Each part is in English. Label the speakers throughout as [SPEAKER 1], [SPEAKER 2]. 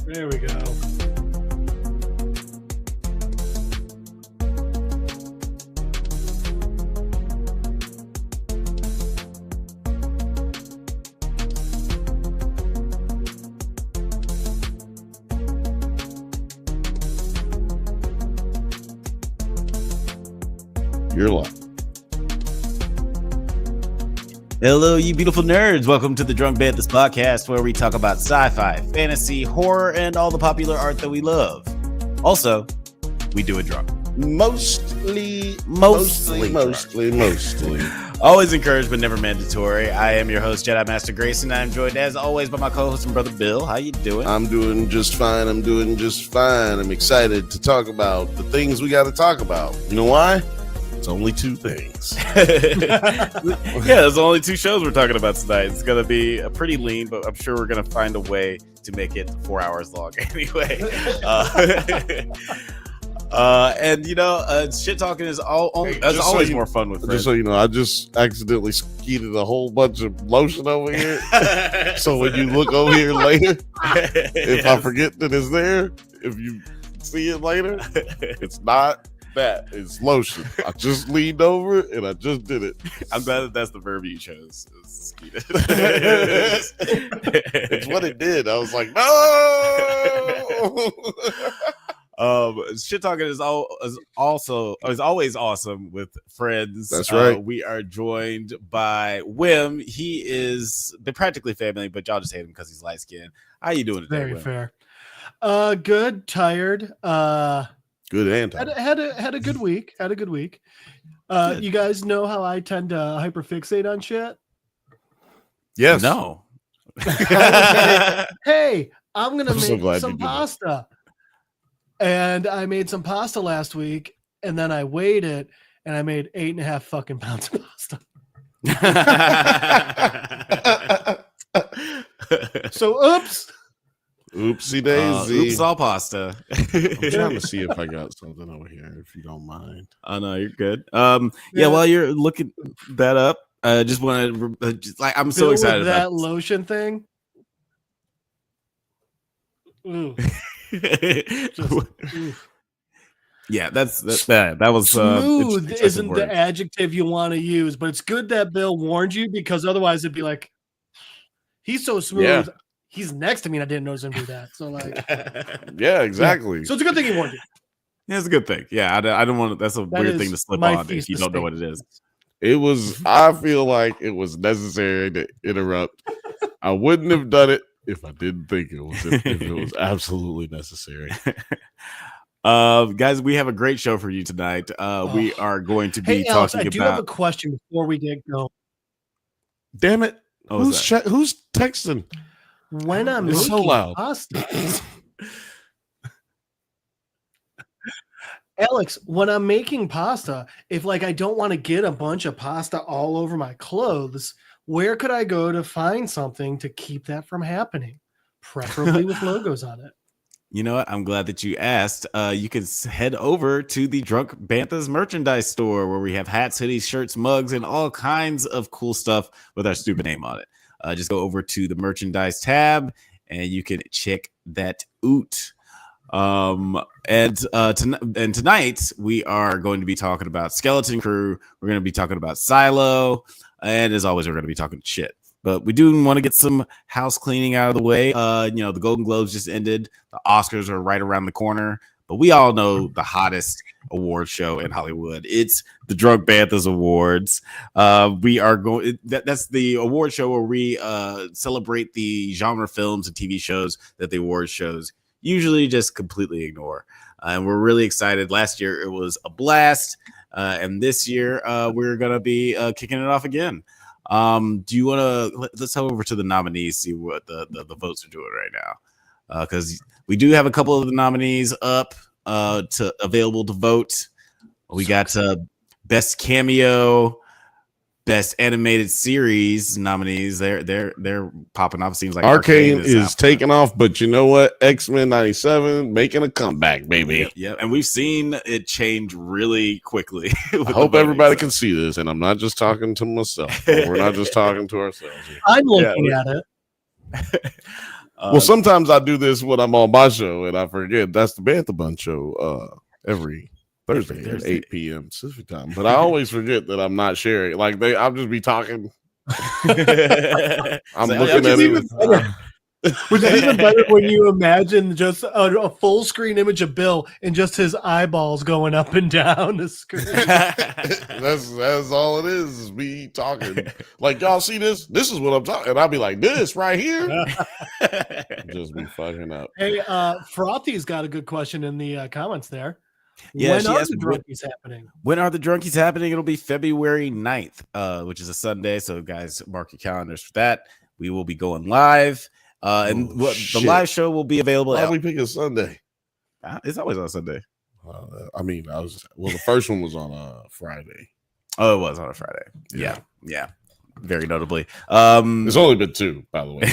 [SPEAKER 1] There we go.
[SPEAKER 2] You're live.
[SPEAKER 3] Hello, you beautiful nerds. Welcome to the Drunk Banthas podcast, where we talk about sci-fi, fantasy, horror, and all the popular art that we love. Also, we do it drunk.
[SPEAKER 2] Mostly.
[SPEAKER 3] Always encouraged, but never mandatory. I am your host, Jedi Master Grayson. I'm joined, as always, by my co-host and brother Bill. How you doing?
[SPEAKER 2] I'm doing just fine. I'm excited to talk about the things we got to talk about. You know why? It's only two things.
[SPEAKER 3] Yeah, there's only two shows we're talking about tonight. It's going to be pretty lean, but I'm sure we're going to find a way to make it 4 hours long anyway. And, you know, shit talking is always more fun with friends.
[SPEAKER 2] Just so you know, I just accidentally skeeted a whole bunch of lotion over here. So when you look over here later, if I forget that it's there, if you see it later, it's not that. It's lotion. I just leaned over and I just did it.
[SPEAKER 3] I'm glad that that's the verb you chose.
[SPEAKER 2] It's what it did. I was like, no.
[SPEAKER 3] Shit talking is always awesome with friends.
[SPEAKER 2] That's right.
[SPEAKER 3] We are joined by Wim. He is they're practically family, but y'all just hate him because he's light skinned. How you doing today,
[SPEAKER 1] Very
[SPEAKER 3] Wim?
[SPEAKER 1] fair. Good. Tired.
[SPEAKER 2] Good anti.
[SPEAKER 1] Had a good week. You guys know how I tend to hyperfixate on shit.
[SPEAKER 2] Yes.
[SPEAKER 3] No.
[SPEAKER 1] Hey, I'm gonna
[SPEAKER 2] I'm so
[SPEAKER 1] make
[SPEAKER 2] glad
[SPEAKER 1] some
[SPEAKER 2] you did that.
[SPEAKER 1] pasta. And I made some pasta last week, and then I weighed it, and I made 8.5 fucking pounds of pasta. So oops.
[SPEAKER 2] Oopsie daisy.
[SPEAKER 3] Oops, all pasta.
[SPEAKER 2] I'm trying to see if I got something over here, if you don't mind.
[SPEAKER 3] Oh no, you're good. Yeah. While you're looking that up, I just want to I'm so
[SPEAKER 1] Bill,
[SPEAKER 3] excited
[SPEAKER 1] with
[SPEAKER 3] about
[SPEAKER 1] that lotion thing. Ooh.
[SPEAKER 3] Yeah, that was
[SPEAKER 1] smooth.
[SPEAKER 3] it's
[SPEAKER 1] Isn't the adjective you want to use, but it's good that Bill warned you, because otherwise it'd be like, he's so smooth.
[SPEAKER 2] Yeah.
[SPEAKER 1] He's next to me and I didn't notice him do that. So like,
[SPEAKER 2] Yeah, exactly.
[SPEAKER 1] yeah. So it's a good thing he warned you.
[SPEAKER 3] Yeah, it's a good thing. Yeah, I don't want to. That's a weird thing to slip
[SPEAKER 1] my
[SPEAKER 3] on if
[SPEAKER 1] feast
[SPEAKER 3] you
[SPEAKER 1] of
[SPEAKER 3] don't know what
[SPEAKER 1] steak.
[SPEAKER 3] it is.
[SPEAKER 2] It was, I feel like it was necessary to interrupt. I wouldn't have done it if I didn't think it was, if it was absolutely necessary.
[SPEAKER 3] Guys, we have a great show for you tonight. We are going to be
[SPEAKER 1] Hey, Alex,
[SPEAKER 3] talking
[SPEAKER 1] I do have a
[SPEAKER 3] about.
[SPEAKER 1] question before we get going.
[SPEAKER 2] Damn it.
[SPEAKER 3] Oh,
[SPEAKER 2] Who's texting?
[SPEAKER 1] When I'm
[SPEAKER 2] It's
[SPEAKER 1] making
[SPEAKER 2] so loud.
[SPEAKER 1] pasta, Alex, when I'm making pasta, if like I don't want to get a bunch of pasta all over my clothes, where could I go to find something to keep that from happening? Preferably with logos on it.
[SPEAKER 3] You know what? I'm glad that you asked. You can head over to the Drunk Banthas merchandise store, where we have hats, hoodies, shirts, mugs, and all kinds of cool stuff with our stupid name on it. Just go over to the merchandise tab and you can check that out. And tonight we are going to be talking about Skeleton Crew. We're going to be talking about Silo, and as always, we're going to be talking shit. But we do want to get some house cleaning out of the way. You know, the Golden Globes just ended. The Oscars are right around the corner. But we all know the hottest award show in Hollywood. It's the Drunk Banthas Awards. We are going. That's the award show where we celebrate the genre films and TV shows that the award shows usually just completely ignore. And we're really excited. Last year it was a blast, and this year we're gonna be kicking it off again. Do you want to let's head over to the nominees, see what the votes are doing right now, because we do have a couple of the nominees up to available to vote. We got best cameo, best animated series nominees. They're popping up. Seems like
[SPEAKER 2] Arcane is taking off, but you know what? X-Men 97 making a comeback, baby.
[SPEAKER 3] Yeah, and we've seen it change really quickly.
[SPEAKER 2] I hope everybody can see this, and I'm not just talking to myself. We're not just talking to ourselves here.
[SPEAKER 1] I'm looking at it.
[SPEAKER 2] Well, sometimes I do this when I'm on my show and I forget. That's the Bantha Bunch show every Thursday at 8 p.m. Pacific time. But I always forget that I'm not sharing. Like I'll just be talking. I'm looking at it.
[SPEAKER 1] Which is even better when you imagine just a full screen image of Bill and just his eyeballs going up and down the screen.
[SPEAKER 2] That's all it is me talking. Like, y'all see this? This is what I'm talking. And I'll be like, this right here. Just be fucking up.
[SPEAKER 1] Hey, Frothy's got a good question in the comments there.
[SPEAKER 3] Yeah,
[SPEAKER 1] when are the drunkies happening?
[SPEAKER 3] When are the drunkies happening? It'll be February 9th, which is a Sunday. So, guys, mark your calendars for that. We will be going live. The live show will be available.
[SPEAKER 2] Why we pick a Sunday?
[SPEAKER 3] It's always on Sunday.
[SPEAKER 2] The first one was on a Friday.
[SPEAKER 3] Oh, it was on a Friday. Yeah. Very notably.
[SPEAKER 2] It's only been 2, by the way.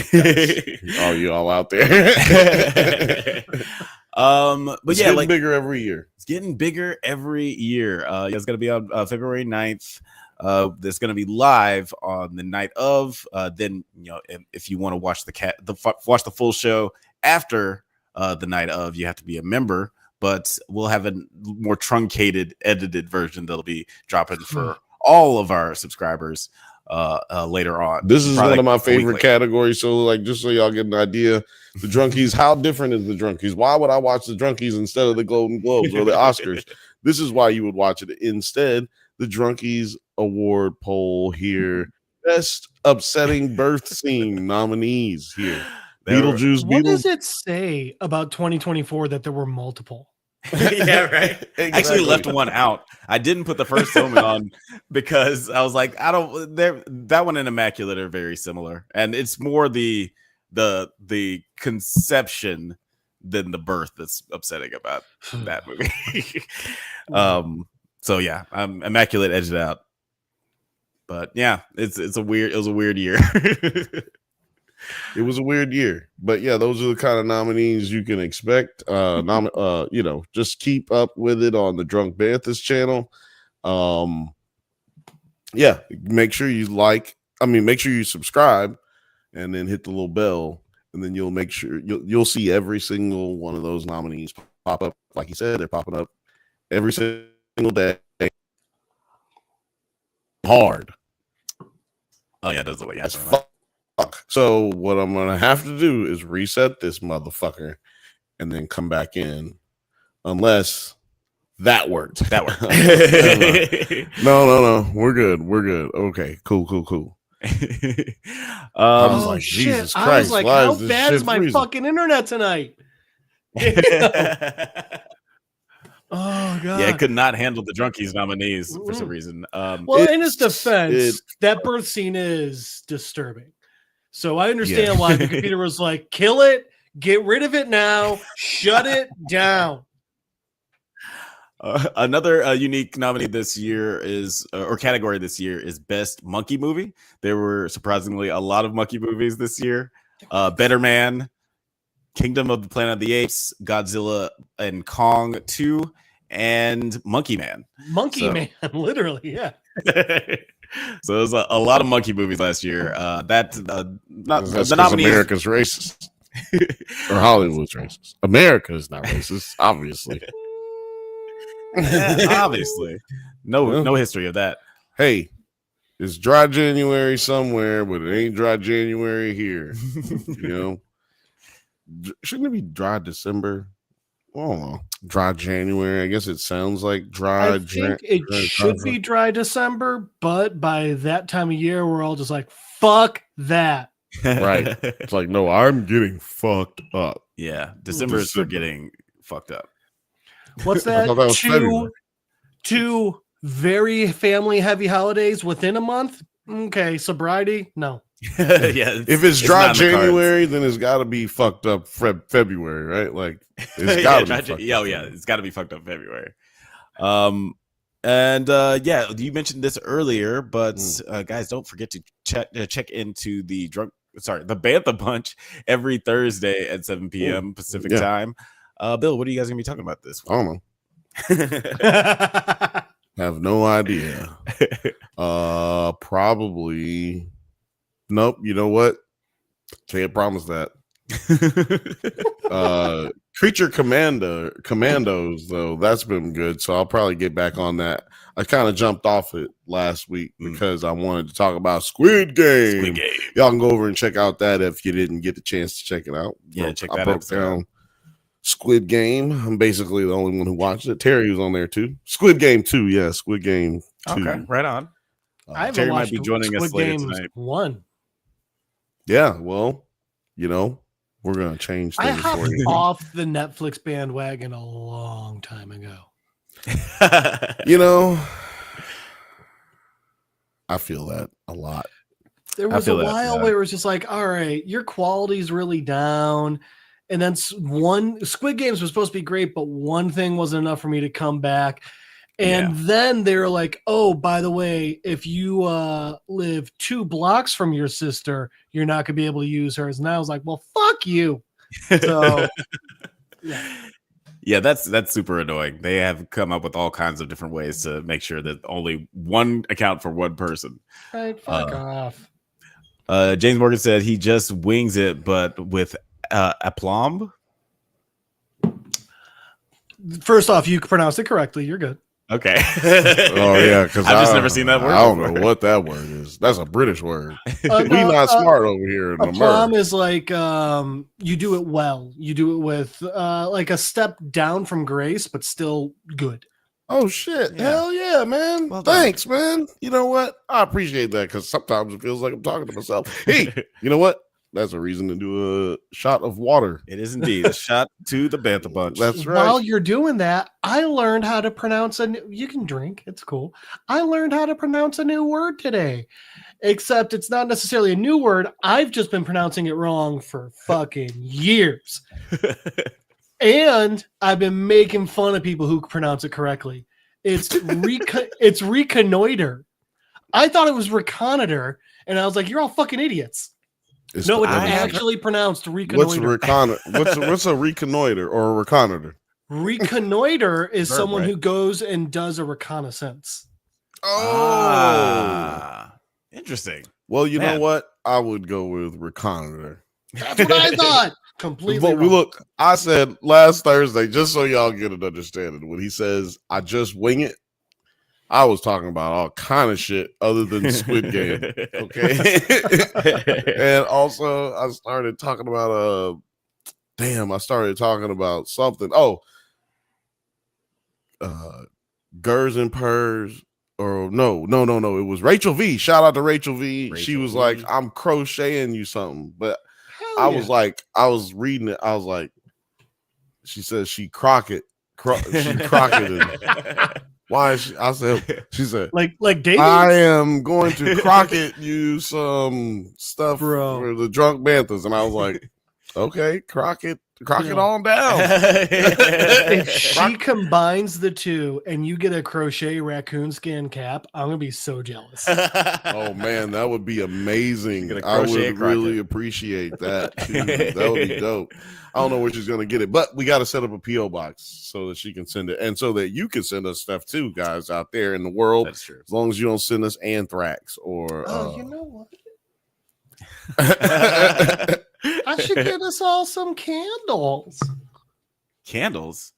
[SPEAKER 2] All you all out there.
[SPEAKER 3] But
[SPEAKER 2] it's getting bigger every year.
[SPEAKER 3] It's getting bigger every year. It's going to be on February 9th. That's going to be live on the night of. Then if you want to watch watch the full show after the night of, you have to be a member. But we'll have a more truncated, edited version that'll be dropping for all of our subscribers later on.
[SPEAKER 2] This is one of my favorite categories. So, just so y'all get an idea, the drunkies. How different is the drunkies? Why would I watch the drunkies instead of the Golden Globes or the Oscars? This is why you would watch it instead. The drunkies award poll here. Best upsetting birth scene nominees here. Beetlejuice.
[SPEAKER 1] What does it say about 2024 that there were multiple?
[SPEAKER 3] Yeah, right. Exactly. I actually left one out. I didn't put the first film on because I was like, that one and Immaculate are very similar, and it's more the conception than the birth that's upsetting about that movie. So yeah, Immaculate edged it out, but yeah, it was a weird year.
[SPEAKER 2] It was a weird year, but yeah, those are the kind of nominees you can expect. Just keep up with it on the Drunk Banthas channel. Make sure you subscribe, and then hit the little bell, and then you'll see every single one of those nominees pop up. Like you said, they're popping up every single day. Hard.
[SPEAKER 3] Oh yeah, that's the way.
[SPEAKER 2] As fuck. So what I'm gonna have to do is reset this motherfucker and then come back in, unless that worked.
[SPEAKER 3] That worked.
[SPEAKER 2] No. We're good. Okay, cool. I was like, Jesus Christ!
[SPEAKER 1] I was like, how bad is my fucking internet tonight? Oh god!
[SPEAKER 3] Yeah, it could not handle the drunkies nominees for some reason.
[SPEAKER 1] In his defense, that birth scene is disturbing. So I understand why the computer was like, kill it, get rid of it now, shut it down.
[SPEAKER 3] Another unique nominee this year category this year is Best Monkey Movie. There were surprisingly a lot of monkey movies this year. Better Man, Kingdom of the Planet of the Apes, Godzilla and Kong 2, and Monkey Man.
[SPEAKER 1] Man, literally, yeah.
[SPEAKER 3] So there's a lot of monkey movies last year. That's the nominees.
[SPEAKER 2] America's racist or Hollywood's racist. America is not racist, obviously.
[SPEAKER 3] Obviously, no history of that.
[SPEAKER 2] Hey, it's dry January somewhere, but it ain't dry January here. Shouldn't it be dry December? I don't know. Dry January. I guess it sounds like dry.
[SPEAKER 1] I think it should be dry December, but by that time of year, we're all just like, fuck that.
[SPEAKER 2] Right. It's like, no, I'm getting fucked up.
[SPEAKER 3] Yeah. December is for getting fucked up.
[SPEAKER 1] What's that? Two very family heavy holidays within a month? Okay. Sobriety? No.
[SPEAKER 2] If it's dry January, then it's got to be fucked up February, right? Like it's got to be.
[SPEAKER 3] It's got to be fucked up February. You mentioned this earlier, but guys, don't forget to check into the Bantha Bunch every Thursday at 7 p.m. Pacific time. Bill, what are you guys gonna be talking about this week?
[SPEAKER 2] I don't know. Have no idea. Probably. Nope. You know what? Can't promise that. Creature Commandos, though, that's been good. So I'll probably get back on that. I kind of jumped off it last week because I wanted to talk about Squid Game. Y'all can go over and check out that if you didn't get the chance to check it out.
[SPEAKER 3] Yeah, check
[SPEAKER 2] I
[SPEAKER 3] that
[SPEAKER 2] broke
[SPEAKER 3] episode
[SPEAKER 2] down Squid Game. I'm basically the only one who watched it. Terry was on there too. Squid Game 2, yeah, Squid Game 2.
[SPEAKER 3] Okay, right on.
[SPEAKER 1] I haven't
[SPEAKER 3] Terry might
[SPEAKER 1] watched
[SPEAKER 3] be joining us
[SPEAKER 1] Squid
[SPEAKER 3] later
[SPEAKER 1] Games
[SPEAKER 3] tonight.
[SPEAKER 1] 1.
[SPEAKER 2] Yeah, well, you know, we're gonna change
[SPEAKER 1] I
[SPEAKER 2] things
[SPEAKER 1] hopped
[SPEAKER 2] for you.
[SPEAKER 1] off the Netflix bandwagon a long time ago.
[SPEAKER 2] You know, I feel that a lot.
[SPEAKER 1] There was a while where it was just like, all right, your quality's really down. And then Squid Games was supposed to be great, but one thing wasn't enough for me to come back. And then they were like, oh, by the way, if you live 2 blocks from your sister, you're not going to be able to use hers. And I was like, well, fuck you. So,
[SPEAKER 3] yeah, that's super annoying. They have come up with all kinds of different ways to make sure that only one account for one person.
[SPEAKER 1] Right, fuck off.
[SPEAKER 3] James Morgan said he just wings it, but with aplomb.
[SPEAKER 1] First off, you pronounced it correctly. You're good.
[SPEAKER 3] Okay.
[SPEAKER 2] Oh yeah, because
[SPEAKER 3] I've just never seen that word.
[SPEAKER 2] I don't know what that word is. That's a British word. We not smart over here in America.
[SPEAKER 1] Aplomb is like you do it well. You do it with like a step down from grace, but still good.
[SPEAKER 2] Oh shit! Yeah. Hell yeah, man! Well thanks, man. You know what? I appreciate that because sometimes it feels like I'm talking to myself. Hey, you know what? That's a reason to do a shot of water.
[SPEAKER 3] It is indeed a shot to the Bantha bunch.
[SPEAKER 2] That's right.
[SPEAKER 1] While you're doing that, I learned how to pronounce you can drink. It's cool. I learned how to pronounce a new word today, except it's not necessarily a new word. I've just been pronouncing it wrong for fucking years. And I've been making fun of people who pronounce it correctly. It's it's reconnoiter. I thought it was reconnoiter, and I was like, you're all fucking idiots. It's actually pronounced reconnoiter.
[SPEAKER 2] What's a reconnoiter or a reconnoiter?
[SPEAKER 1] Reconnoiter is someone who goes and does a reconnaissance.
[SPEAKER 2] Oh,
[SPEAKER 3] interesting.
[SPEAKER 2] Well, you know what? I would go with reconnoiter.
[SPEAKER 1] That's what I thought. Completely
[SPEAKER 2] but
[SPEAKER 1] wrong.
[SPEAKER 2] Look, I said last Thursday, just so y'all get an understanding, when he says I just wing it, I was talking about all kind of shit other than Squid Game. Okay. And also I started talking about something. Oh, Gers and Purrs. Or no. It was Rachel V. Shout out to Rachel V. She was like, I'm crocheting you something. But I was like, I was reading it. I was like, she says she crocketed. Why is she said
[SPEAKER 1] like David?
[SPEAKER 2] I am going to crocket you some stuff for the drunk Banthas. And I was like, okay, crocket on down.
[SPEAKER 1] If she combines the two and you get a crochet raccoon skin cap, I'm gonna be so jealous.
[SPEAKER 2] Oh man, that would be amazing. I would really appreciate that too. That would be dope. I don't know where she's gonna get it, but we got to set up a PO box so that she can send it, and so that you can send us stuff too, guys out there in the world.
[SPEAKER 3] That's true.
[SPEAKER 2] As long as you don't send us anthrax or.
[SPEAKER 1] You know what? I should get us all some candles.
[SPEAKER 3] Candles?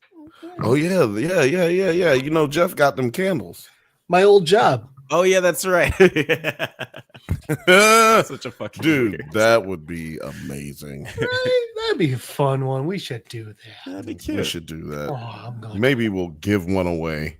[SPEAKER 2] Oh yeah. You know, Jeff got them candles.
[SPEAKER 1] My old job.
[SPEAKER 3] Oh yeah, that's right. Such a fucking
[SPEAKER 2] dude.
[SPEAKER 3] weird.
[SPEAKER 2] That would be amazing.
[SPEAKER 1] Right? That'd be a fun one. We should do that.
[SPEAKER 3] That'd be cute.
[SPEAKER 2] We should do that.
[SPEAKER 1] Oh,
[SPEAKER 2] maybe we'll give one away.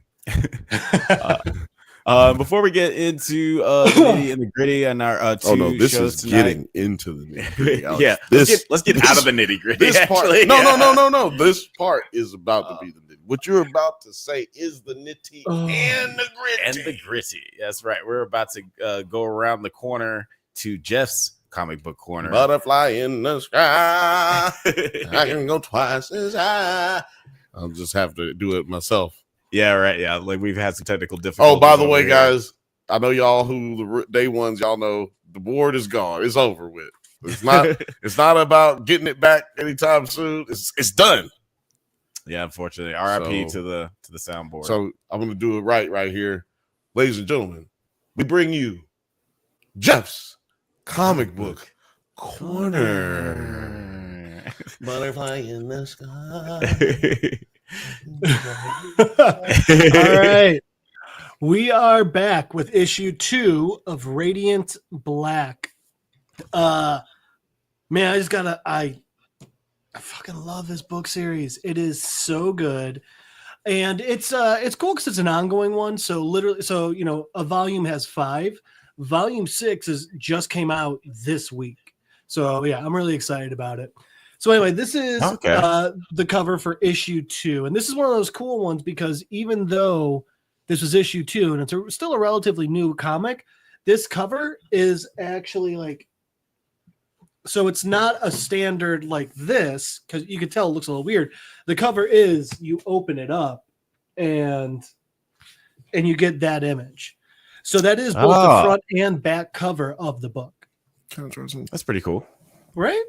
[SPEAKER 3] Before we get into the nitty and the gritty and our two
[SPEAKER 2] this
[SPEAKER 3] shows
[SPEAKER 2] is
[SPEAKER 3] tonight.
[SPEAKER 2] getting into the nitty gritty.
[SPEAKER 3] Yeah, let's get out of the nitty gritty.
[SPEAKER 2] This part, no. This part is about to be the nitty. What you're about to say is the nitty and the gritty.
[SPEAKER 3] And the gritty. That's right. We're about to go around the corner to Jeff's comic book corner.
[SPEAKER 2] Butterfly in the sky. I can go twice as high. I'll just have to do it myself.
[SPEAKER 3] Yeah, right. Yeah, like we've had some technical difficulties.
[SPEAKER 2] Oh, by the way, guys, I know y'all who the day ones, y'all know the board is gone. It's over with. It's not. It's not about getting it back anytime soon. It's done.
[SPEAKER 3] Yeah, unfortunately, RIP to the soundboard.
[SPEAKER 2] So I'm gonna do it right here, ladies and gentlemen. We bring you Jeff's comic book corner. Butterfly in the sky.
[SPEAKER 1] All right. We are back with issue 2 of Radiant Black. Man, I fucking love this book series. It is so good. And it's cool because it's an ongoing one. So literally, a volume has 5. Volume 6 just came out this week. So yeah, I'm really excited about it. So anyway, this is the cover for issue 2. And this is one of those cool ones because even though this was issue 2 and it's still a relatively new comic, this cover is actually like, so it's not a standard like this, because you can tell it looks a little weird. The cover is you open it up and you get that image. So that is both the front and back cover of the book.
[SPEAKER 3] That's pretty cool.
[SPEAKER 1] Right?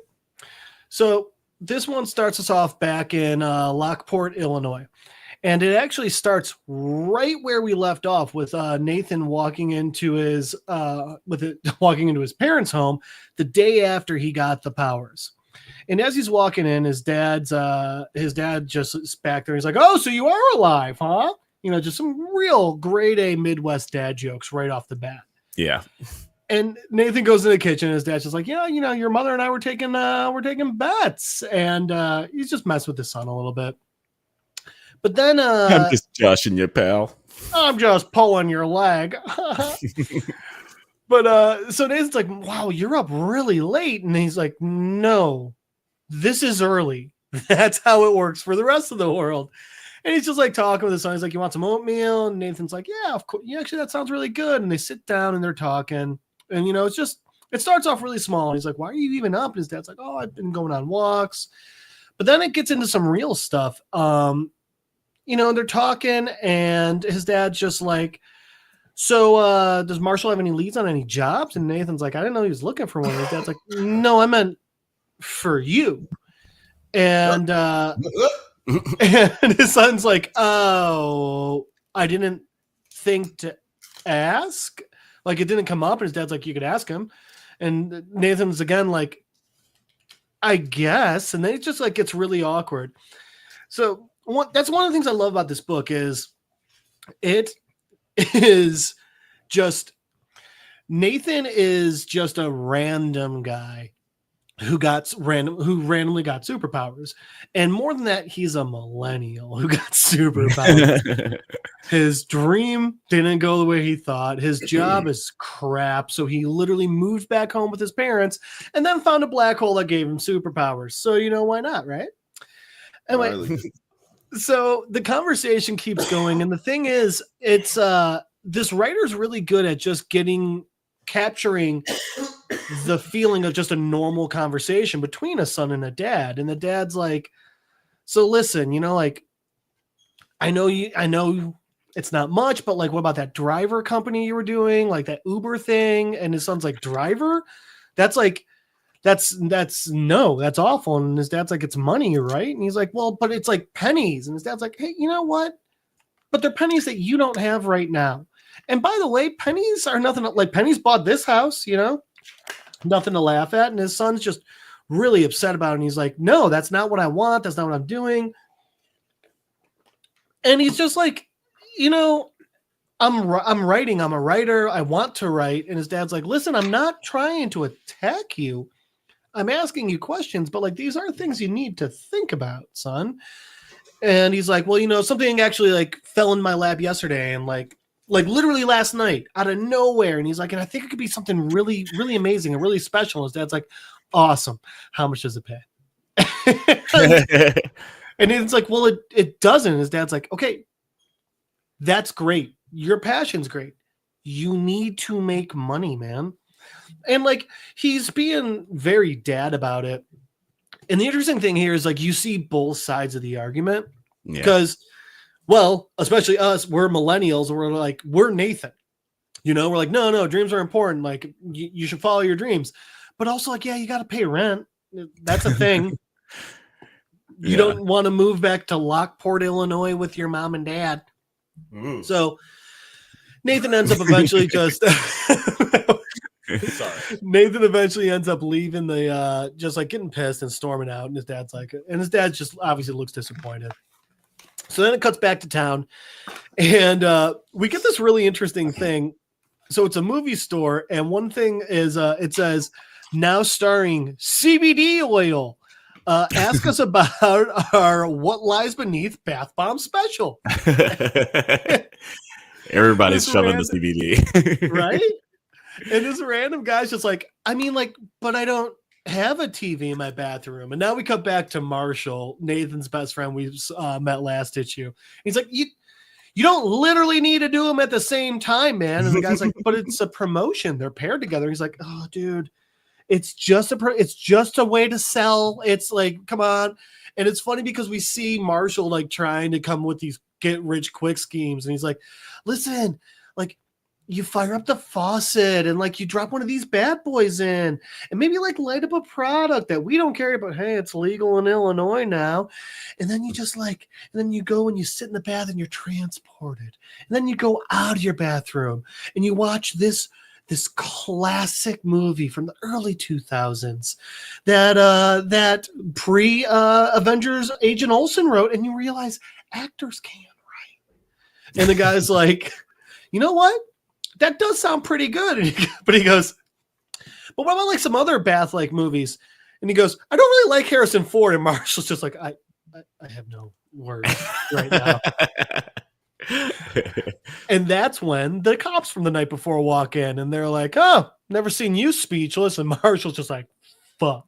[SPEAKER 1] So this one starts us off back in Lockport, Illinois. And it actually starts right where we left off with Nathan walking into his parents' home the day after he got the powers. And as he's walking in, his dad just is back there. He's like, "Oh, so you are alive, huh?" Just some real grade A Midwest dad jokes right off the bat.
[SPEAKER 3] Yeah.
[SPEAKER 1] And Nathan goes in the kitchen. And his dad's just like, "Yeah, your mother and I were taking bets," and he's just messing with his son a little bit. But then
[SPEAKER 3] I'm just joshing you, pal.
[SPEAKER 1] I'm just pulling your leg. But so Nathan's like, "Wow, you're up really late." And he's like, "No, this is early. That's how it works for the rest of the world." And he's just like talking with his son. He's like, "You want some oatmeal?" And Nathan's like, "Yeah, of course. Yeah, actually, that sounds really good." And they sit down and they're talking. And it starts off really small. And he's like, "Why are you even up?" And his dad's like, "Oh, I've been going on walks." But then it gets into some real stuff. They're talking, and his dad's just like, "So does Marshall have any leads on any jobs?" And Nathan's like, "I didn't know he was looking for one." And his dad's like, "No, I meant for you." And and his son's like, "Oh, I didn't think to ask. Like, it didn't come up." And his dad's like, "You could ask him." And Nathan's again like, "I guess." And then it just like gets really awkward. So that's one of the things I love about this book is it is just Nathan is just a random guy who randomly got superpowers. And more than that, he's a millennial who got superpowers. His dream didn't go the way he thought. His job is crap. So he literally moved back home with his parents and then found a black hole that gave him superpowers. So, why not, right? Anyway, so the conversation keeps going. And the thing is, it's this writer's really good at just capturing the feeling of just a normal conversation between a son and a dad. And the dad's like, "So listen, I know it's not much, but like, what about that driver company you were doing, like that Uber thing?" And his son's like, "Driver? That's awful." And his dad's like, "It's money, right?" And he's like, "Well, but it's like pennies." And his dad's like, "Hey, you know what? But they're pennies that you don't have right now. And by the way, pennies are nothing. Like, pennies bought this house, nothing to laugh at." And his son's just really upset about it. And he's like, "No, that's not what I want. That's not what I'm doing." And he's just like, I'm writing. I'm a writer. I want to write. And his dad's like, "Listen, I'm not trying to attack you. I'm asking you questions, but like, these are things you need to think about, son." And he's like, "Well, something actually like fell in my lap yesterday and like literally last night out of nowhere." And he's like, "And I think it could be something really, really amazing and really special." And his dad's like, "Awesome. How much does it pay?" And Nathan's like, "Well, it doesn't." And his dad's like, "Okay, that's great. Your passion's great. You need to make money, man." And like, he's being very dad about it. And the interesting thing here is like, you see both sides of the argument because, well, especially us, we're millennials. And we're like, we're Nathan, we're like, no, dreams are important. Like you should follow your dreams, but also like, yeah, you got to pay rent. That's a thing. You don't want to move back to Lockport, Illinois with your mom and dad. So Nathan ends up eventually just
[SPEAKER 2] Sorry.
[SPEAKER 1] Nathan eventually ends up leaving the just like getting pissed and storming out, and his dad's just obviously looks disappointed. So then it cuts back to town, and we get this really interesting thing. So it's a movie store, and one thing is it says now starring CBD oil. Ask us about our What Lies Beneath Bath Bomb special.
[SPEAKER 3] Everybody's shoving the CBD.
[SPEAKER 1] Right? And this random guy's just like, I mean, like, but I don't have a TV in my bathroom. And now we come back to Marshall, Nathan's best friend we met last issue. He's like, you don't literally need to do them at the same time, man. And the guy's like, but it's a promotion. They're paired together. He's like, oh, dude, it's just a way to sell. It's like, come on. And it's funny because we see Marshall like trying to come with these get rich quick schemes. And he's like, listen, like, you fire up the faucet and like you drop one of these bad boys in and maybe like light up a product that we don't carry, but hey, it's legal in Illinois now. And then you just like, and then you go and you sit in the bath and you're transported. And then you go out of your bathroom and you watch this classic movie from the early 2000s that pre Avengers Agent Olsen wrote, and you realize actors can write. And the guy's like, you know what? That does sound pretty good. But he goes, but what about like some other bath-like movies? And he goes, I don't really like Harrison Ford. And Marshall's just like, I have no words right now. And that's when the cops from the night before walk in and they're like, oh, never seen you speechless. And Marshall's just like, fuck.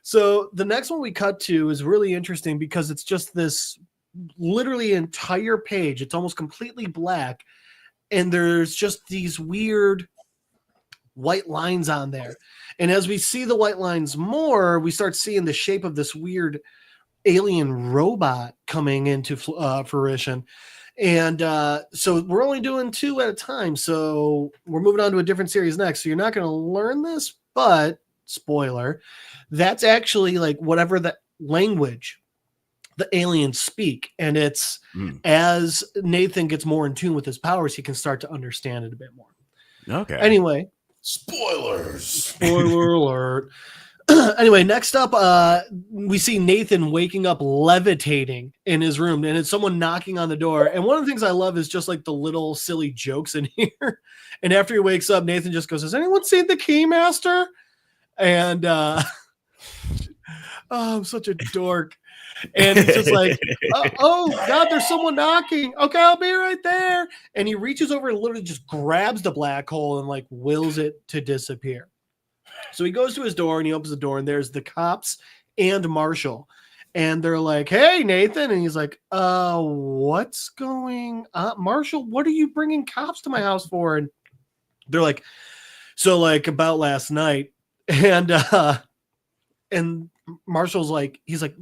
[SPEAKER 1] So the next one we cut to is really interesting because it's just this literally entire page. It's almost completely black. And there's just these weird white lines on there. And as we see the white lines more, we start seeing the shape of this weird alien robot coming into fruition. And so we're only doing 2 at a time. So we're moving on to a different series next. So you're not going to learn this, but spoiler, that's actually like whatever the language the aliens speak. And it's as Nathan gets more in tune with his powers, he can start to understand it a bit more.
[SPEAKER 3] Okay.
[SPEAKER 2] Spoiler
[SPEAKER 1] alert. Anyway, next up, we see Nathan waking up levitating in his room, and it's someone knocking on the door. And one of the things I love is just like the little silly jokes in here. And after he wakes up, Nathan just goes, has anyone seen the Keymaster? And I'm such a dork. And it's just like, oh God, there's someone knocking. Okay, I'll be right there. And he reaches over and literally just grabs the black hole and like wills it to disappear. So he goes to his door and he opens the door and there's the cops and Marshall. And they're like, hey, Nathan. And he's like, what's going on? Marshall, what are you bringing cops to my house for? And they're like, so like about last night. And Marshall's like, he's like,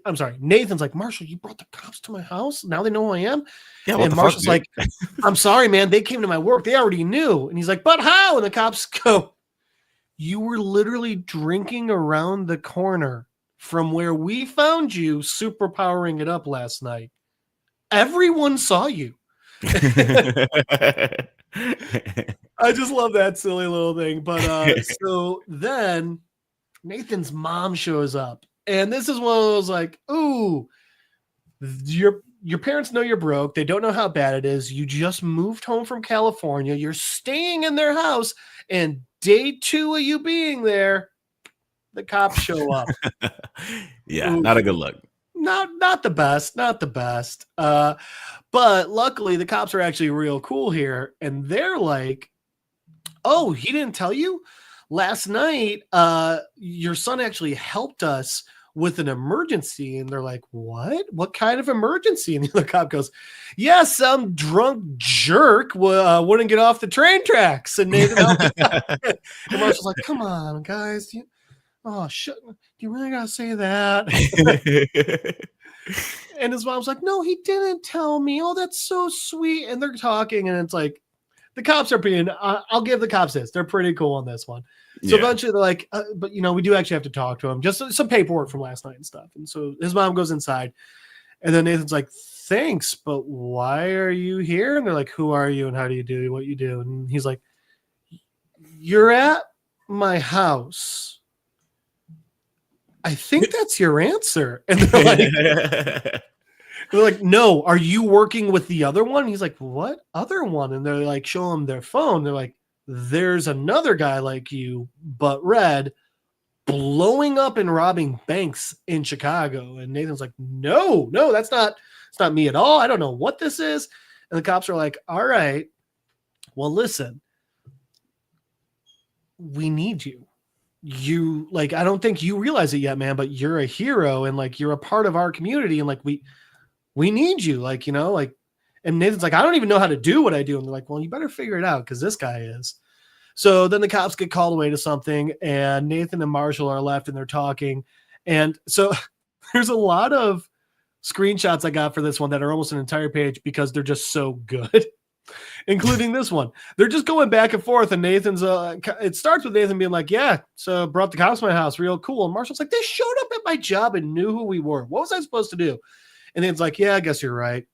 [SPEAKER 1] I'm sorry. Nathan's like, Marshall, you brought the cops to my house? Now they know who I am? Yeah, and Marshall's like, I'm sorry, man. They came to my work. They already knew. And he's like, but how? And the cops go, you were literally drinking around the corner from where we found you superpowering it up last night. Everyone saw you. I just love that silly little thing. But so then Nathan's mom shows up. And this is one of those like, ooh, your parents know you're broke. They don't know how bad it is. You just moved home from California. You're staying in their house. And day 2 of you being there, the cops show up.
[SPEAKER 3] Yeah, ooh, not a good look.
[SPEAKER 1] Not the best. Not the best. But luckily, the cops are actually real cool here. And they're like, oh, he didn't tell you? Last night, your son actually helped us with an emergency. And they're like, what? What kind of emergency? And the other cop goes, yeah, some drunk jerk wouldn't get off the train tracks. And Nathan and Marshall's like, come on, guys. Do you really got to say that? And his mom's like, no, he didn't tell me. Oh, that's so sweet. And they're talking, and it's like, the cops are being, I'll give the cops this. They're pretty cool on this one. So eventually they're like, but we do actually have to talk to him. Just some paperwork from last night and stuff. And so his mom goes inside. And then Nathan's like, thanks, but why are you here? And they're like, who are you and how do you do what you do? And he's like, you're at my house. I think that's your answer. And they're like, no, are you working with the other one? He's like, what other one? And they're like, show him their phone. They're like, there's another guy like you, but red, blowing up and robbing banks in Chicago. And Nathan's like, no, it's not me at all. I don't know what this is. And the cops are like, all right, well, listen, we need you. You like, I don't think you realize it yet, man, but you're a hero and like, you're a part of our community. And like, we need you. Like, you know, like, and Nathan's like, I don't even know how to do what I do. And they're like, well, you better figure it out. Cause this guy is. So then the cops get called away to something and Nathan and Marshall are left and they're talking. And so there's a lot of screenshots I got for this one that are almost an entire page because they're just so good. Including this one. They're just going back and forth, and Nathan's it starts with Nathan being like, yeah, so brought the cops to my house, real cool. And Marshall's like, they showed up at my job and knew who we were. What was I supposed to do? And Nathan's like, yeah, I guess you're right.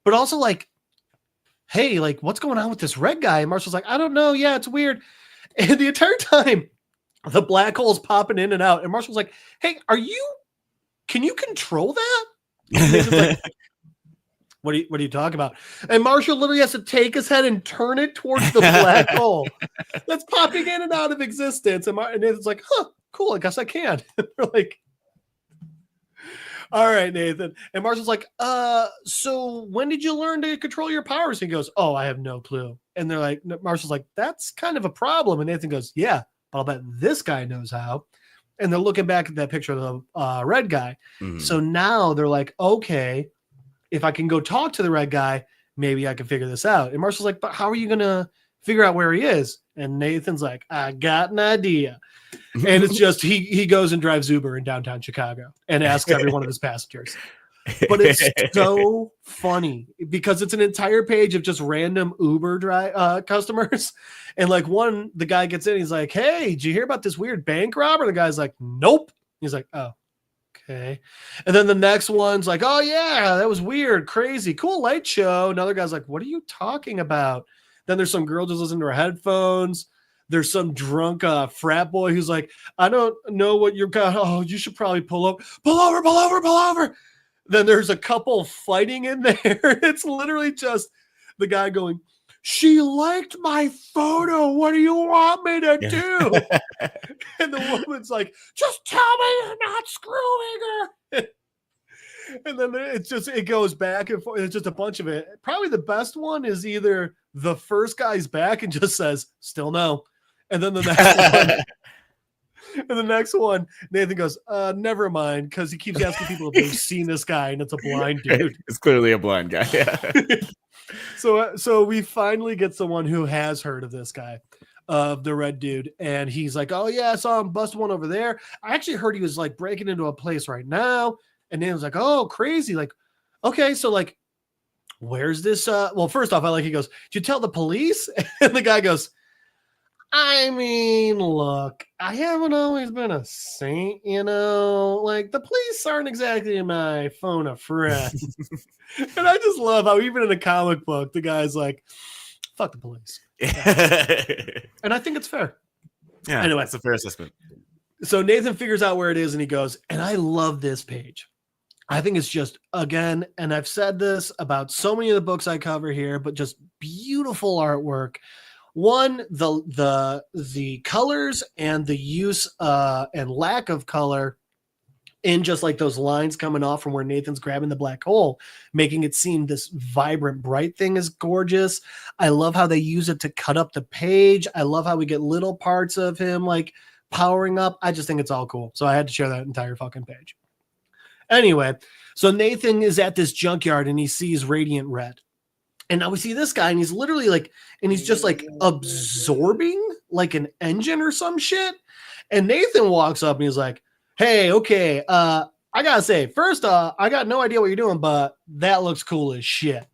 [SPEAKER 1] But also like, hey, like, what's going on with this red guy? And Marshall's like, I don't know. Yeah, it's weird. And the entire time, the black hole's popping in and out. And Marshall's like, hey, can you control that? And Nathan's like, What are you talking about? And Marshall literally has to take his head and turn it towards the black hole that's popping in and out of existence. And Nathan's like, huh, cool. I guess I can. We're like, all right, Nathan. And Marshall's like, so when did you learn to control your powers? And he goes, oh, I have no clue. And they're like, Marshall's like, that's kind of a problem. And Nathan goes, yeah, but I'll bet this guy knows how. And they're looking back at that picture of the red guy. Mm-hmm. So now they're like, okay, if I can go talk to the red guy, maybe I can figure this out. And Marshall's like, but how are you going to figure out where he is? And Nathan's like, I got an idea. And it's just, he goes and drives Uber in downtown Chicago and asks every one of his passengers. But it's so funny because it's an entire page of just random Uber customers. And like the guy gets in, he's like, hey, did you hear about this weird bank robber? The guy's like, nope. He's like, oh. Okay. And then the next one's like, oh yeah, that was weird, crazy, cool light show. Another guy's like, what are you talking about? Then there's some girl just listening to her headphones. There's some drunk frat boy who's like, I don't know what you've got. Oh, you should probably pull over. Then there's a couple fighting in there. It's literally just the guy going, she liked my photo. What do you want me to do? And the woman's like, just tell me you're not screwing her. And then it goes back and forth. It's just a bunch of it. Probably the best one is either the first guy's back and just says, still no. And then the next one, Nathan goes, never mind, because he keeps asking people if they've seen this guy, and it's a blind dude.
[SPEAKER 3] It's clearly a blind guy. Yeah.
[SPEAKER 1] So we finally get someone who has heard of this guy, of the red dude, and he's like, oh yeah, I saw him bust one over there. I actually heard he was like breaking into a place right now. And then was like, oh, crazy. Like, okay, so like, where's this? Well, first off, he goes, did you tell the police? And the guy goes, I mean, look, I haven't always been a saint, you know, like the police aren't exactly my phone a friend. And I just love how even in a comic book, the guy's like, fuck the police. And I think it's fair.
[SPEAKER 3] Yeah,
[SPEAKER 1] anyway,
[SPEAKER 3] that's a fair assessment.
[SPEAKER 1] So Nathan figures out where it is and he goes, and I love this page. I think it's just, again, and I've said this about so many of the books I cover here, but just beautiful artwork. One, the colors and the use and lack of color in just like those lines coming off from where Nathan's grabbing the black hole, making it seem this vibrant, bright thing is gorgeous. I love how they use it to cut up the page. I love how we get little parts of him like powering up. I just think it's all cool. So I had to share that entire fucking page. Anyway, so Nathan is at this junkyard and he sees Radiant Red. And now we see this guy and he's literally like, and he's just like absorbing like an engine or some shit. And Nathan walks up and he's like, hey, okay, I gotta say, first I got no idea what you're doing, but that looks cool as shit.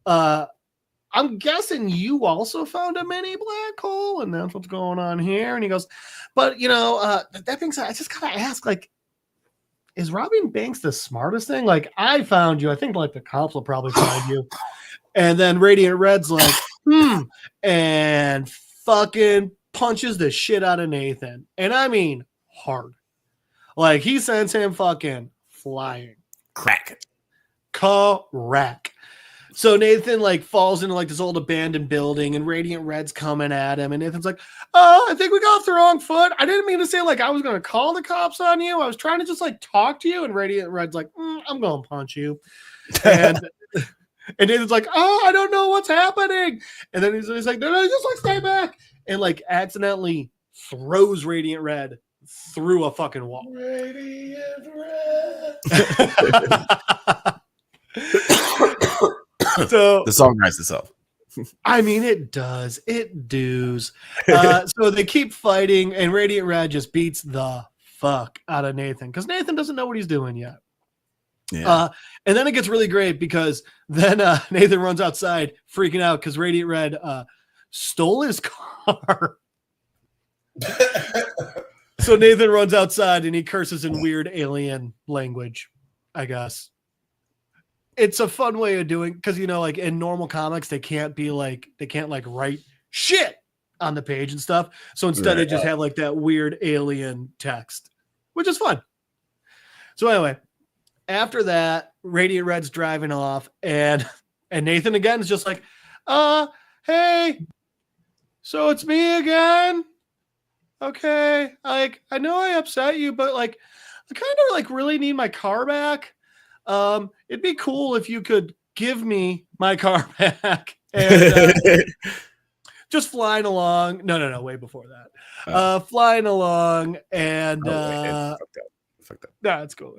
[SPEAKER 1] I'm guessing you also found a mini black hole and that's what's going on here. And he goes, but you know, that being said, I just gotta ask, like, is robbing banks the smartest thing? Like, I found you. I think like the cops will probably find you. And then Radiant Red's like, and fucking punches the shit out of Nathan. And I mean hard. Like he sends him fucking flying.
[SPEAKER 3] Crack.
[SPEAKER 1] Correct. So Nathan like falls into like this old abandoned building and Radiant Red's coming at him. And Nathan's like, oh, I think we got off the wrong foot. I didn't mean to say like I was going to call the cops on you. I was trying to just like talk to you. And Radiant Red's like, I'm going to punch you. And Nathan's like, oh, I don't know what's happening. And then he's like, no, just like stay back. And like accidentally throws Radiant Red through a fucking wall.
[SPEAKER 2] Radiant Red.
[SPEAKER 1] So
[SPEAKER 3] the song writes itself.
[SPEAKER 1] I mean, it does. It does. So they keep fighting, and Radiant Red just beats the fuck out of Nathan because Nathan doesn't know what he's doing yet.
[SPEAKER 3] Yeah.
[SPEAKER 1] And then it gets really great because then Nathan runs outside freaking out because Radiant Red stole his car. So Nathan runs outside and he curses in weird alien language, I guess. It's a fun way of doing because like in normal comics they can't write shit on the page and stuff. So instead they just have like that weird alien text, which is fun. So anyway, after that, Radiant Red's driving off and Nathan again is just like, hey, so it's me again. Okay, like I know I upset you, but like I kind of like really need my car back. It'd be cool if you could give me my car back. And just flying along. No, way before that. Flying along and
[SPEAKER 3] fucked up.
[SPEAKER 1] nah, it's cool.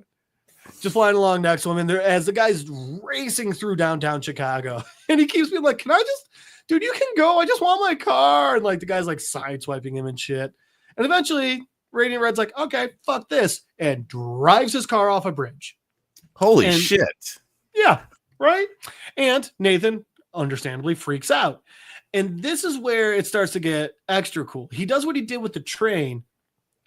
[SPEAKER 1] Just flying along next to him, and as the guy's racing through downtown Chicago, and he keeps being like, "Can I just, dude? You can go. I just want my car." And like the guy's like sideswiping him and shit. And eventually, Radiant Red's like, "Okay, fuck this," and drives his car off a bridge.
[SPEAKER 3] Holy shit.
[SPEAKER 1] Yeah, right? And Nathan understandably freaks out. And this is where it starts to get extra cool. He does what he did with the train,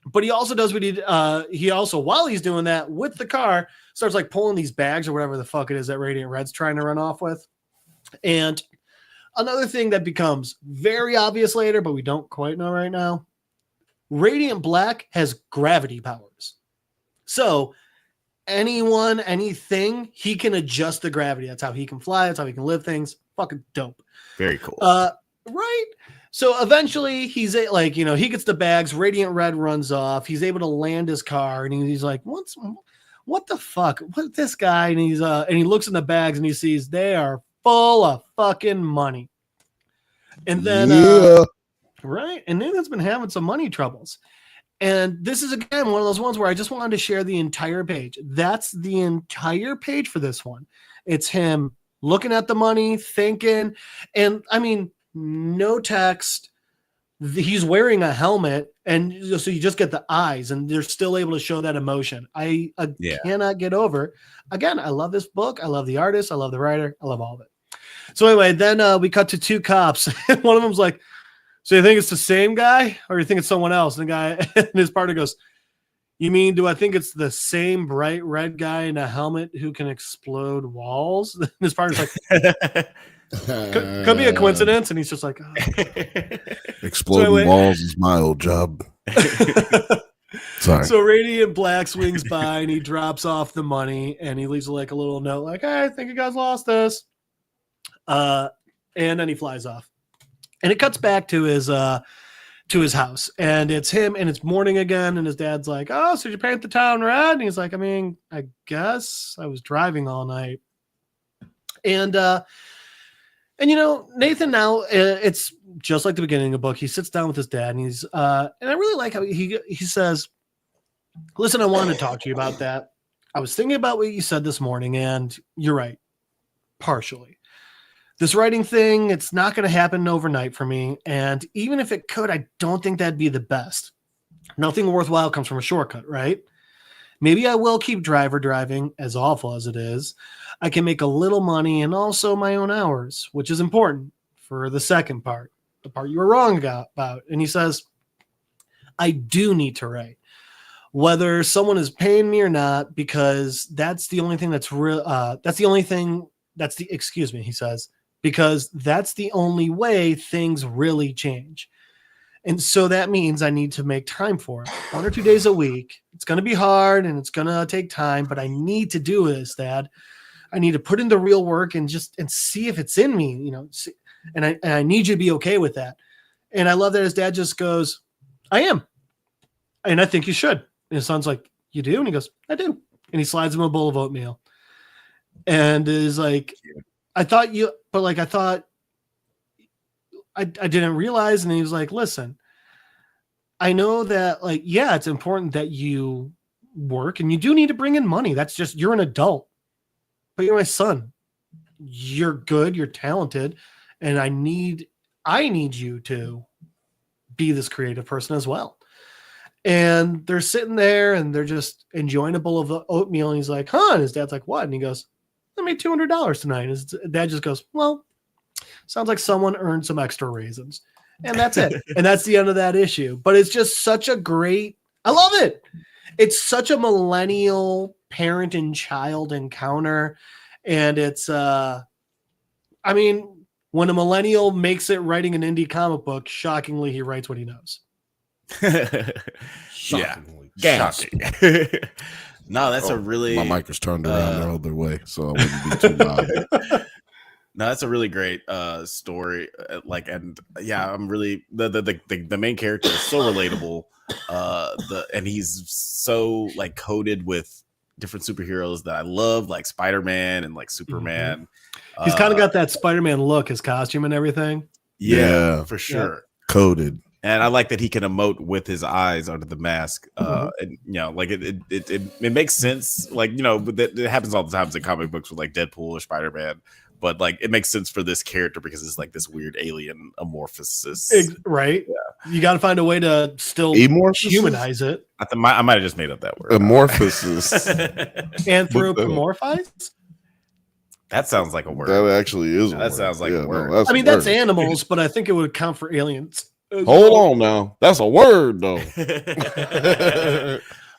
[SPEAKER 1] but he also does what he also, while he's doing that with the car, starts like pulling these bags or whatever the fuck it is that Radiant Red's trying to run off with. And another thing that becomes very obvious later, but we don't quite know right now, Radiant Black has gravity powers. So anyone, anything, he can adjust the gravity. That's how he can fly. That's how he can live things. Fucking dope.
[SPEAKER 3] Very cool.
[SPEAKER 1] Right? So eventually he's like, he gets the bags. Radiant Red runs off. He's able to land his car and he's like, what the fuck? What this guy? And he looks in the bags and he sees they are full of fucking money. And then, right? And Nathan's been having some money troubles. And this is, again, one of those ones where I just wanted to share the entire page. That's the entire page for this one. It's him looking at the money, thinking, and I mean, no text. He's wearing a helmet, and so you just get the eyes, and they're still able to show that emotion. I cannot get over. Again, I love this book. I love the artist. I love the writer. I love all of it. So anyway, then we cut to two cops. One of them's like, so you think it's the same guy or you think it's someone else? And the guy and his partner goes, you mean, do I think it's the same bright red guy in a helmet who can explode walls? And his partner's like, could be a coincidence. And he's just like, oh.
[SPEAKER 2] Exploding walls is my old job. Sorry.
[SPEAKER 1] So Radiant Black swings by and he drops off the money and he leaves like a little note like, hey, I think you guys lost this. And then he flies off. And it cuts back to his house, and it's him, and it's morning again, and his dad's like, "Oh, so you paint the town red?" And he's like, "I mean, I guess I was driving all night." And Nathan now, it's just like the beginning of the book. He sits down with his dad, and and I really like how he says, "Listen, I wanted to talk to you about that. I was thinking about what you said this morning, and you're right, partially. This writing thing, it's not going to happen overnight for me. And even if it could, I don't think that'd be the best. Nothing worthwhile comes from a shortcut, right? Maybe I will keep driving, as awful as it is. I can make a little money and also my own hours, which is important for the second part, the part you were wrong about." And he says, "I do need to write, whether someone is paying me or not, because that's the only thing that's real. He says, because that's the only way things really change. And so that means I need to make time for it 1 or 2 days a week. It's going to be hard and it's going to take time, but I need to do this, Dad. I need to put in the real work and see if it's in me, and I need you to be okay with that. And I love that his dad just goes, I am. And I think you should. And his son's like, you do? And he goes, I do. And he slides him a bowl of oatmeal. And is like, I didn't realize. And he was like, listen, I know that it's important that you work and you do need to bring in money. That's just, you're an adult, but you're my son. You're good. You're talented. And I need you to be this creative person as well. And they're sitting there and they're just enjoying a bowl of the oatmeal. And he's like, huh? And his dad's like, what? And he goes, I made $200 tonight. And his dad just goes, well, sounds like someone earned some extra raisins. And that's it. And that's the end of that issue. But it's just such a great, I love it. It's such a millennial parent and child encounter. And it's, when a millennial makes it writing an indie comic book, shockingly, he writes what he knows.
[SPEAKER 2] Shockingly.
[SPEAKER 3] Shocking. No, that's a really...
[SPEAKER 2] My mic was turned around the other way, so I wouldn't be too loud.
[SPEAKER 3] No, that's a really great story. I'm really... The main character is so relatable. And he's so coded with different superheroes that I love, like Spider-Man and Superman.
[SPEAKER 1] Mm-hmm. He's kind of got that Spider-Man look, his costume and everything.
[SPEAKER 3] Yeah, for sure.
[SPEAKER 2] Yeah. Coded.
[SPEAKER 3] And I like that he can emote with his eyes under the mask. And it makes sense. But it happens all the time in comic books with Deadpool or Spider-Man. But it makes sense for this character because it's this weird alien amorphosis.
[SPEAKER 1] Right. Yeah. You got to find a way to still humanize it.
[SPEAKER 3] I might have just made up that word.
[SPEAKER 2] Amorphosis.
[SPEAKER 1] Anthropomorphize?
[SPEAKER 3] That sounds like a word.
[SPEAKER 2] That actually is.
[SPEAKER 3] That sounds like a word.
[SPEAKER 2] No,
[SPEAKER 1] that's animals, but I think it would count for aliens.
[SPEAKER 2] Hold on now. That's a word, though.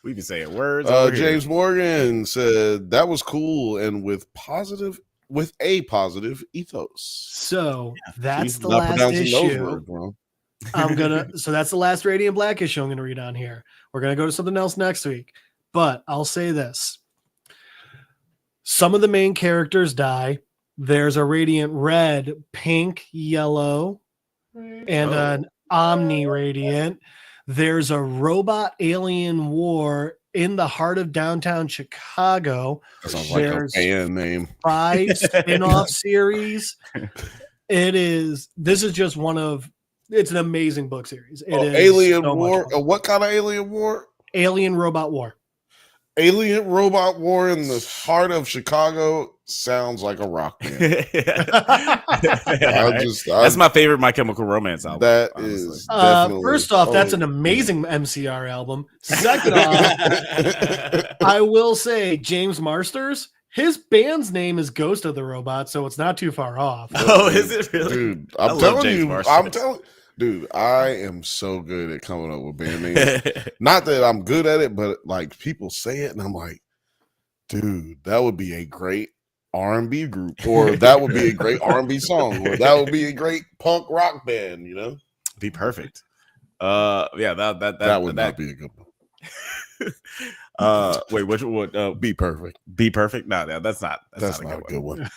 [SPEAKER 3] We be saying words.
[SPEAKER 2] James Morgan said that was cool and with a positive ethos.
[SPEAKER 1] So that's the last issue. So that's the last Radiant Black issue I'm gonna read on here. We're gonna go to something else next week. But I'll say this. Some of the main characters die. There's a Radiant Red, Pink, Yellow, and an Omni Radiant. There's a robot alien war in the heart of downtown Chicago.
[SPEAKER 2] That sounds like a band name.
[SPEAKER 1] 5 spin-off series. This is just it's an amazing book series. It is
[SPEAKER 2] Alien War. What kind of alien war?
[SPEAKER 1] Alien robot war.
[SPEAKER 2] Alien robot war in the heart of Chicago sounds like a rock band.
[SPEAKER 3] That's my favorite My Chemical Romance album.
[SPEAKER 2] That is definitely.
[SPEAKER 1] First off, that's an amazing MCR album. Second off, I will say James Marsters, his band's name is Ghost of the Robot, so it's not too far off.
[SPEAKER 3] Oh, is it really?
[SPEAKER 2] Dude, I'm telling dude, I am so good at coming up with band names. Not that I'm good at it, but people say it, and I'm like, dude, that would be a great R&B group, or that would be a great R&B song, or that would be a great punk rock band.
[SPEAKER 3] Be perfect. That
[SPEAKER 2] would not be a good one.
[SPEAKER 3] Wait, which one?
[SPEAKER 2] Be perfect.
[SPEAKER 3] Be perfect. No, that's not
[SPEAKER 2] a good one.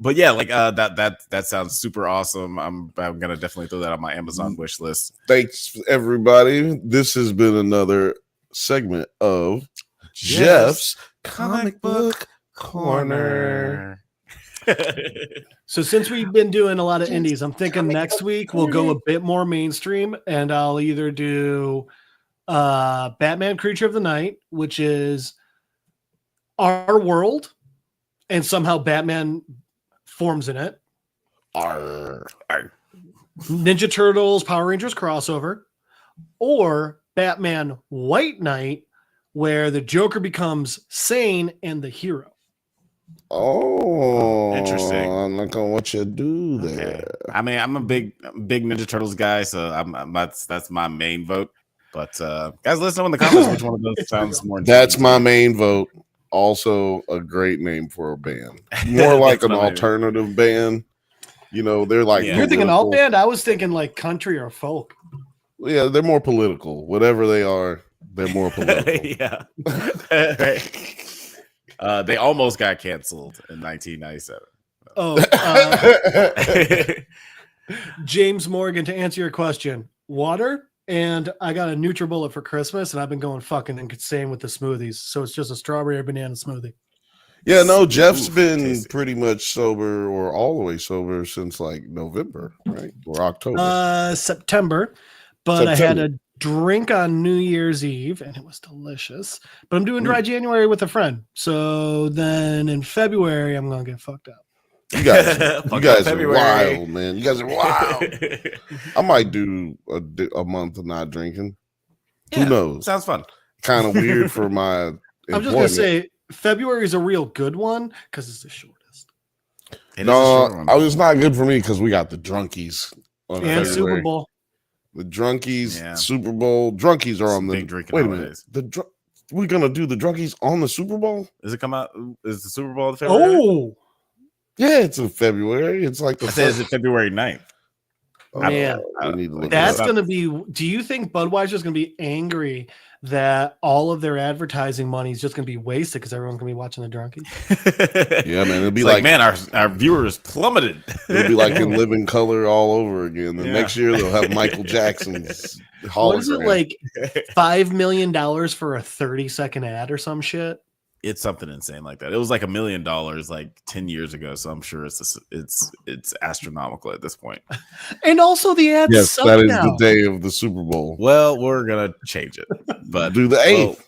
[SPEAKER 3] But yeah, that sounds super awesome. I'm gonna definitely throw that on my Amazon wish list.
[SPEAKER 2] Thanks, everybody. This has been another segment of Jeff's Comic Book Corner.
[SPEAKER 1] So since we've been doing a lot of indies, I'm thinking next week we'll go a bit more mainstream, and I'll either do Batman Creature of the Night, which is our world, and somehow Batman forms in it. Ninja Turtles, Power Rangers crossover, or Batman White Knight, where the Joker becomes sane and the hero.
[SPEAKER 2] Oh,
[SPEAKER 3] interesting.
[SPEAKER 2] Look on what you do there.
[SPEAKER 3] Okay. I mean, I'm a big Ninja Turtles guy, so that's my main vote. But guys, let us know in the comments which one of those sounds more.
[SPEAKER 2] That's my main vote. Also, a great name for a band. More like an alternative band. You know, they're like
[SPEAKER 3] Yeah.
[SPEAKER 1] You're thinking alt
[SPEAKER 2] political.
[SPEAKER 1] band? I was thinking like country or folk.
[SPEAKER 2] Yeah, they're more political. Whatever they are, they're more political.
[SPEAKER 3] Yeah. They almost got canceled in 1997.
[SPEAKER 1] Oh, James Morgan, to answer your question, water. And I got a NutriBullet for Christmas, and I've been going fucking insane with the smoothies. So it's just a strawberry or banana smoothie.
[SPEAKER 2] Yeah, no, Jeff's
[SPEAKER 3] Oof,
[SPEAKER 2] been
[SPEAKER 3] tasty.
[SPEAKER 2] pretty much sober or all the way sober since like November, right? Or October.
[SPEAKER 1] September. But I had
[SPEAKER 2] September.
[SPEAKER 1] a drink on New Year's Eve, and it was delicious. But I'm doing dry January with a friend. So then in February, I'm going to get fucked up.
[SPEAKER 2] You guys,
[SPEAKER 3] Fuck
[SPEAKER 2] you guys are
[SPEAKER 3] February.
[SPEAKER 2] wild, man. You guys are wild. I might do a month of not drinking.
[SPEAKER 3] Yeah,
[SPEAKER 2] Who knows?
[SPEAKER 3] Sounds fun.
[SPEAKER 2] Kind of weird for my
[SPEAKER 1] I'm just going to
[SPEAKER 2] employment.
[SPEAKER 1] say February is a real good one because it's the shortest.
[SPEAKER 3] It is a
[SPEAKER 2] No,
[SPEAKER 3] short one.
[SPEAKER 2] it's not good for me because we got the drunkies on
[SPEAKER 1] And
[SPEAKER 2] February.
[SPEAKER 1] Super Bowl.
[SPEAKER 2] The drunkies,
[SPEAKER 3] Yeah.
[SPEAKER 2] Super Bowl. Drunkies are on the
[SPEAKER 3] Big drinking
[SPEAKER 2] Wait a
[SPEAKER 3] holidays.
[SPEAKER 2] minute. We're gonna do the drunkies on the Super Bowl?
[SPEAKER 3] Does it come out? Is the Super Bowl in February?
[SPEAKER 1] Oh,
[SPEAKER 2] Yeah, it's in February. It's like the
[SPEAKER 3] I said, is
[SPEAKER 2] first.
[SPEAKER 3] it February 9th?
[SPEAKER 1] man.
[SPEAKER 2] We need to look
[SPEAKER 1] That's
[SPEAKER 2] it up.
[SPEAKER 1] going to be. Do you think Budweiser's going to be angry that all of their advertising money is just going to be wasted because everyone's going to be watching the drunkies?
[SPEAKER 2] Yeah, man. It'll be
[SPEAKER 3] It's
[SPEAKER 2] like,
[SPEAKER 3] man, our viewers plummeted.
[SPEAKER 2] it'll be like in Living Color all over again. The
[SPEAKER 3] Yeah.
[SPEAKER 2] next year they'll have Michael Jackson's hologram.
[SPEAKER 1] What is it like? $5 million for a 30-second ad or some shit?
[SPEAKER 3] It's something insane like that. It was like $1 million like 10 years ago, so I'm sure it's astronomical at this point.
[SPEAKER 1] And also the ads
[SPEAKER 2] Yes,
[SPEAKER 1] suck
[SPEAKER 2] that is
[SPEAKER 1] now.
[SPEAKER 2] the day of the Super Bowl.
[SPEAKER 3] Well, we're gonna change it, but
[SPEAKER 2] Do the 8th.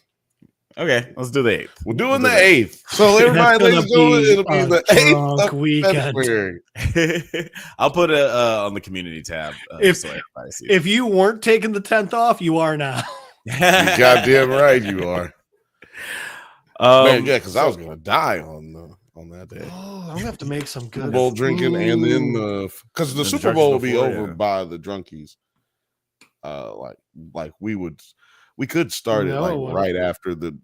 [SPEAKER 3] okay, let's do the 8th.
[SPEAKER 2] We're doing the 8th. So everybody,
[SPEAKER 1] That's
[SPEAKER 2] let's
[SPEAKER 1] gonna
[SPEAKER 2] go.
[SPEAKER 1] be
[SPEAKER 2] It'll be
[SPEAKER 1] a
[SPEAKER 2] the 8th
[SPEAKER 1] drunk
[SPEAKER 2] of
[SPEAKER 1] weekend.
[SPEAKER 2] February.
[SPEAKER 3] I'll put it on the community tab.
[SPEAKER 1] If-
[SPEAKER 3] so everybody sees
[SPEAKER 1] If you weren't taking the 10th off, you are now.
[SPEAKER 2] You goddamn right you are. Man, yeah, because I was gonna die on that day.
[SPEAKER 1] Oh, I'm gonna have to make some
[SPEAKER 2] Super
[SPEAKER 1] good
[SPEAKER 2] Bowl drinking, and then because the
[SPEAKER 3] And the
[SPEAKER 2] Super
[SPEAKER 3] drunkies
[SPEAKER 2] Bowl will be
[SPEAKER 3] before,
[SPEAKER 2] over
[SPEAKER 3] yeah.
[SPEAKER 2] by the drunkies. Like we could start it
[SPEAKER 1] No.
[SPEAKER 2] like right after the.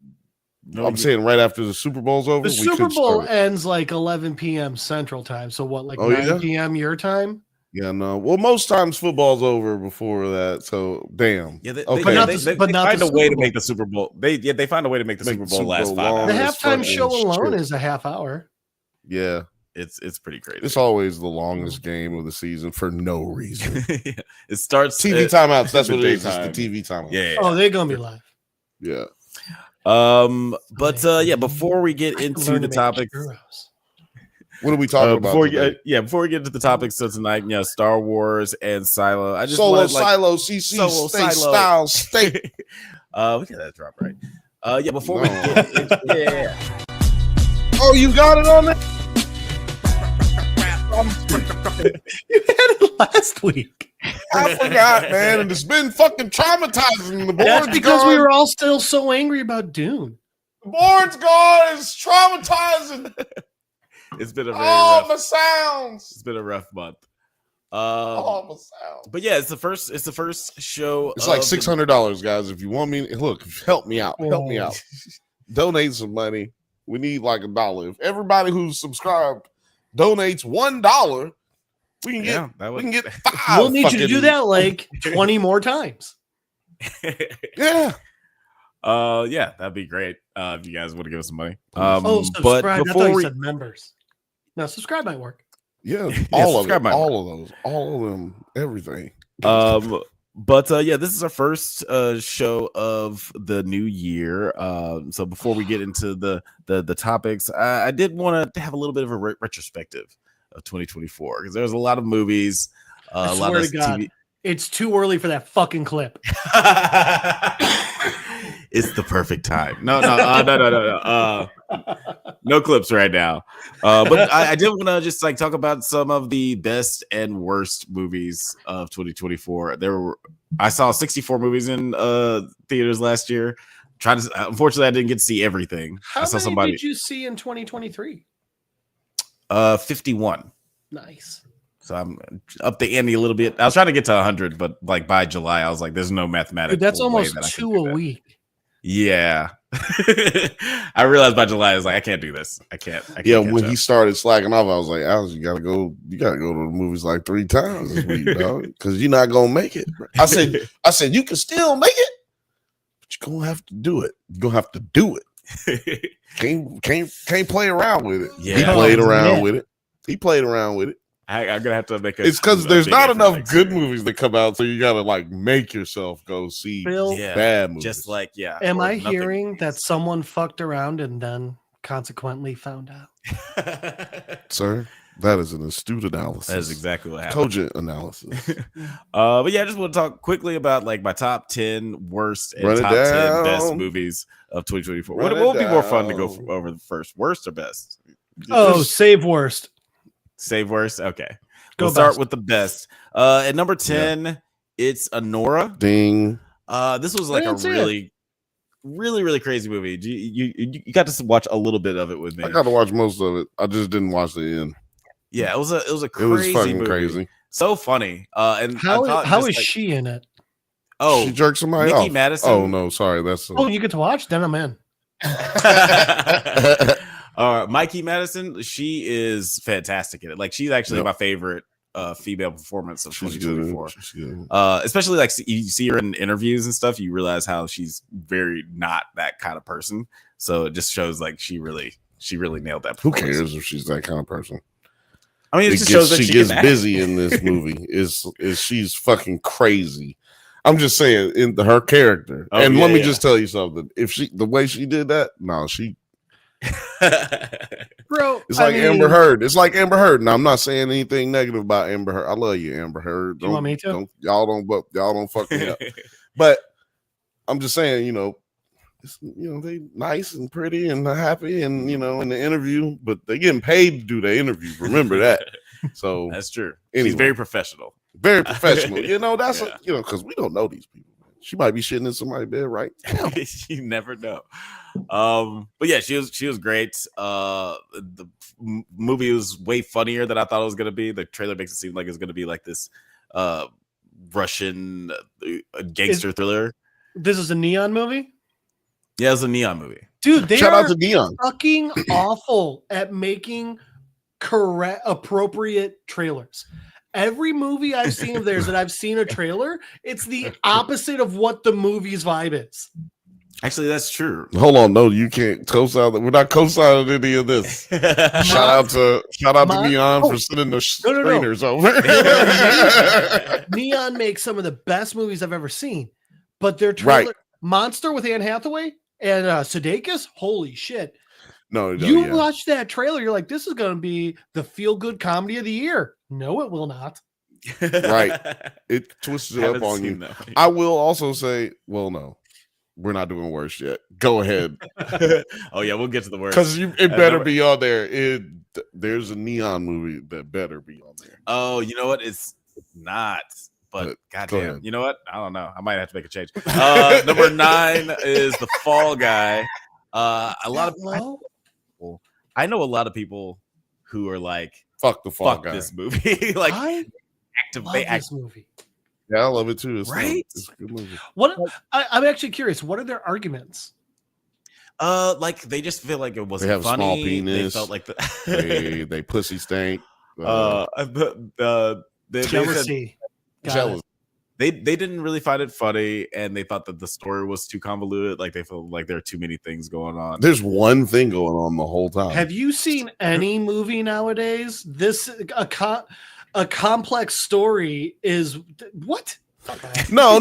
[SPEAKER 3] No,
[SPEAKER 2] I'm saying right after the Super Bowl's over.
[SPEAKER 1] The
[SPEAKER 2] we
[SPEAKER 1] Super
[SPEAKER 2] could
[SPEAKER 1] Bowl
[SPEAKER 2] start it.
[SPEAKER 1] ends like 11 p.m. Central Time. So what, like
[SPEAKER 2] Oh,
[SPEAKER 1] 9
[SPEAKER 2] yeah?
[SPEAKER 1] p.m. your time?
[SPEAKER 2] Yeah, no. Well, most times football's over before that. So damn.
[SPEAKER 3] Yeah,
[SPEAKER 2] Okay.
[SPEAKER 1] But not
[SPEAKER 3] they,
[SPEAKER 1] the-
[SPEAKER 3] they,
[SPEAKER 1] but
[SPEAKER 3] they
[SPEAKER 1] not
[SPEAKER 3] find
[SPEAKER 1] the
[SPEAKER 3] a way
[SPEAKER 1] Super
[SPEAKER 3] to
[SPEAKER 1] Bowl.
[SPEAKER 3] make the Super Bowl. They find a way to make the
[SPEAKER 2] Make
[SPEAKER 3] Super
[SPEAKER 2] the
[SPEAKER 3] Bowl
[SPEAKER 2] Super
[SPEAKER 3] last
[SPEAKER 2] Bowl
[SPEAKER 3] 5
[SPEAKER 2] long.
[SPEAKER 1] The
[SPEAKER 3] hours.
[SPEAKER 2] that's
[SPEAKER 1] halftime
[SPEAKER 2] fucking
[SPEAKER 1] show alone
[SPEAKER 2] shit.
[SPEAKER 1] is a half hour.
[SPEAKER 2] Yeah,
[SPEAKER 3] It's pretty crazy.
[SPEAKER 2] it's always the longest game of the season for no reason.
[SPEAKER 3] Yeah. It starts
[SPEAKER 2] TV timeouts. That's
[SPEAKER 3] the
[SPEAKER 2] what it is. It's
[SPEAKER 3] daytime.
[SPEAKER 2] the TV timeout.
[SPEAKER 3] Yeah.
[SPEAKER 1] Oh, they're gonna be live.
[SPEAKER 2] Yeah.
[SPEAKER 3] But yeah, before we get
[SPEAKER 1] I
[SPEAKER 3] into
[SPEAKER 1] learned
[SPEAKER 3] the
[SPEAKER 1] to make
[SPEAKER 3] topics,
[SPEAKER 1] churros.
[SPEAKER 2] What are we talking about?
[SPEAKER 3] before
[SPEAKER 2] today?
[SPEAKER 3] before we get into the topics of tonight, Star Wars and Silo. I just
[SPEAKER 2] Solo,
[SPEAKER 3] wanted, like,
[SPEAKER 2] silo, CC,
[SPEAKER 3] Solo,
[SPEAKER 2] state,
[SPEAKER 3] silo.
[SPEAKER 2] style, state.
[SPEAKER 3] we got that drop right. Yeah, before
[SPEAKER 2] No.
[SPEAKER 3] we get into, yeah.
[SPEAKER 2] Oh, you got it on there?
[SPEAKER 1] You had it last week.
[SPEAKER 2] I forgot, man. And it's been fucking traumatizing. The
[SPEAKER 1] That's
[SPEAKER 2] board's
[SPEAKER 1] because
[SPEAKER 2] gone.
[SPEAKER 1] we were all still so angry about Dune.
[SPEAKER 2] The board's gone. It's traumatizing.
[SPEAKER 3] It's been a very
[SPEAKER 2] All
[SPEAKER 3] rough,
[SPEAKER 2] my sounds.
[SPEAKER 3] it's been a rough month.
[SPEAKER 2] All my sounds.
[SPEAKER 3] But yeah, it's the first show.
[SPEAKER 2] It's like
[SPEAKER 3] of the-
[SPEAKER 2] $600, guys. If you want me, look, help me out. Help me out. Donate some money. We need like $1. If everybody who's subscribed donates $1, we can get
[SPEAKER 3] Yeah, that
[SPEAKER 2] we
[SPEAKER 3] would
[SPEAKER 2] can get 5.
[SPEAKER 1] We'll need you to do
[SPEAKER 2] fucking-
[SPEAKER 1] that like 20 more times.
[SPEAKER 2] Yeah.
[SPEAKER 3] Yeah, that'd be great. If you guys want to give us some money.
[SPEAKER 1] Oh,
[SPEAKER 3] But
[SPEAKER 1] subscribe. I thought
[SPEAKER 3] before
[SPEAKER 1] you
[SPEAKER 3] we
[SPEAKER 1] said members. No, subscribe might work.
[SPEAKER 2] Yeah. All of
[SPEAKER 3] subscribe
[SPEAKER 2] it.
[SPEAKER 3] my-
[SPEAKER 2] All of those. All of them. Everything.
[SPEAKER 3] But yeah, this is our first show of the new year. So before we get into the topics, I did want to have a little bit of a retrospective of 2024 because there's a lot of movies,
[SPEAKER 1] I
[SPEAKER 3] a lot
[SPEAKER 1] swear
[SPEAKER 3] of
[SPEAKER 1] to God.
[SPEAKER 3] TV.
[SPEAKER 1] It's too early for that fucking clip.
[SPEAKER 3] It's the perfect time. No, no clips right now. But I did want to just like talk about some of the best and worst movies of 2024. I saw 64 movies in theaters last year. Unfortunately, I didn't get to see everything.
[SPEAKER 1] How
[SPEAKER 3] I saw
[SPEAKER 1] many
[SPEAKER 3] somebody
[SPEAKER 1] did you see in 2023?
[SPEAKER 3] 51.
[SPEAKER 1] Nice.
[SPEAKER 3] So I'm up the ante a little bit. I was trying to get to 100, but like by July, I was like, "There's no mathematical."
[SPEAKER 1] Dude, that's
[SPEAKER 3] way
[SPEAKER 1] almost
[SPEAKER 3] that I can
[SPEAKER 1] 2
[SPEAKER 3] do
[SPEAKER 1] a
[SPEAKER 3] that.
[SPEAKER 1] week.
[SPEAKER 3] Yeah. I realized by July I was like, I can't do this. I can't
[SPEAKER 2] Yeah,
[SPEAKER 3] catch
[SPEAKER 2] when
[SPEAKER 3] up.
[SPEAKER 2] he started slacking off, I was like, Alex, you gotta go to the movies like 3 times this week, dog, because you're not gonna make it. I said you can still make it, but you're gonna have to do it. You're gonna have to do it. Can't play around with it.
[SPEAKER 3] Yeah.
[SPEAKER 2] He played around with it. He played around with it.
[SPEAKER 3] I'm gonna have to make
[SPEAKER 2] It's because there's not enough good movies that come out, so you gotta like make yourself go see
[SPEAKER 1] Bill,
[SPEAKER 2] bad movies.
[SPEAKER 3] Just like
[SPEAKER 1] am I hearing that someone fucked around and then consequently found out?
[SPEAKER 2] Sir, that is an astute analysis.
[SPEAKER 3] That is exactly what happened.
[SPEAKER 2] Cogent analysis.
[SPEAKER 3] But yeah, I just want to talk quickly about like my top 10 worst and
[SPEAKER 2] Run it
[SPEAKER 3] top 10
[SPEAKER 2] down.
[SPEAKER 3] best movies of 2024.
[SPEAKER 2] Run
[SPEAKER 3] What would be more fun to
[SPEAKER 2] down.
[SPEAKER 3] go over the first, worst or best?
[SPEAKER 1] Oh, save worst.
[SPEAKER 3] Save worst. Okay,
[SPEAKER 1] Go
[SPEAKER 3] we'll start
[SPEAKER 1] best.
[SPEAKER 3] with the best. At number 10, it's Anora.
[SPEAKER 2] Ding.
[SPEAKER 3] This was like a
[SPEAKER 1] didn't see
[SPEAKER 3] really, really, really crazy movie. You got to watch a little bit of it with me.
[SPEAKER 2] I got to watch most of it. I just didn't watch the end.
[SPEAKER 3] Yeah, it was a
[SPEAKER 2] It
[SPEAKER 3] crazy
[SPEAKER 2] was fucking
[SPEAKER 3] movie.
[SPEAKER 2] crazy.
[SPEAKER 3] So funny. And
[SPEAKER 1] How
[SPEAKER 3] I thought
[SPEAKER 1] is
[SPEAKER 3] just, like,
[SPEAKER 1] she in it?
[SPEAKER 3] Oh,
[SPEAKER 2] She jerked somebody
[SPEAKER 3] Mickey
[SPEAKER 2] off.
[SPEAKER 3] Madison.
[SPEAKER 2] Oh no, sorry. That's
[SPEAKER 1] Oh, you get to watch? Then I'm in.
[SPEAKER 3] Mikey Madison, she is fantastic in it. Like, she's actually
[SPEAKER 2] Yep.
[SPEAKER 3] my favorite female performance of
[SPEAKER 2] she's
[SPEAKER 3] 2024.
[SPEAKER 2] good. She's good.
[SPEAKER 3] Especially like you see her in interviews and stuff, you realize how she's very not that kind of person. So it just shows like she really nailed that.
[SPEAKER 2] Who cares if she's that kind of person?
[SPEAKER 3] I mean, it just shows that
[SPEAKER 2] she gets
[SPEAKER 3] can act.
[SPEAKER 2] busy in this movie. Is she's fucking crazy. I'm just saying in her character.
[SPEAKER 3] Oh,
[SPEAKER 2] and
[SPEAKER 3] yeah,
[SPEAKER 2] let me
[SPEAKER 3] yeah.
[SPEAKER 2] just tell you something. If the way she did that, no,
[SPEAKER 1] Bro,
[SPEAKER 2] it's like Amber Heard. It's like Amber Heard. Now I'm not saying anything negative about Amber Heard. I love you, Amber Heard.
[SPEAKER 1] You want me to?
[SPEAKER 2] Y'all don't fuck me up. But I'm just saying, they nice and pretty and happy and in the interview, but they getting paid to do the interview. Remember that. So
[SPEAKER 3] That's true.
[SPEAKER 2] Anyway.
[SPEAKER 3] She's very professional.
[SPEAKER 2] Very professional. That's
[SPEAKER 3] Yeah.
[SPEAKER 2] because we don't know these people. She might be shitting in somebody's bed, right?
[SPEAKER 3] You never know. But yeah, she was great. The movie was way funnier than I thought it was gonna be. The trailer makes it seem like it's gonna be like this Russian gangster thriller.
[SPEAKER 1] This is a Neon movie?
[SPEAKER 3] Yeah, it's a neon movie.
[SPEAKER 1] Dude, they
[SPEAKER 2] Shout
[SPEAKER 1] are
[SPEAKER 2] out to Dion.
[SPEAKER 1] fucking awful at making appropriate trailers. Every movie I've seen of theirs that I've seen a trailer, it's the opposite of what the movie's vibe is.
[SPEAKER 3] Actually, that's true.
[SPEAKER 2] Hold on, no, you can't co-sign. We're not co-signing any of this. Shout out to Neon for sending the screeners over.
[SPEAKER 1] Neon makes some of the best movies I've ever seen, but their trailer, Monster with Anne Hathaway and Sudeikis, holy shit!
[SPEAKER 2] No,
[SPEAKER 1] you watch that trailer, you're like, this is going to be the feel-good comedy of the year. No, it will not.
[SPEAKER 2] Right, it twists it up on you. I will also say, well, no. We're not doing worse yet. Go ahead.
[SPEAKER 3] Oh yeah, we'll get to the worst.
[SPEAKER 2] Because it better be on there. There's a Neon movie that better be on there.
[SPEAKER 3] Oh, you know what? It's not. But goddamn, you know what? I don't know. I might have to make a change. Number 9 is The Fall Guy. A lot of people. I know a lot of people who are like,
[SPEAKER 2] "Fuck the Fall Guy."
[SPEAKER 3] This movie. Like,
[SPEAKER 1] I love this movie.
[SPEAKER 2] Yeah, I love it too. It's
[SPEAKER 3] right?
[SPEAKER 2] It's a good movie.
[SPEAKER 1] I'm actually curious. What are their arguments?
[SPEAKER 3] Like they just feel like it wasn't
[SPEAKER 2] They have
[SPEAKER 3] funny.
[SPEAKER 2] A small penis.
[SPEAKER 3] They felt like
[SPEAKER 2] they pussy stank.
[SPEAKER 1] Jealousy.
[SPEAKER 2] Jealous.
[SPEAKER 3] They didn't really find it funny, and they thought that the story was too convoluted. Like they felt like there are too many things going on.
[SPEAKER 2] There's one thing going on the whole time.
[SPEAKER 1] Have you seen any movie nowadays? A complex story is what?
[SPEAKER 2] No.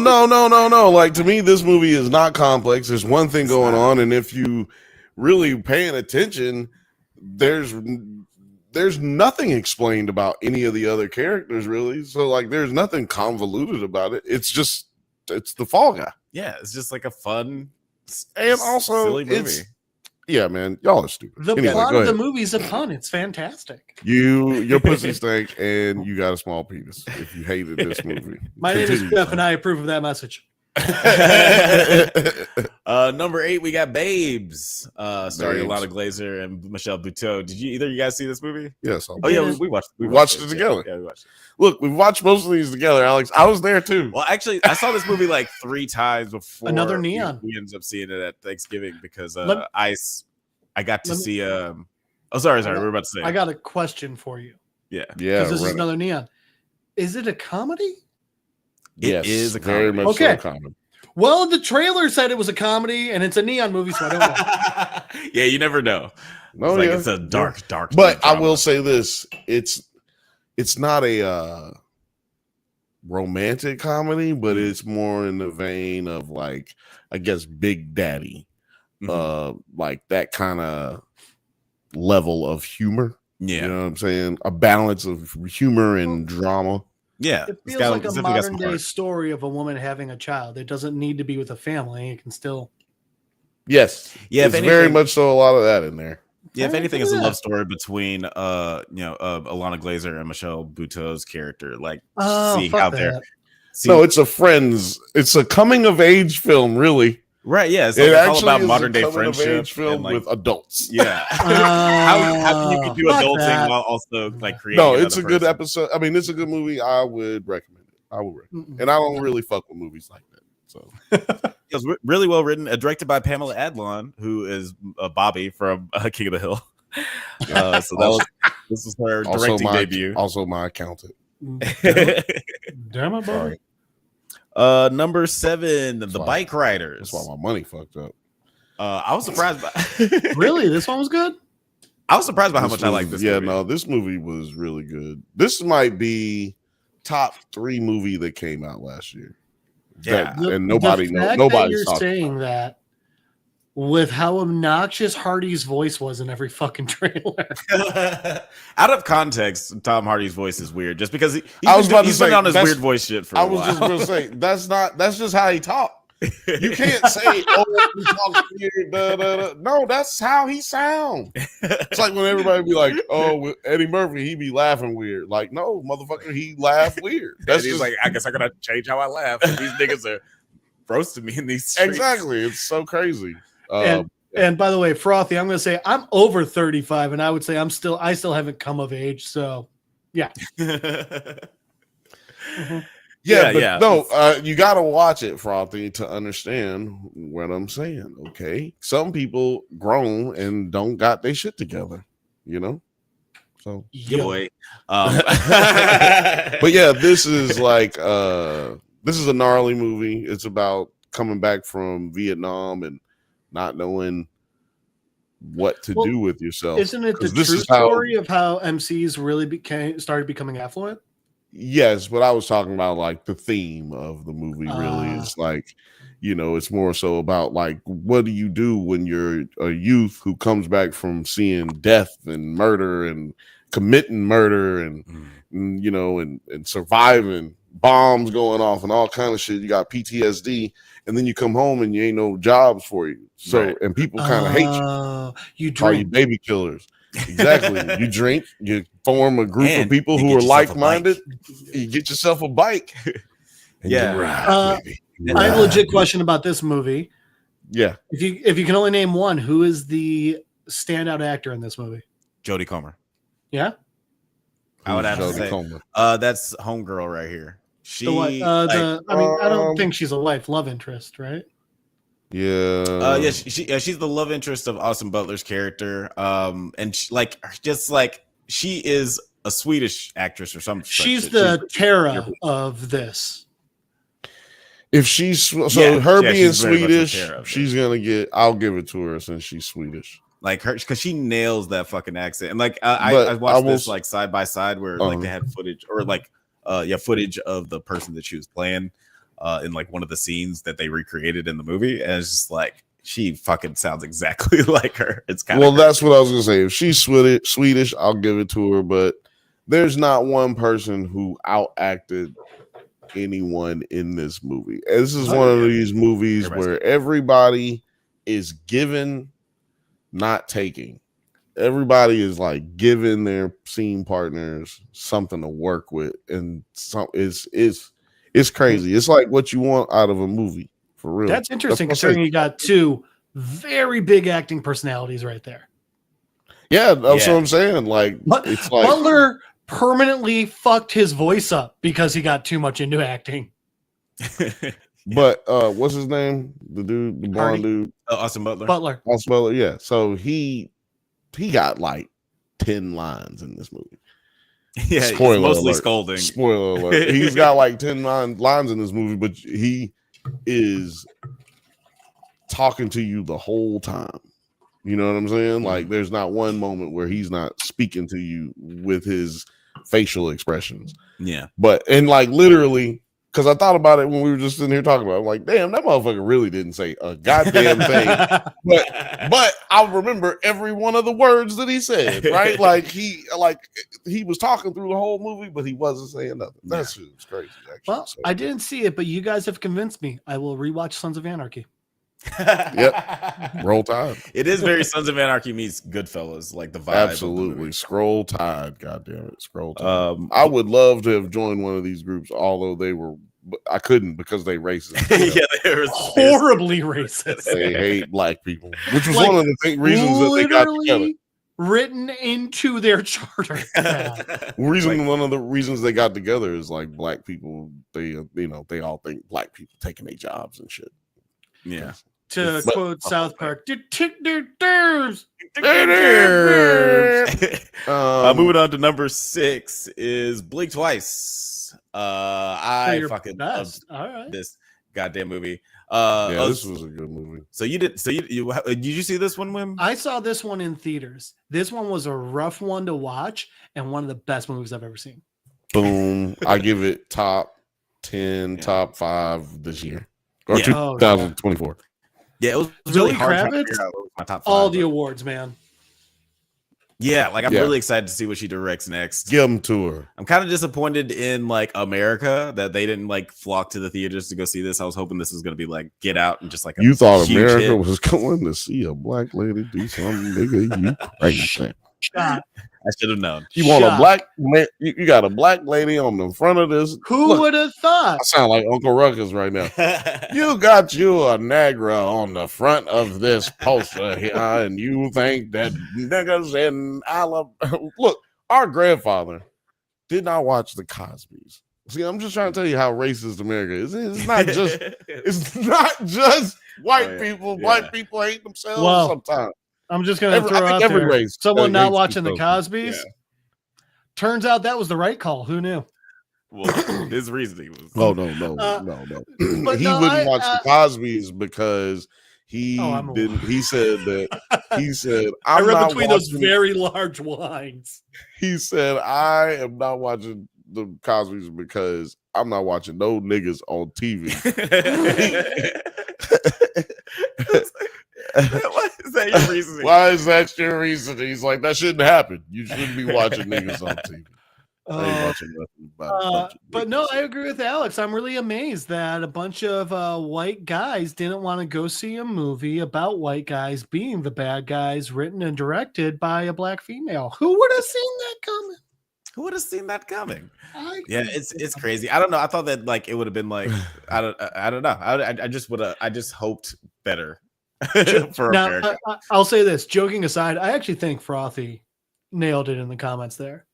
[SPEAKER 2] Like, to me, this movie is not complex. There's one thing going on, and if you really paying attention, there's nothing explained about any of the other characters, really. So, like, there's nothing convoluted about it. It's the Fall Guy.
[SPEAKER 3] Yeah, it's just like a fun
[SPEAKER 2] and also
[SPEAKER 3] silly movie.
[SPEAKER 2] Yeah, man, y'all are stupid.
[SPEAKER 1] The
[SPEAKER 2] anyway,
[SPEAKER 1] plot of the movie's a pun. It's fantastic.
[SPEAKER 2] Your pussy stank, and you got a small penis. If you hated this movie,
[SPEAKER 1] My name is Jeff, and I approve of that message.
[SPEAKER 3] Number 8, we got Babes, starring
[SPEAKER 2] Babes.
[SPEAKER 3] Alana Glazer and Michelle Buteau. Did either of you guys see this movie?
[SPEAKER 2] Yes.
[SPEAKER 3] Oh yeah, we watched.
[SPEAKER 2] We watched it together.
[SPEAKER 3] Yeah, we watched it.
[SPEAKER 2] Look, we watched most of these together, Alex. I was there too.
[SPEAKER 3] Well, actually, I saw this movie like 3 times before
[SPEAKER 1] Another Neon.
[SPEAKER 3] We ended up seeing it at Thanksgiving because
[SPEAKER 1] Let-
[SPEAKER 3] I got to see. Sorry, we were about to say.
[SPEAKER 1] I got a question for you.
[SPEAKER 3] Yeah.
[SPEAKER 1] Because this is another Neon. Is it a comedy?
[SPEAKER 3] It is a
[SPEAKER 2] very
[SPEAKER 3] comedy.
[SPEAKER 2] much
[SPEAKER 1] Okay.
[SPEAKER 2] so a comedy.
[SPEAKER 1] Well, the trailer said it was a comedy, and it's a Neon movie, so I don't know.
[SPEAKER 3] Yeah, you never know.
[SPEAKER 2] No,
[SPEAKER 3] It's a dark.
[SPEAKER 2] But I
[SPEAKER 3] drama.
[SPEAKER 2] will say this: it's not a romantic comedy, but it's more in the vein of like, I guess, Big Daddy, like that kind of level of humor.
[SPEAKER 3] Yeah,
[SPEAKER 2] You know what I'm saying? A balance of humor and drama.
[SPEAKER 3] yeah.
[SPEAKER 1] It
[SPEAKER 3] It's
[SPEAKER 1] feels
[SPEAKER 3] got-
[SPEAKER 1] like a
[SPEAKER 3] it's definitely got some
[SPEAKER 1] modern day
[SPEAKER 3] heart.
[SPEAKER 1] story of a woman having a child. It doesn't need to be with a family. It can still.
[SPEAKER 2] Yes.
[SPEAKER 3] Yeah, if
[SPEAKER 2] it's very
[SPEAKER 3] anything-
[SPEAKER 2] much so a lot of that in there.
[SPEAKER 3] Yeah, if
[SPEAKER 1] Hey,
[SPEAKER 3] anything,
[SPEAKER 1] look
[SPEAKER 3] it's a
[SPEAKER 1] at
[SPEAKER 3] love
[SPEAKER 1] that.
[SPEAKER 3] story between Alana Glazer and Michelle Buteau's character. Like
[SPEAKER 1] Oh,
[SPEAKER 3] seeing
[SPEAKER 1] fuck
[SPEAKER 3] how
[SPEAKER 1] that.
[SPEAKER 3] they're
[SPEAKER 2] No, it's a coming of age film, really.
[SPEAKER 3] right. Yeah, it's
[SPEAKER 2] It
[SPEAKER 3] like all
[SPEAKER 2] actually
[SPEAKER 3] about
[SPEAKER 2] is
[SPEAKER 3] modern
[SPEAKER 2] a
[SPEAKER 3] day
[SPEAKER 2] coming of
[SPEAKER 3] friendship
[SPEAKER 2] age film
[SPEAKER 3] and, like,
[SPEAKER 2] with adults.
[SPEAKER 3] yeah. how can you do
[SPEAKER 1] Fuck
[SPEAKER 3] adulting
[SPEAKER 1] that.
[SPEAKER 3] while also like creating?
[SPEAKER 2] No, it's a
[SPEAKER 3] another
[SPEAKER 2] good
[SPEAKER 3] person?
[SPEAKER 2] episode. I mean, it's a good movie. I would recommend it. I would recommend
[SPEAKER 1] Mm-mm.
[SPEAKER 2] it. And I don't really fuck with movies like that. So
[SPEAKER 3] It was really well written, directed by Pamela Adlon, who is Bobby from King of the Hill. So this was her directing debut.
[SPEAKER 2] Also my accountant.
[SPEAKER 1] Damn it, buddy.
[SPEAKER 2] Sorry.
[SPEAKER 3] Number 7, The
[SPEAKER 2] why-
[SPEAKER 3] Bike Riders.
[SPEAKER 2] That's why my money fucked up.
[SPEAKER 3] I was surprised by
[SPEAKER 1] Really? This one was good?
[SPEAKER 3] I was surprised by how much I like this.
[SPEAKER 2] Yeah,
[SPEAKER 3] movie.
[SPEAKER 2] no, this movie was really good. This might be top 3 movie that came out last year.
[SPEAKER 3] Yeah.
[SPEAKER 2] And nobody
[SPEAKER 1] the
[SPEAKER 2] knows.
[SPEAKER 1] fact
[SPEAKER 2] Nobody's
[SPEAKER 1] that you're
[SPEAKER 2] talking
[SPEAKER 1] saying that with how obnoxious Hardy's voice was in every fucking trailer.
[SPEAKER 3] Out of context, Tom Hardy's voice is weird. Just because he's
[SPEAKER 2] about to
[SPEAKER 3] been
[SPEAKER 2] say,
[SPEAKER 3] on his
[SPEAKER 2] that's-
[SPEAKER 3] weird voice shit for
[SPEAKER 2] I
[SPEAKER 3] a
[SPEAKER 2] was
[SPEAKER 3] while.
[SPEAKER 2] just gonna say that's just how he talked. You can't say, "Oh, he talks weird." Da, da, da. No, that's how he sounds. It's like when everybody be like, "Oh, with Eddie Murphy, he be laughing weird." Like, no, motherfucker, he laugh weird.
[SPEAKER 3] That's just like, I guess I gotta change how I laugh. These niggas are roasting me in these streets.
[SPEAKER 2] exactly. It's so crazy.
[SPEAKER 1] And by the way, Frothy, I'm going to say I'm over 35, and I would say I still haven't come of age. So, yeah. Mhm.
[SPEAKER 2] Yeah,
[SPEAKER 3] Yeah,
[SPEAKER 2] but no, you got to watch it, Frothy, to understand what I'm saying. Okay, some people grown and don't got their shit together, you know. So,
[SPEAKER 3] Yeah, boy.
[SPEAKER 2] but yeah, this is like this is a gnarly movie. It's about coming back from Vietnam and not knowing what to
[SPEAKER 1] Well,
[SPEAKER 2] do with yourself.
[SPEAKER 1] Isn't it the
[SPEAKER 2] 'Cause this
[SPEAKER 1] true
[SPEAKER 2] is how-
[SPEAKER 1] story of how MCs really started becoming affluent?
[SPEAKER 2] Yes, but I was talking about like the theme of the movie really is like, you know, it's more so about like, what do you do when you're a youth who comes back from seeing death and murder and committing murder and you know, and surviving bombs going off and all kind of shit. You got PTSD, and then you come home and you ain't no jobs for you. So,
[SPEAKER 3] Right.
[SPEAKER 2] and people kind of hate you.
[SPEAKER 1] You
[SPEAKER 2] Are you
[SPEAKER 1] drink.
[SPEAKER 2] baby killers? Exactly. You drink, you form a group
[SPEAKER 3] And
[SPEAKER 2] of people
[SPEAKER 3] you
[SPEAKER 2] who
[SPEAKER 3] get
[SPEAKER 2] are
[SPEAKER 3] yourself a
[SPEAKER 2] like-minded. You get yourself a bike. And
[SPEAKER 3] Yeah.
[SPEAKER 2] you ride, baby. You
[SPEAKER 1] I have a
[SPEAKER 2] ride.
[SPEAKER 1] legit question about this movie.
[SPEAKER 2] Yeah.
[SPEAKER 1] If you can only name one, who is the standout actor in this movie?
[SPEAKER 3] Jodie Comer.
[SPEAKER 1] Yeah.
[SPEAKER 3] I would have to
[SPEAKER 2] Jodie
[SPEAKER 3] say,
[SPEAKER 2] Comer.
[SPEAKER 3] that's homegirl right here. She,
[SPEAKER 1] The what? I don't
[SPEAKER 2] um,
[SPEAKER 1] think she's a love interest, right?
[SPEAKER 2] Yeah.
[SPEAKER 3] yeah, she's the love interest of Austin Butler's character. And she is a Swedish actress or something.
[SPEAKER 1] She's the Tara of this.
[SPEAKER 2] If she's so
[SPEAKER 3] Yeah,
[SPEAKER 2] her
[SPEAKER 3] yeah,
[SPEAKER 2] being
[SPEAKER 3] she's very much the
[SPEAKER 2] Swedish,
[SPEAKER 3] Tara of
[SPEAKER 2] she's gonna get. I'll give it to her since she's Swedish.
[SPEAKER 3] like her because she nails that fucking accent. And like I
[SPEAKER 2] But
[SPEAKER 3] watched
[SPEAKER 2] I will
[SPEAKER 3] this like side by side where like they had footage or like footage of the person that she was playing in like one of the scenes that they recreated in the movie, and it's just like she fucking sounds exactly like her. It's kind
[SPEAKER 2] Well,
[SPEAKER 3] of
[SPEAKER 2] that's what I was gonna say. If she's Swedish, I'll give it to her. But there's not one person who outacted anyone in this movie. This is one of these movies where everybody is given, not taking. Everybody is like giving their scene partners something to work with, and some it's It's crazy. It's like what you want out of a movie, for real.
[SPEAKER 1] That's interesting
[SPEAKER 2] what I'm saying.
[SPEAKER 1] considering you got two very big acting personalities right there.
[SPEAKER 2] Yeah, that's what I'm saying. Like, it's like
[SPEAKER 1] Butler permanently fucked his voice up because he got too much into acting.
[SPEAKER 2] But what's his name? The dude, the blonde dude,
[SPEAKER 3] Austin Butler.
[SPEAKER 2] Austin Butler. Yeah. So he got like 10 lines in this movie.
[SPEAKER 3] Yeah,
[SPEAKER 2] Spoiler
[SPEAKER 3] mostly
[SPEAKER 2] alert.
[SPEAKER 3] scolding.
[SPEAKER 2] Spoiler alert. He's got like 10 lines in this movie, but he is talking to you the whole time. You know what I'm saying? Like, there's not one moment where he's not speaking to you with his facial expressions.
[SPEAKER 3] Yeah.
[SPEAKER 2] But, and like literally, because I thought about it when we were just sitting here talking about it. I'm like, damn, that motherfucker really didn't say a goddamn thing. but I remember every one of the words that he said, right? Like he was talking through the whole movie, but he wasn't saying nothing. That's crazy, actually.
[SPEAKER 1] Well, I didn't see it, but you guys have convinced me. I will rewatch Sons of Anarchy.
[SPEAKER 2] Yep. Roll Tide.
[SPEAKER 3] It is very Sons of Anarchy meets Goodfellas, like the vibe.
[SPEAKER 2] Absolutely. Scroll Tide. God damn it. Scroll Tide. I would love to have joined one of these groups, although I couldn't because they racist.
[SPEAKER 3] Yeah, they were
[SPEAKER 1] horribly racist.
[SPEAKER 2] They hate black people, which was one of the reasons that they got together.
[SPEAKER 1] Written into their charter.
[SPEAKER 2] One of the reasons they got together is like black people. They all think black people taking their jobs and shit.
[SPEAKER 3] Yeah.
[SPEAKER 1] To quote South Park,
[SPEAKER 3] moving on to number 6 is Blink Twice. I fucking love this goddamn movie.
[SPEAKER 2] This was a good movie.
[SPEAKER 3] So did you see this one, Wim?
[SPEAKER 1] I saw this one in theaters. This one was a rough one to watch and one of the best movies I've ever seen.
[SPEAKER 2] Boom. I give it top 10, top 5 this year. Or 2024.
[SPEAKER 3] Yeah, it was
[SPEAKER 1] Zoe
[SPEAKER 3] really hard
[SPEAKER 1] Kravitz,
[SPEAKER 3] to figure out my top 5.
[SPEAKER 1] All the awards, man.
[SPEAKER 3] Yeah, like I'm really excited to see what she directs next.
[SPEAKER 2] Give them to her.
[SPEAKER 3] I'm kind of disappointed in like America that they didn't like flock to the theaters to go see this. I was hoping this was going to be like Get Out and just like
[SPEAKER 2] you thought America was going to see a black lady do something, nigga. You crazy.
[SPEAKER 1] Shot.
[SPEAKER 3] I should have known.
[SPEAKER 2] You want a black man? You got a black lady on the front of this.
[SPEAKER 1] Who would have thought?
[SPEAKER 2] I sound like Uncle Ruckus right now. You got you a Negra on the front of this poster here, and you think that niggas in Alabama. Look, our grandfather did not watch the Cosbys. See, I'm just trying to tell you how racist America is. It's not just. It's not just white people. Yeah. Black people hate themselves sometimes.
[SPEAKER 1] I'm just going to throw out there,
[SPEAKER 2] race,
[SPEAKER 1] someone not watching the Cosbys. Yeah. Turns out that was the right call. Who knew?
[SPEAKER 3] Well, his reasoning was.
[SPEAKER 2] Oh, no. He wouldn't watch the Cosbys because he didn't. He said that. He said,
[SPEAKER 1] I read between those very large lines.
[SPEAKER 2] He said, I am not watching the Cosbys because I'm not watching no niggas on TV.
[SPEAKER 3] Why is that your reasoning?
[SPEAKER 2] Why is that your reasoning? He's like, that shouldn't happen. You shouldn't be watching niggas on TV. I ain't watching nothing about
[SPEAKER 1] but no, I agree with Alex. I'm really amazed that a bunch of white guys didn't want to go see a movie about white guys being the bad guys, written and directed by a black female. Who would have seen that coming?
[SPEAKER 3] Who would have seen that coming? Yeah, it's crazy. I don't know. I thought that like it would have been like I don't know. I just hoped better. For
[SPEAKER 1] now,
[SPEAKER 3] America.
[SPEAKER 1] I'll say this, joking aside, I actually think Frothy nailed it in the comments there.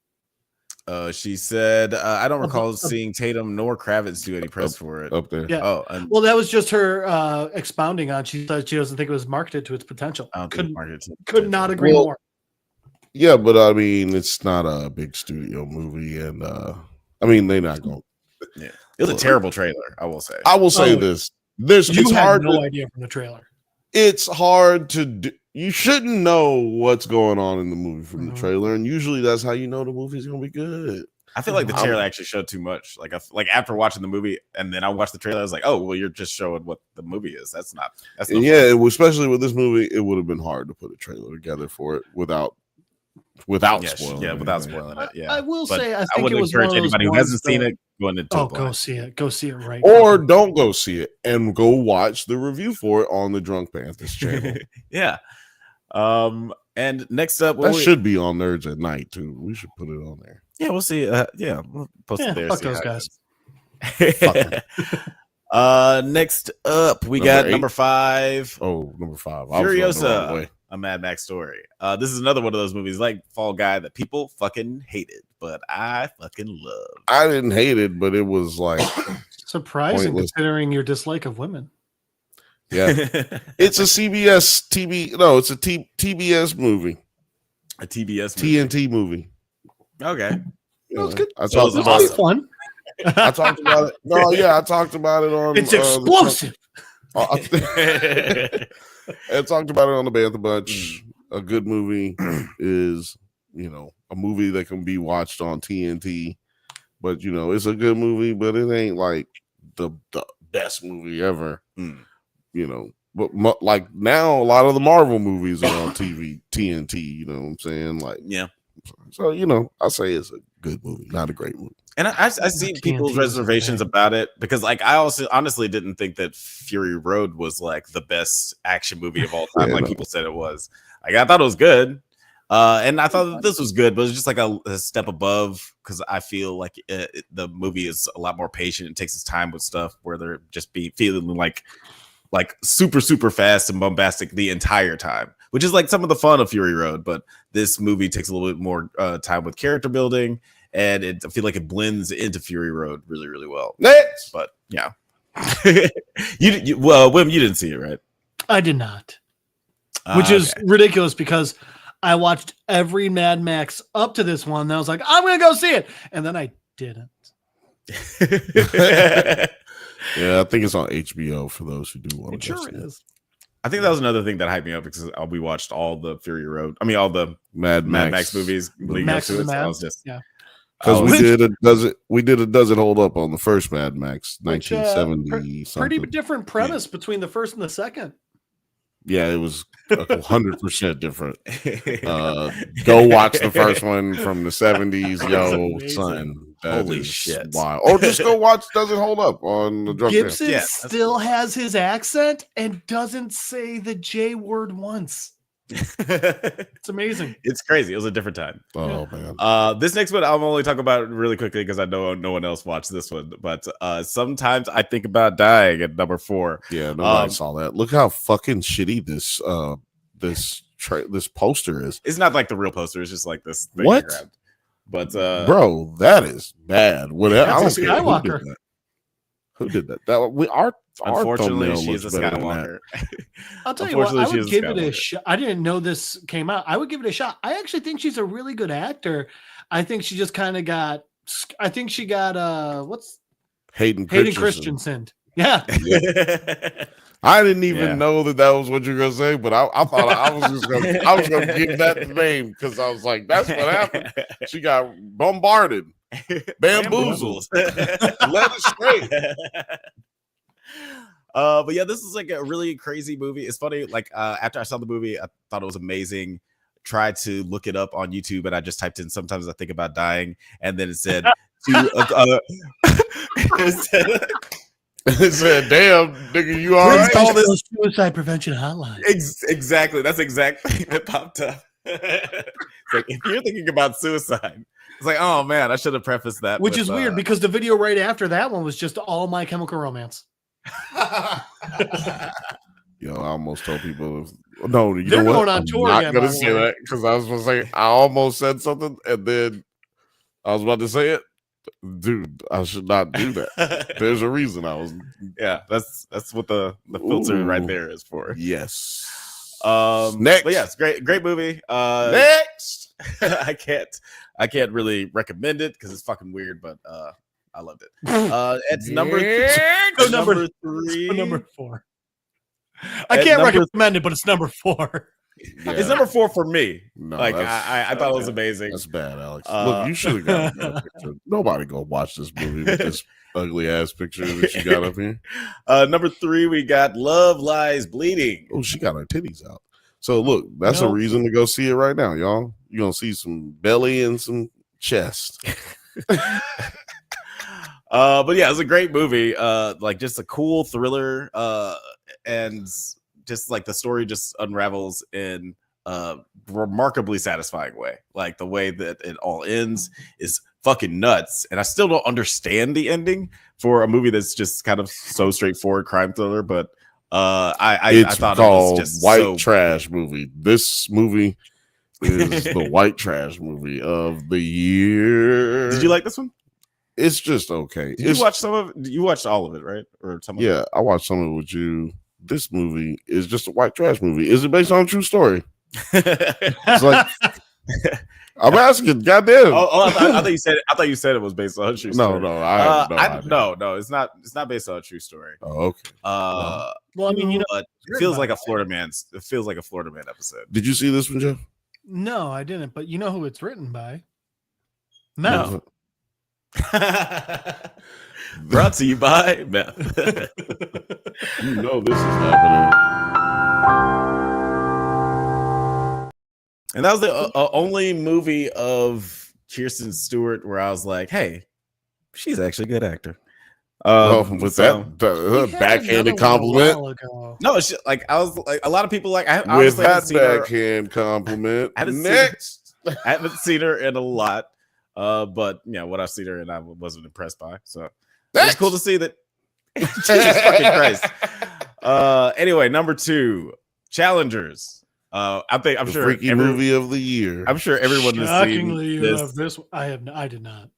[SPEAKER 3] She said, I don't recall seeing Tatum nor Kravitz do any press for it.
[SPEAKER 2] Up there.
[SPEAKER 1] Yeah. Well, that was just her expounding on. She said she doesn't think it was marketed to its potential. Could not agree more.
[SPEAKER 2] Yeah, but I mean, it's not a big studio movie, and I mean, they're not going.
[SPEAKER 3] Yeah, it was a terrible trailer. I will say.
[SPEAKER 2] I will say this:
[SPEAKER 1] you had no idea from the trailer.
[SPEAKER 2] It's hard to do. You shouldn't know what's going on in the movie from the trailer, and usually that's how you know the movie's gonna be good.
[SPEAKER 3] I feel like the trailer actually showed too much. Like after watching the movie and then I watched the trailer, I was like, oh, well, you're just showing what the movie is. That's not
[SPEAKER 2] especially with this movie, it would have been hard to put a trailer together for it without spoiling.
[SPEAKER 3] Yeah, without spoiling it. Yeah,
[SPEAKER 1] I will say, I think it was
[SPEAKER 3] encourage anybody who hasn't seen it going into.
[SPEAKER 1] Oh, go see it. Go see it right.
[SPEAKER 2] Or don't go see it and go watch the review for it on the Drunk Banthas channel.
[SPEAKER 3] Yeah. And next up,
[SPEAKER 2] that should be on NerdsAtNite too. We should put it on there.
[SPEAKER 3] Yeah, we'll see. We'll post it there.
[SPEAKER 1] Fuck those guys.
[SPEAKER 3] Next up, we
[SPEAKER 2] Number
[SPEAKER 3] got
[SPEAKER 2] 8.
[SPEAKER 3] number 5.
[SPEAKER 2] Oh, number 5. I was going the wrong way.
[SPEAKER 3] Furiosa, a Mad Max story. This is another one of those movies like Fall Guy that people fucking hated, but I fucking loved.
[SPEAKER 2] I didn't hate it, but it was like
[SPEAKER 1] surprising
[SPEAKER 2] pointless.
[SPEAKER 1] Considering your dislike of women.
[SPEAKER 2] Yeah, it's a CBS TV. No, it's a TBS movie.
[SPEAKER 3] A TBS movie.
[SPEAKER 2] TNT movie.
[SPEAKER 3] Okay.
[SPEAKER 1] No, it's good.
[SPEAKER 2] I
[SPEAKER 3] So
[SPEAKER 2] talked
[SPEAKER 3] it's
[SPEAKER 2] about
[SPEAKER 1] It'll be
[SPEAKER 2] it.
[SPEAKER 1] fun.
[SPEAKER 2] I talked about it. No, yeah, I talked about it on.
[SPEAKER 1] It's explosive.
[SPEAKER 2] I talked about it on the Bantha Bunch. A good movie is, a movie that can be watched on TNT. But it's a good movie, but it ain't like the best movie ever. But like now, a lot of the Marvel movies are on TNT. You know what I'm saying? Like,
[SPEAKER 3] Yeah.
[SPEAKER 2] So I say it's a good movie, not a great movie.
[SPEAKER 3] And I see people's
[SPEAKER 1] TNT is
[SPEAKER 3] reservations
[SPEAKER 1] okay.
[SPEAKER 3] about it because, like, I also honestly didn't think that Fury Road was like the best action movie of all time,
[SPEAKER 2] Yeah,
[SPEAKER 3] like
[SPEAKER 2] no.
[SPEAKER 3] people said it was. Like, I thought it was good, and I thought that this was good, but it's just like a step above because I feel like the movie is a lot more patient. It takes its time with stuff where they're just feeling like super super fast and bombastic the entire time, which is like some of the fun of Fury Road. But this movie takes a little bit more time with character building. And I feel like it blends into Fury Road really, really well.
[SPEAKER 2] Next.
[SPEAKER 3] But yeah, well, Wim, you didn't see it, right?
[SPEAKER 1] I did not, which is
[SPEAKER 3] Okay.
[SPEAKER 1] ridiculous because I watched every Mad Max up to this one. And I was like, I'm going to go see it. And then I didn't.
[SPEAKER 2] Yeah, I think it's on HBO for those who do want
[SPEAKER 1] It
[SPEAKER 2] to go
[SPEAKER 1] sure
[SPEAKER 2] see it.
[SPEAKER 1] is.
[SPEAKER 3] I think that was another thing that hyped me up because we watched all the Fury Road. I mean, all the
[SPEAKER 2] Mad
[SPEAKER 3] Mad
[SPEAKER 2] Max
[SPEAKER 3] Max movies leading up
[SPEAKER 1] Max
[SPEAKER 3] to
[SPEAKER 1] and
[SPEAKER 3] it.
[SPEAKER 1] the
[SPEAKER 3] So I
[SPEAKER 1] Mad.
[SPEAKER 3] was just,
[SPEAKER 1] Yeah.
[SPEAKER 2] Because
[SPEAKER 3] Oh,
[SPEAKER 2] we did a does it hold up on the first Mad Max,
[SPEAKER 1] Which,
[SPEAKER 2] 1970 something.
[SPEAKER 1] Pretty different premise between the first and the second.
[SPEAKER 2] Yeah, it was 100% different. Go watch the first one from the 70s, yo,
[SPEAKER 1] amazing.
[SPEAKER 2] son. That
[SPEAKER 3] Holy
[SPEAKER 2] is
[SPEAKER 3] shit.
[SPEAKER 2] wild. Or just go watch Does It Hold Up on the Drunk
[SPEAKER 1] Gibson
[SPEAKER 3] Yeah, that's
[SPEAKER 1] still has his accent and doesn't say the J word once. It's amazing.
[SPEAKER 3] It's crazy. It was a different time.
[SPEAKER 2] Oh, man.
[SPEAKER 3] This next one I'm only talking about really quickly because I know no one else watched this one. But sometimes I think about dying at number 4.
[SPEAKER 2] Yeah, nobody saw that. Look how fucking shitty this poster is.
[SPEAKER 3] It's not like the real poster. It's just like this thing
[SPEAKER 2] What?
[SPEAKER 3] I grabbed. But
[SPEAKER 2] Bro, that is bad. Whatever. I don't
[SPEAKER 1] That's a
[SPEAKER 2] care who did
[SPEAKER 1] Skywalker.
[SPEAKER 2] that. Who did that? Our
[SPEAKER 3] unfortunately,
[SPEAKER 2] thumbnail
[SPEAKER 3] she is a
[SPEAKER 2] looks better than that.
[SPEAKER 3] Skywalker.
[SPEAKER 1] I'll tell you what, I
[SPEAKER 3] Unfortunately, she
[SPEAKER 1] would
[SPEAKER 3] is a
[SPEAKER 1] give it a
[SPEAKER 3] Skywalker.
[SPEAKER 1] shot. I didn't know this came out. I would give it a shot. I actually think she's a really good actor. I think she just kind of got, what's
[SPEAKER 2] Hayden
[SPEAKER 1] Christensen. Yeah.
[SPEAKER 2] I didn't even
[SPEAKER 3] Yeah.
[SPEAKER 2] know that was what you were gonna say, but I thought I was gonna give that the name because I was like, that's what happened. She got bombarded, bamboozled, led astray.
[SPEAKER 3] But yeah, this is like a really crazy movie. It's funny. Like after I saw the movie, I thought it was amazing. Tried to look it up on YouTube, and I just typed in "sometimes I think about dying," and then it said,
[SPEAKER 2] It said, "Damn, nigga, you all
[SPEAKER 1] Please
[SPEAKER 2] right?"
[SPEAKER 1] call this suicide prevention hotline.
[SPEAKER 3] Exactly. That's exactly that popped up. It's like if you're thinking about suicide, it's like, oh man, I should have prefaced that.
[SPEAKER 1] Which
[SPEAKER 3] with,
[SPEAKER 1] is weird because the video right after that one was just all My Chemical Romance.
[SPEAKER 2] Yo, I almost told people, no, you
[SPEAKER 1] They're
[SPEAKER 2] know what?
[SPEAKER 1] going on
[SPEAKER 2] I'm
[SPEAKER 1] tour
[SPEAKER 2] not
[SPEAKER 1] again,
[SPEAKER 2] gonna
[SPEAKER 1] by the
[SPEAKER 2] say
[SPEAKER 1] way.
[SPEAKER 2] that because I was gonna say I almost said something and then I was about to say it. Dude, I should not do that. There's a reason I was.
[SPEAKER 3] Yeah, that's what the filter right
[SPEAKER 2] Ooh.
[SPEAKER 3] there is for.
[SPEAKER 2] Yes.
[SPEAKER 3] Next, but yeah, it's great movie.
[SPEAKER 2] Next.
[SPEAKER 3] I can't really recommend it because it's fucking weird, but I loved it. It's number
[SPEAKER 2] Next.
[SPEAKER 3] number 3.
[SPEAKER 1] Number 4. I
[SPEAKER 3] At
[SPEAKER 1] can't
[SPEAKER 3] number-
[SPEAKER 1] recommend it, but it's number 4.
[SPEAKER 2] Yeah.
[SPEAKER 3] It's number 4 for me.
[SPEAKER 2] No,
[SPEAKER 3] Like
[SPEAKER 2] that's-
[SPEAKER 3] I thought it was amazing.
[SPEAKER 2] That's bad, Alex.
[SPEAKER 3] Uh,
[SPEAKER 2] Look, you should have got a better picture. Nobody go watch this movie with this ugly ass picture that you got up here.
[SPEAKER 3] Number 3, we got Love Lies Bleeding.
[SPEAKER 2] Oh, she got her titties out. So look, that's a
[SPEAKER 1] Nope.
[SPEAKER 2] reason to go see it right now, y'all. You're gonna see some belly and some chest.
[SPEAKER 3] But yeah, it was a great movie. Like just a cool thriller. And just like the story just unravels in a remarkably satisfying way. Like the way that it all ends is fucking nuts, and I still don't understand the ending for a movie that's just kind of so straightforward crime thriller. But I thought
[SPEAKER 2] called
[SPEAKER 3] it was just
[SPEAKER 2] white trash movie. This movie is the white trash movie of the year.
[SPEAKER 3] Did you like this one?
[SPEAKER 2] It's just okay.
[SPEAKER 3] Did you watch some of it? You watched all of it, right? Or some of
[SPEAKER 2] yeah,
[SPEAKER 3] it?
[SPEAKER 2] I watched some of it with you. This movie is just a white trash movie. Is it based on a true story? It's like I'm asking, goddamn.
[SPEAKER 3] I thought you said. I thought you said it was based on a true story.
[SPEAKER 2] No,
[SPEAKER 3] it's not. It's not based on a true story.
[SPEAKER 2] Oh, okay.
[SPEAKER 1] Well, I mean,
[SPEAKER 3] it feels like a Florida Man. It feels like a Florida Man episode.
[SPEAKER 2] Did you see this one, Jeff?
[SPEAKER 1] No, I didn't. But you know who it's written by? No.
[SPEAKER 3] Brought to you by Meth.
[SPEAKER 2] You know this is happening.
[SPEAKER 3] And that was the only movie of Kirsten Stewart where I was like, "Hey, she's actually a good actor."
[SPEAKER 2] That backhanded compliment.
[SPEAKER 3] No, it's just, like I was like a lot of people like I
[SPEAKER 2] with that backhand compliment.
[SPEAKER 3] I haven't seen her in a lot, but what I've seen her in, I wasn't impressed by. So it's cool to see that. Jesus fucking Christ. Anyway, number 2, Challengers. I'm sure
[SPEAKER 2] freaky movie of the year.
[SPEAKER 3] I'm sure everyone has seen
[SPEAKER 1] this. I did not.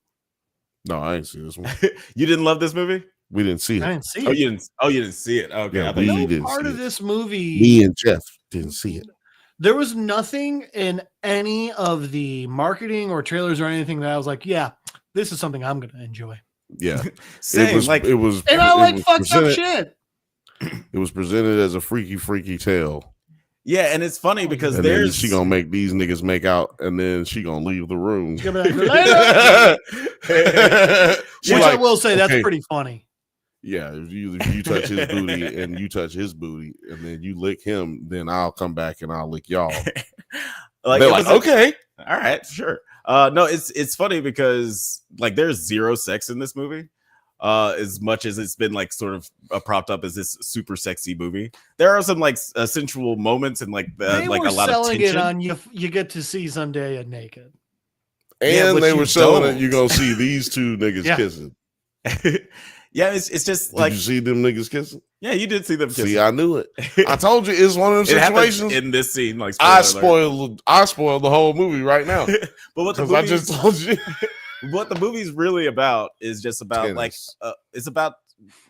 [SPEAKER 2] No, I didn't see this one.
[SPEAKER 3] You didn't love this movie?
[SPEAKER 2] We didn't see it.
[SPEAKER 1] I didn't see it.
[SPEAKER 3] You didn't see it. Okay.
[SPEAKER 2] Yeah,
[SPEAKER 1] no part of this movie.
[SPEAKER 2] Me and Jeff didn't see it.
[SPEAKER 1] There was nothing in any of the marketing or trailers or anything that I was like, yeah, this is something I'm going to enjoy.
[SPEAKER 2] Yeah.
[SPEAKER 3] Same,
[SPEAKER 2] it was
[SPEAKER 1] and I like fucked up shit.
[SPEAKER 2] It was presented as a freaky tale.
[SPEAKER 3] Yeah, and it's funny because
[SPEAKER 2] and then she gonna make these niggas make out, and then she gonna leave the room.
[SPEAKER 1] Which I will say, that's pretty funny.
[SPEAKER 2] Yeah, if you touch his booty and you touch his booty, and then you lick him, then I'll come back and I'll lick y'all. They're like, okay,
[SPEAKER 3] all right, sure. No, it's funny because like there's zero sex in this movie. As much as it's been like sort of propped up as this super sexy movie, there are some like sensual moments and like like a lot of tension.
[SPEAKER 1] It on you get to see Zendaya naked,
[SPEAKER 2] and they were selling it. You gonna see these two niggas kissing.
[SPEAKER 3] Yeah, it's just like,
[SPEAKER 2] did you see them niggas kissing?
[SPEAKER 3] Yeah, you did see them kissing.
[SPEAKER 2] See, I knew it. I told you it's one of them situations
[SPEAKER 3] in this scene. Like
[SPEAKER 2] I spoiled the whole movie right now.
[SPEAKER 3] But what
[SPEAKER 2] I just told you.
[SPEAKER 3] What the movie's really about is just about tennis. It's about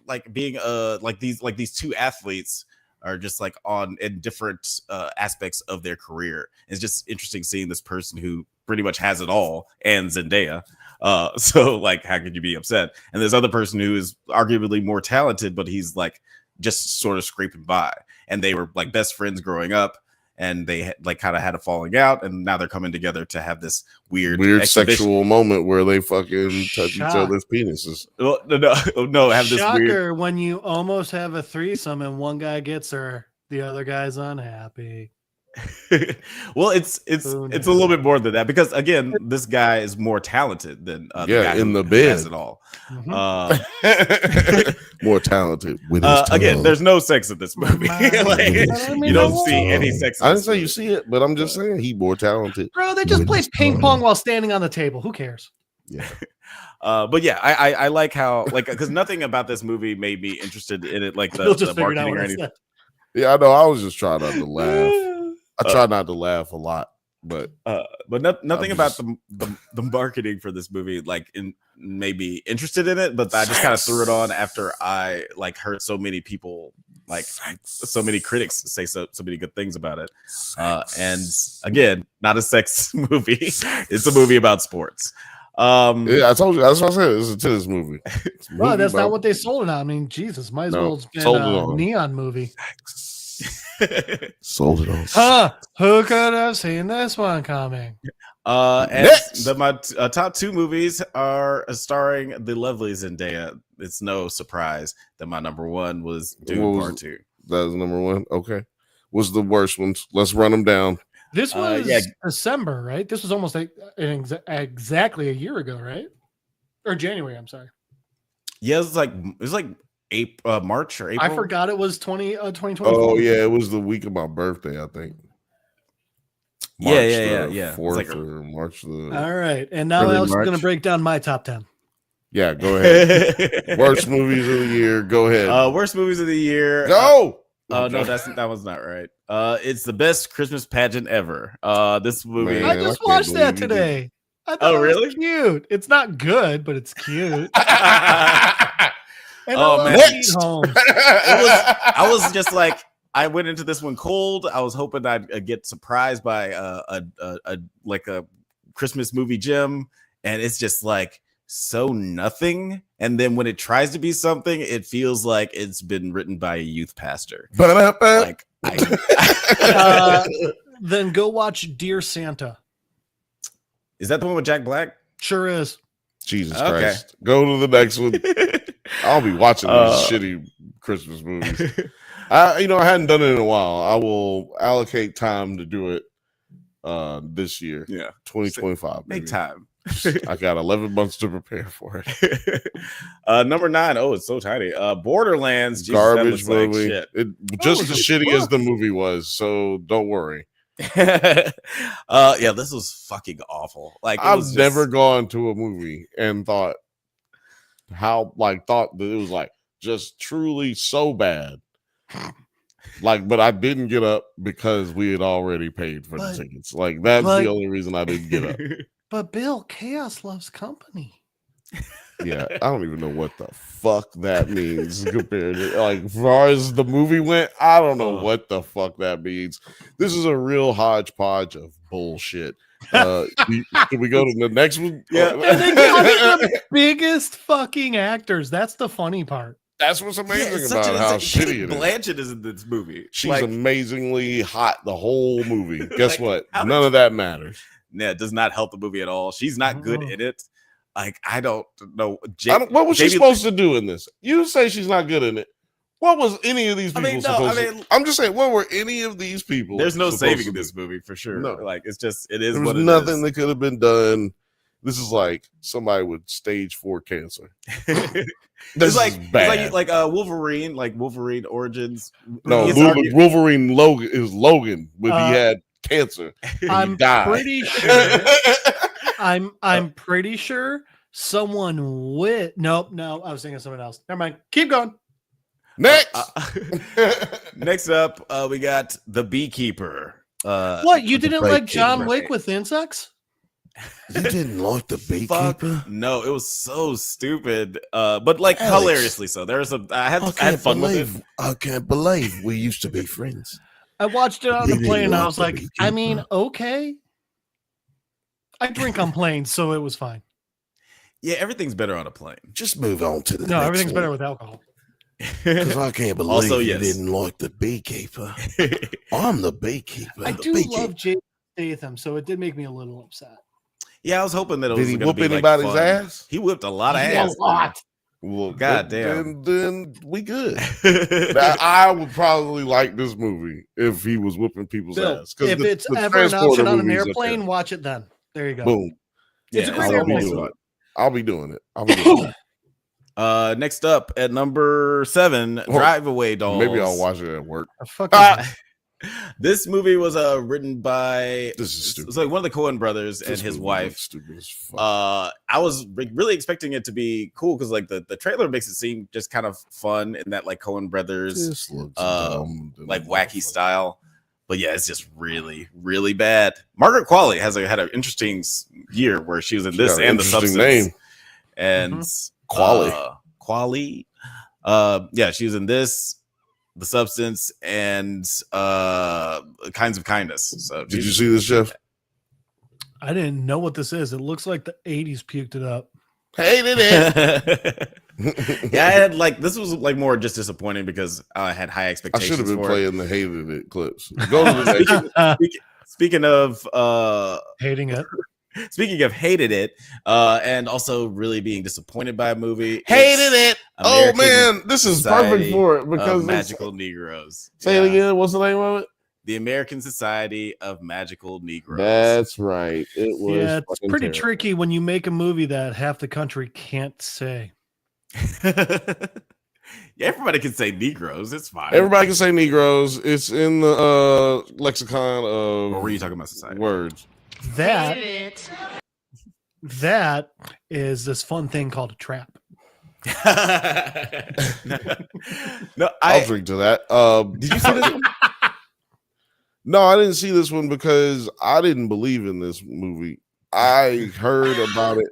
[SPEAKER 3] like being like these two athletes are just like in different aspects of their career. It's just interesting seeing this person who pretty much has it all and Zendaya. So like, how could you be upset? And this other person who is arguably more talented, but he's like just sort of scraping by. And they were like best friends growing up. And they like kind of had a falling out, and now they're coming together to have this weird
[SPEAKER 2] sexual moment where they fucking touch each other's penises.
[SPEAKER 3] Well, no, have this
[SPEAKER 1] Shocker when you almost have a threesome and one guy gets her, the other guy's unhappy.
[SPEAKER 3] Well, it's a little bit more than that because again, this guy is more talented than the guy
[SPEAKER 2] in
[SPEAKER 3] who
[SPEAKER 2] the bed
[SPEAKER 3] has it all.
[SPEAKER 2] More talented with
[SPEAKER 3] again, there's no sex in this movie. Like, you don't see any sex.
[SPEAKER 2] I didn't say you see it, but I'm just saying he's more talented.
[SPEAKER 1] Bro, they just play ping pong while standing on the table. Who cares?
[SPEAKER 2] Yeah.
[SPEAKER 3] But yeah, I like how because nothing about this movie made me interested in it, like the marketing or anything.
[SPEAKER 2] Yeah, I know. I was just trying not to laugh. I try not to laugh a lot, but
[SPEAKER 3] nothing about the marketing for this movie like made me interested in it. But I just kind of threw it on after I like heard so many people, like so many critics say so many good things about it. And again, not a sex movie. It's a movie about sports.
[SPEAKER 2] Yeah, I told you. That's what I said. It's a tennis movie.
[SPEAKER 1] Well, that's not what they sold it on. I mean, Jesus, might as well have been a neon movie.
[SPEAKER 2] Sold it on.
[SPEAKER 1] Who could have seen this one coming?
[SPEAKER 3] And my top 2 movies are starring the lovely Zendaya. It's no surprise that my number 1 was Dune Part 2.
[SPEAKER 2] That was number 1. Okay. What's the worst ones? Let's run them down.
[SPEAKER 1] This was December, right? This was almost exactly a year ago, right? Or January, I'm sorry.
[SPEAKER 3] Yeah, it was like March or April.
[SPEAKER 1] I forgot it was 2024.
[SPEAKER 2] Oh yeah, it was the week of my birthday, I think.
[SPEAKER 3] Yeah,
[SPEAKER 2] March
[SPEAKER 3] yeah,
[SPEAKER 2] the
[SPEAKER 3] yeah. It's
[SPEAKER 2] 4th
[SPEAKER 3] like
[SPEAKER 2] or March the.
[SPEAKER 1] All right, and now
[SPEAKER 3] Early
[SPEAKER 1] Alex is going to
[SPEAKER 3] March.
[SPEAKER 1] break down my top 10.
[SPEAKER 2] Yeah, go ahead. Worst movies of the year. Go ahead.
[SPEAKER 3] Worst movies of the year.
[SPEAKER 2] Go.
[SPEAKER 3] No, that was not right. It's the best Christmas pageant ever. This movie.
[SPEAKER 2] Man,
[SPEAKER 1] I
[SPEAKER 2] I
[SPEAKER 1] just
[SPEAKER 2] can't
[SPEAKER 1] watched that
[SPEAKER 2] believe you did.
[SPEAKER 1] today. I thought
[SPEAKER 3] Oh,
[SPEAKER 1] it was
[SPEAKER 3] really?
[SPEAKER 1] cute. It's not good, but it's cute. And
[SPEAKER 3] Oh,
[SPEAKER 1] I love
[SPEAKER 3] man.
[SPEAKER 1] Pete Holmes.
[SPEAKER 3] I was just like, I went into this one cold. I was hoping I'd get surprised by a Christmas movie gem, and it's just like so nothing. And then when it tries to be something, it feels like it's been written by a youth pastor. Like,
[SPEAKER 1] Then go watch Dear Santa.
[SPEAKER 3] is that the one with Jack Black?
[SPEAKER 1] Sure is.
[SPEAKER 2] Jesus
[SPEAKER 3] Okay.
[SPEAKER 2] Christ. Go to the next one. I'll be watching these shitty Christmas movies. I hadn't done it in a while. I will allocate time to do it this year.
[SPEAKER 3] Yeah.
[SPEAKER 2] 2025.
[SPEAKER 3] Make
[SPEAKER 2] baby.
[SPEAKER 3] time.
[SPEAKER 2] I got 11 months to prepare for it.
[SPEAKER 3] Number 9. Oh, it's so tiny. Borderlands. Jesus,
[SPEAKER 2] Garbage
[SPEAKER 3] that looks
[SPEAKER 2] movie.
[SPEAKER 3] like
[SPEAKER 2] It just
[SPEAKER 1] was
[SPEAKER 2] as
[SPEAKER 1] a
[SPEAKER 2] shitty as
[SPEAKER 1] fuck.
[SPEAKER 2] the movie was, so don't worry.
[SPEAKER 3] shit. Yeah, this was fucking awful. Like,
[SPEAKER 2] I've never gone to a movie and thought that it was like just truly so bad. Like, but I didn't get up because we had already paid for the tickets. Like, that's the only reason I didn't get up.
[SPEAKER 1] But Bill, chaos loves company.
[SPEAKER 2] Yeah, I don't even know what the fuck that means compared to, like, as far as the movie went, I don't know what the fuck that means. This is a real hodgepodge of bullshit. Can we go to the next one?
[SPEAKER 3] Yeah.
[SPEAKER 1] And they got the biggest fucking actors. That's the funny part.
[SPEAKER 2] That's what's amazing
[SPEAKER 3] it's
[SPEAKER 2] about how shitty
[SPEAKER 3] Kate
[SPEAKER 2] it is.
[SPEAKER 3] Blanchett is in this movie.
[SPEAKER 2] She's
[SPEAKER 3] Like,
[SPEAKER 2] amazingly hot the whole movie. Guess
[SPEAKER 3] Like,
[SPEAKER 2] what?
[SPEAKER 3] how
[SPEAKER 2] None of that matters.
[SPEAKER 3] yeah, it does not help the movie at all. She's not good in it. Like, I don't know.
[SPEAKER 2] What was she supposed to do in this? You say she's not good in it. What was any of these people supposed to? I'm just saying, what were any of these people?
[SPEAKER 3] There's no
[SPEAKER 2] supposed
[SPEAKER 3] saving
[SPEAKER 2] to
[SPEAKER 3] in
[SPEAKER 2] do?
[SPEAKER 3] this movie for sure.
[SPEAKER 2] No.
[SPEAKER 3] Like, it's just, it is
[SPEAKER 2] There
[SPEAKER 3] what
[SPEAKER 2] was
[SPEAKER 3] it
[SPEAKER 2] nothing
[SPEAKER 3] is.
[SPEAKER 2] that could have been done. This is like somebody with stage 4 cancer. This
[SPEAKER 3] It's
[SPEAKER 2] is bad.
[SPEAKER 3] like Wolverine, Origins.
[SPEAKER 2] No,
[SPEAKER 3] He's arguing-
[SPEAKER 2] Wolverine Logan when he had cancer.
[SPEAKER 1] I'm
[SPEAKER 2] He died.
[SPEAKER 1] pretty sure. I'm pretty sure someone with no, I was thinking of someone else. Never mind. Keep going.
[SPEAKER 2] Next.
[SPEAKER 3] Next up, we got The Beekeeper.
[SPEAKER 1] What? You didn't like John
[SPEAKER 3] Right.
[SPEAKER 1] Wick with insects?
[SPEAKER 2] You didn't like the
[SPEAKER 3] Fuck no, it was so stupid. But like
[SPEAKER 2] Alex,
[SPEAKER 3] hilariously so. There was I had fun with it.
[SPEAKER 2] I can't believe we used to be friends.
[SPEAKER 1] I watched it on
[SPEAKER 2] You
[SPEAKER 1] the plane and I
[SPEAKER 2] didn't
[SPEAKER 1] was
[SPEAKER 2] like
[SPEAKER 1] like,
[SPEAKER 2] the
[SPEAKER 1] I mean, okay. I drink on planes, so it was fine.
[SPEAKER 3] Yeah, everything's better on a plane.
[SPEAKER 2] Just move on to the
[SPEAKER 1] No, everything's better with alcohol.
[SPEAKER 2] Because I can't believe
[SPEAKER 3] Also,
[SPEAKER 2] you
[SPEAKER 3] yes.
[SPEAKER 2] didn't like the beekeeper. I'm the beekeeper.
[SPEAKER 1] I
[SPEAKER 2] The
[SPEAKER 1] do
[SPEAKER 2] beekeeper.
[SPEAKER 1] love Jason Statham, so it did make me a little upset.
[SPEAKER 3] Yeah, I was hoping that it
[SPEAKER 2] Did
[SPEAKER 3] was
[SPEAKER 2] he
[SPEAKER 3] gonna
[SPEAKER 2] whoop
[SPEAKER 3] be like
[SPEAKER 2] anybody's
[SPEAKER 3] fun.
[SPEAKER 2] ass?
[SPEAKER 3] He whipped a lot of
[SPEAKER 1] A
[SPEAKER 3] ass.
[SPEAKER 1] lot.
[SPEAKER 2] Well,
[SPEAKER 3] God damn.
[SPEAKER 2] Then we good. I would probably like this movie if he was whooping people's
[SPEAKER 1] Bill,
[SPEAKER 2] ass.
[SPEAKER 1] if
[SPEAKER 2] the
[SPEAKER 1] it's ever an
[SPEAKER 2] Transporter
[SPEAKER 1] option on an
[SPEAKER 2] movie's up
[SPEAKER 1] airplane,
[SPEAKER 2] there.
[SPEAKER 1] watch it then. There you go.
[SPEAKER 2] Boom.
[SPEAKER 1] It's a great
[SPEAKER 2] I'll be
[SPEAKER 1] airplane.
[SPEAKER 2] doing it. I'll be doing it.
[SPEAKER 3] Next up at number 7, Drive Away Dolls.
[SPEAKER 2] Maybe I'll watch it at work.
[SPEAKER 3] This movie was written by
[SPEAKER 2] This is stupid.
[SPEAKER 3] It's like one of the Coen brothers
[SPEAKER 2] This
[SPEAKER 3] and his
[SPEAKER 2] movie
[SPEAKER 3] wife.
[SPEAKER 2] looks stupid as fuck.
[SPEAKER 3] I was really expecting it to be cool because like the trailer makes it seem just kind of fun in that like Coen brothers
[SPEAKER 2] This looks dumb.
[SPEAKER 3] like wacky style. But yeah, it's just really, really bad. Margaret Qualley had an interesting year where she was in this
[SPEAKER 2] got an
[SPEAKER 3] and The
[SPEAKER 2] interesting
[SPEAKER 3] Substance.
[SPEAKER 2] name.
[SPEAKER 3] And
[SPEAKER 2] Qualley.
[SPEAKER 3] yeah, she was in this, The Substance, and Kinds of Kindness. So
[SPEAKER 2] Did you see this, Jeff?
[SPEAKER 1] I didn't know what this is. It looks like the 80s puked it up.
[SPEAKER 2] Hated it.
[SPEAKER 3] Yeah, I had like this was like more just disappointing because I had high
[SPEAKER 2] I
[SPEAKER 3] expectations.
[SPEAKER 2] should have been
[SPEAKER 3] for
[SPEAKER 2] playing the hated it clips. Go to the next.
[SPEAKER 3] Speaking of
[SPEAKER 1] Hating it.
[SPEAKER 3] speaking of hated it, and also really being disappointed by a movie.
[SPEAKER 2] Hated it. Oh
[SPEAKER 3] American
[SPEAKER 2] man, this is
[SPEAKER 3] Society
[SPEAKER 2] perfect for it
[SPEAKER 3] of
[SPEAKER 2] because
[SPEAKER 3] Magical Negroes.
[SPEAKER 2] Say
[SPEAKER 3] Yeah.
[SPEAKER 2] it again. What's the name of it?
[SPEAKER 3] The American Society of Magical Negroes.
[SPEAKER 2] That's right. It was.
[SPEAKER 1] Yeah, it's
[SPEAKER 2] fucking
[SPEAKER 1] pretty
[SPEAKER 2] terrible.
[SPEAKER 1] tricky when you make a movie that half the country can't say.
[SPEAKER 3] Yeah, everybody can say Negroes. It's fine.
[SPEAKER 2] Everybody can say Negroes. It's in the lexicon of.
[SPEAKER 3] What were you talking about? Society
[SPEAKER 2] words.
[SPEAKER 1] That is this fun thing called a trap.
[SPEAKER 3] No,
[SPEAKER 2] I'll drink to that.
[SPEAKER 3] Did you see this one?
[SPEAKER 2] No, I didn't see this one because I didn't believe in this movie. I heard about it.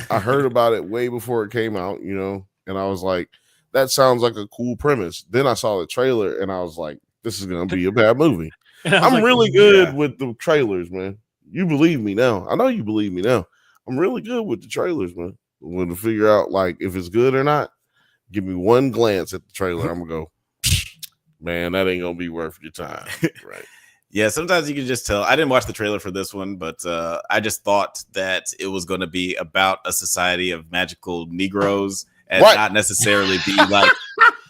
[SPEAKER 2] I heard about it way before it came out, and I was like, that sounds like a cool premise. Then I saw the trailer and I was like, this is going to be a bad movie. I'm like, really good with the trailers, man. You believe me now. I know you believe me now. I'm really good with the trailers, man. When to figure out like if it's good or not, give me one glance at the trailer. I'm gonna go, man, that ain't gonna be worth your time. Right.
[SPEAKER 3] Yeah, sometimes you can just tell. I didn't watch the trailer for this one, but I just thought that it was going to be about a society of magical Negroes and not necessarily be like,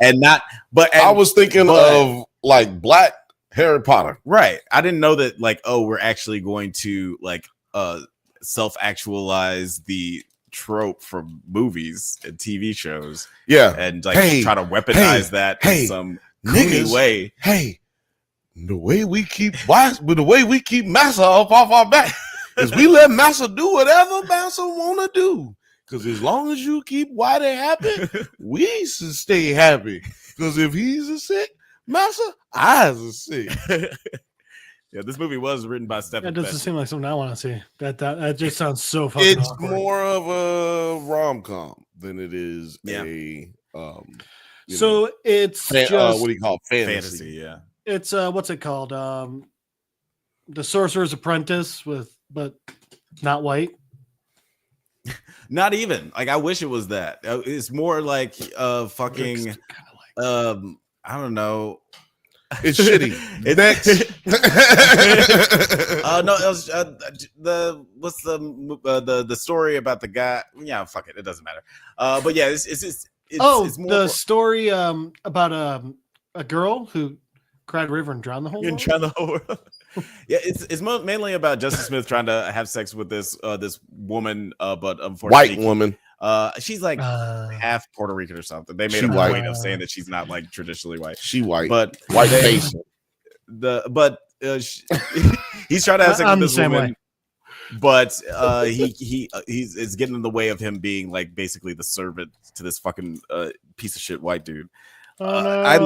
[SPEAKER 3] I
[SPEAKER 2] was thinking of like Black Harry Potter.
[SPEAKER 3] Right. I didn't know that like, we're actually going to like self-actualize the trope from movies and TV shows.
[SPEAKER 2] Yeah.
[SPEAKER 3] And like try to weaponize that in some cool way.
[SPEAKER 2] Hey. The way we keep Massa off our back is we let Massa do whatever Massa want to do. Because as long as you keep Whitey happy, we should stay happy. Because if he's a sick Massa, I's a sick.
[SPEAKER 3] Yeah, this movie was written by Stephen.
[SPEAKER 1] That doesn't seem like something I want to see. That just sounds so fucking
[SPEAKER 2] It's
[SPEAKER 1] awkward.
[SPEAKER 2] more of a rom-com than it is a
[SPEAKER 1] so it's just
[SPEAKER 2] what do you call it?
[SPEAKER 3] Fantasy, yeah.
[SPEAKER 1] It's what's it called? The Sorcerer's Apprentice but not white.
[SPEAKER 3] Not even. Like I wish it was that. It's more like fucking I don't know.
[SPEAKER 2] It's shitty. Next.
[SPEAKER 3] No, it was the story about the guy. Yeah, fuck it. It doesn't matter. But yeah, it's more
[SPEAKER 1] the story about a girl who cried a river and drowned the whole world.
[SPEAKER 3] Yeah, it's mainly about Justin Smith trying to have sex with this woman, but unfortunately,
[SPEAKER 2] white woman.
[SPEAKER 3] She's like half Puerto Rican or something. They made a point of saying that she's not like traditionally white.
[SPEAKER 2] She white,
[SPEAKER 3] but
[SPEAKER 2] white face.
[SPEAKER 3] He's trying to have sex with this woman, but he's getting in the way of him being like basically the servant to this fucking piece of shit white dude. I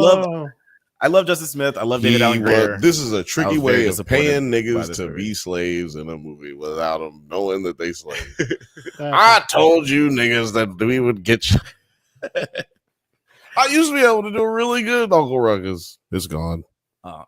[SPEAKER 3] love Justin Smith. I love David Allen Greer.
[SPEAKER 2] This is a tricky way of paying niggas to be slaves in a movie without them knowing that they slaves. I told you niggas that we would get you. I used to be able to do really good, Uncle Ruckus. It's gone.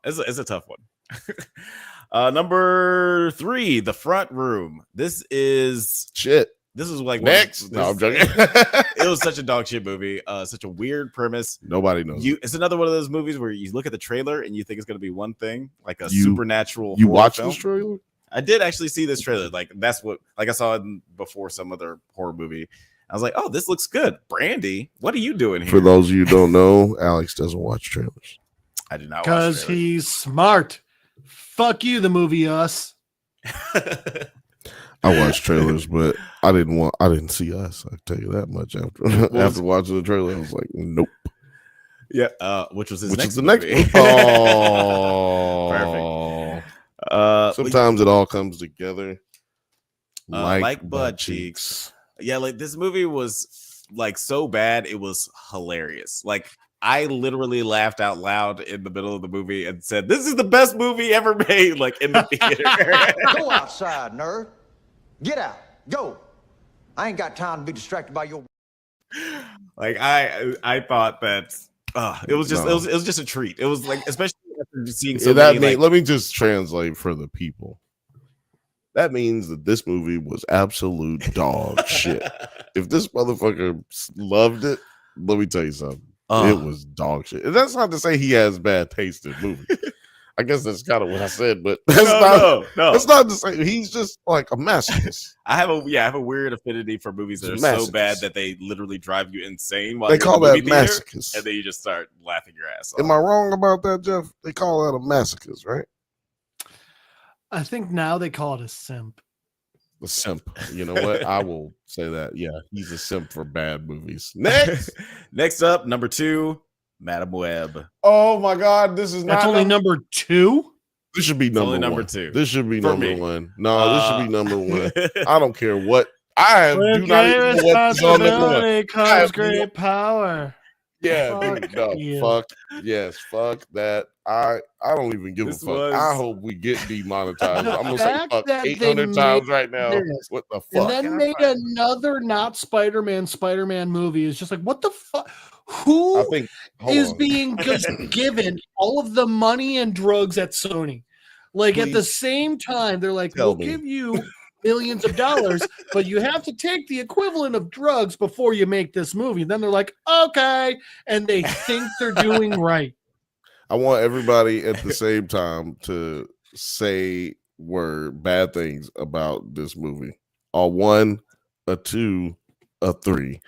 [SPEAKER 3] It's a tough one. Number 3, The Front Room. This is
[SPEAKER 2] shit.
[SPEAKER 3] This is like
[SPEAKER 2] next. No, I'm joking.
[SPEAKER 3] It was such a dog shit movie. Such a weird premise.
[SPEAKER 2] Nobody knows.
[SPEAKER 3] It's another one of those movies where you look at the trailer and you think it's going to be one thing, like a supernatural.
[SPEAKER 2] You watched
[SPEAKER 3] film.
[SPEAKER 2] this trailer?
[SPEAKER 3] I did actually see this trailer. Like that's what, like I saw it before some other horror movie. I was like, oh, this looks good. Brandy, what are you doing here?
[SPEAKER 2] For those of you who don't know, Alex doesn't watch trailers.
[SPEAKER 3] I do not.
[SPEAKER 1] Because he's smart. Fuck you, the movie Us.
[SPEAKER 2] I watched trailers, but I didn't see Us. I tell you that much. After watching the trailer, I was like, nope.
[SPEAKER 3] Yeah, which was the next
[SPEAKER 2] one.
[SPEAKER 3] Oh, perfect.
[SPEAKER 2] Sometimes it all comes together,
[SPEAKER 3] like butt cheeks. Yeah, like this movie was like so bad, it was hilarious. Like I literally laughed out loud in the middle of the movie and said, "This is the best movie ever made!" Like in the theater.
[SPEAKER 4] Go outside, nerd. Get out. Go. I ain't got time to be distracted by your.
[SPEAKER 3] Like I thought that it was just it was just a treat. It was like, especially after seeing so many,
[SPEAKER 2] let me just translate for the people. That means that this movie was absolute dog shit. If this motherfucker loved it, let me tell you something. It was dog shit. And that's not to say he has bad taste in movies. I guess that's kind of what I said, but that's no. That's not to say he's just like a masochist.
[SPEAKER 3] I have a weird affinity for movies that are so bad that they literally drive you insane while
[SPEAKER 2] they call that masochist,
[SPEAKER 3] and then you just start laughing your ass off.
[SPEAKER 2] Am I wrong about that, Jeff? They call that a masochist, right?
[SPEAKER 1] I think now they call it a simp.
[SPEAKER 2] A simp. You know what? I will say that. Yeah, he's a simp for bad movies. Next.
[SPEAKER 3] Next up, number 2, Madam Web.
[SPEAKER 2] Oh my God, this is
[SPEAKER 1] That's
[SPEAKER 2] not
[SPEAKER 1] only number 2.
[SPEAKER 2] This should be number
[SPEAKER 3] only
[SPEAKER 2] one.
[SPEAKER 3] number 2
[SPEAKER 2] This should be
[SPEAKER 3] for
[SPEAKER 2] number
[SPEAKER 3] me.
[SPEAKER 2] 1. No, this should be number 1. I don't care what. I do
[SPEAKER 1] With
[SPEAKER 2] not
[SPEAKER 1] great
[SPEAKER 2] even know what is on number 1.
[SPEAKER 1] responsibility comes great power.
[SPEAKER 2] Yeah,
[SPEAKER 1] Fuck
[SPEAKER 2] dude, no,
[SPEAKER 1] you.
[SPEAKER 2] fuck yes, fuck that. I don't even give
[SPEAKER 3] This
[SPEAKER 2] a fuck.
[SPEAKER 3] was-
[SPEAKER 2] I hope we get demonetized.
[SPEAKER 1] The
[SPEAKER 2] I'm gonna say
[SPEAKER 1] fact
[SPEAKER 2] fuck
[SPEAKER 1] that they
[SPEAKER 2] 800 times
[SPEAKER 1] made
[SPEAKER 2] right now.
[SPEAKER 1] this
[SPEAKER 2] What the
[SPEAKER 1] And
[SPEAKER 2] fuck?
[SPEAKER 1] then made another not Spider-Man movie. Is just like, what the fuck? Who
[SPEAKER 2] I think
[SPEAKER 1] is
[SPEAKER 2] on.
[SPEAKER 1] being just given all of the money and drugs at Sony? Like at the
[SPEAKER 2] Please
[SPEAKER 1] same time, they're like,
[SPEAKER 2] tell
[SPEAKER 1] we'll
[SPEAKER 2] me.
[SPEAKER 1] give you millions of dollars, but you have to take the equivalent of drugs before you make this movie. And then they're like, okay, and they think they're doing right.
[SPEAKER 2] I want everybody at the same time to say bad things about this movie. A 1, a 2, a 3.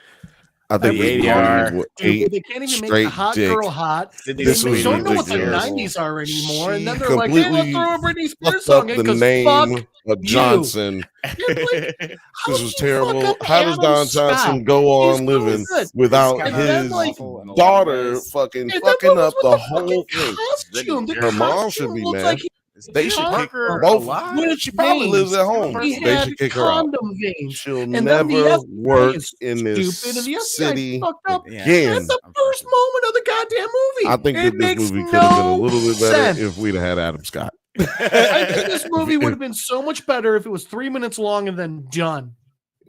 [SPEAKER 2] I think
[SPEAKER 3] The
[SPEAKER 2] this
[SPEAKER 3] ADR.
[SPEAKER 2] movie was
[SPEAKER 1] Dude,
[SPEAKER 2] 8
[SPEAKER 1] they can't even make
[SPEAKER 2] straight
[SPEAKER 1] the hot
[SPEAKER 2] dick.
[SPEAKER 1] girl hot.
[SPEAKER 3] Sydney
[SPEAKER 2] This
[SPEAKER 1] They
[SPEAKER 2] was
[SPEAKER 1] don't know what the
[SPEAKER 2] ridiculous.
[SPEAKER 1] 90s are anymore. And then
[SPEAKER 2] She
[SPEAKER 1] they're like, hey, let's
[SPEAKER 2] completely
[SPEAKER 1] throw a Britney Spears
[SPEAKER 2] Fucked
[SPEAKER 1] song
[SPEAKER 2] up
[SPEAKER 1] in
[SPEAKER 2] the
[SPEAKER 1] because
[SPEAKER 2] name
[SPEAKER 1] fuck
[SPEAKER 2] of
[SPEAKER 1] you.
[SPEAKER 2] Johnson.
[SPEAKER 1] This
[SPEAKER 2] This was terrible. How does Don Johnson go
[SPEAKER 1] He's
[SPEAKER 2] on
[SPEAKER 1] so
[SPEAKER 2] living
[SPEAKER 1] good.
[SPEAKER 2] without
[SPEAKER 3] It's
[SPEAKER 1] kinda
[SPEAKER 2] his
[SPEAKER 1] like-
[SPEAKER 2] daughter fucking fucking up the whole thing?
[SPEAKER 1] costume. The
[SPEAKER 2] Her mom
[SPEAKER 1] costume
[SPEAKER 2] should be
[SPEAKER 1] looks
[SPEAKER 2] mad.
[SPEAKER 1] like he
[SPEAKER 2] They should kick
[SPEAKER 3] Parker
[SPEAKER 2] both.
[SPEAKER 3] alive?
[SPEAKER 2] She probably lives at home.
[SPEAKER 1] He
[SPEAKER 2] They
[SPEAKER 1] had
[SPEAKER 2] should kick her out.
[SPEAKER 1] condom veins.
[SPEAKER 2] She'll
[SPEAKER 1] And then
[SPEAKER 2] never
[SPEAKER 1] the FBI
[SPEAKER 2] work
[SPEAKER 1] is
[SPEAKER 2] in this
[SPEAKER 1] stupid, and the FBI
[SPEAKER 2] city
[SPEAKER 1] fucked up
[SPEAKER 2] again.
[SPEAKER 1] at the first moment of the goddamn movie.
[SPEAKER 2] I think
[SPEAKER 1] It
[SPEAKER 2] that this
[SPEAKER 1] makes
[SPEAKER 2] movie could have been a
[SPEAKER 1] no
[SPEAKER 2] little bit better
[SPEAKER 1] sense.
[SPEAKER 2] if we'd have had Adam Scott.
[SPEAKER 1] I think this movie would have been so much better if it was 3 minutes long and then done.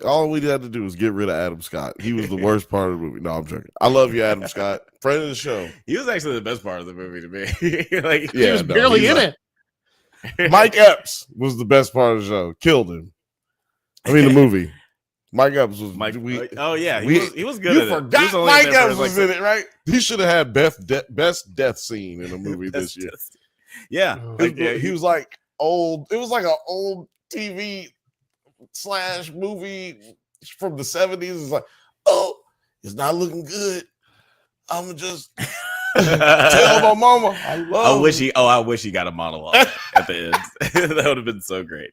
[SPEAKER 2] All we had to do was get rid of Adam Scott. He was the worst part of the movie. No, I'm joking. I love you, Adam Scott. Friend of the show.
[SPEAKER 3] He was actually the best part of the movie to me. Like,
[SPEAKER 1] He was
[SPEAKER 2] no,
[SPEAKER 1] barely
[SPEAKER 2] he's
[SPEAKER 1] in
[SPEAKER 2] like-
[SPEAKER 1] it.
[SPEAKER 2] Mike Epps was the best part of the show. Killed him. I mean, the movie. Mike Epps was
[SPEAKER 3] Mike,
[SPEAKER 2] we,
[SPEAKER 3] oh yeah,
[SPEAKER 2] we-
[SPEAKER 3] he was good
[SPEAKER 2] You
[SPEAKER 3] at it. He
[SPEAKER 2] forgot
[SPEAKER 3] was only
[SPEAKER 2] Mike
[SPEAKER 3] in there for
[SPEAKER 2] Epps
[SPEAKER 3] like
[SPEAKER 2] was in it, right? He should have had best death scene in a movie this year.
[SPEAKER 3] Yeah,
[SPEAKER 1] Oh.
[SPEAKER 3] like, yeah,
[SPEAKER 2] He was like old. It was like an old TV / movie from the 70s. It's like, oh, it's not looking good. I'm just tell my mama I love.
[SPEAKER 3] I wish he got a monologue at the end. That would have been so great.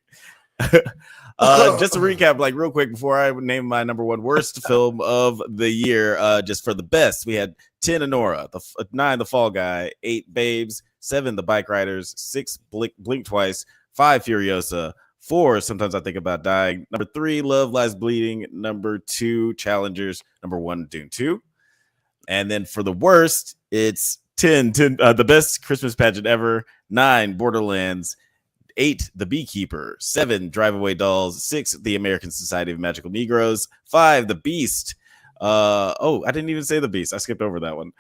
[SPEAKER 3] Just to recap, like real quick before I name my number 1 worst film of the year, just for the best, we had 10 Anora, 9 The Fall Guy, 8 Babes, 7 The Bike Riders, 6 Blink Twice, 5 Furiosa, 4 Sometimes I Think About Dying, number 3 Love Lies Bleeding, number 2 Challengers, number 1 Dune 2. And then for the worst, it's 10 the best Christmas pageant ever, 9 Borderlands, 8 The Beekeeper, 7 Drive Away Dolls, 6 The American Society of Magical Negroes, 5 The Beast. I didn't even say The Beast. I skipped over that one.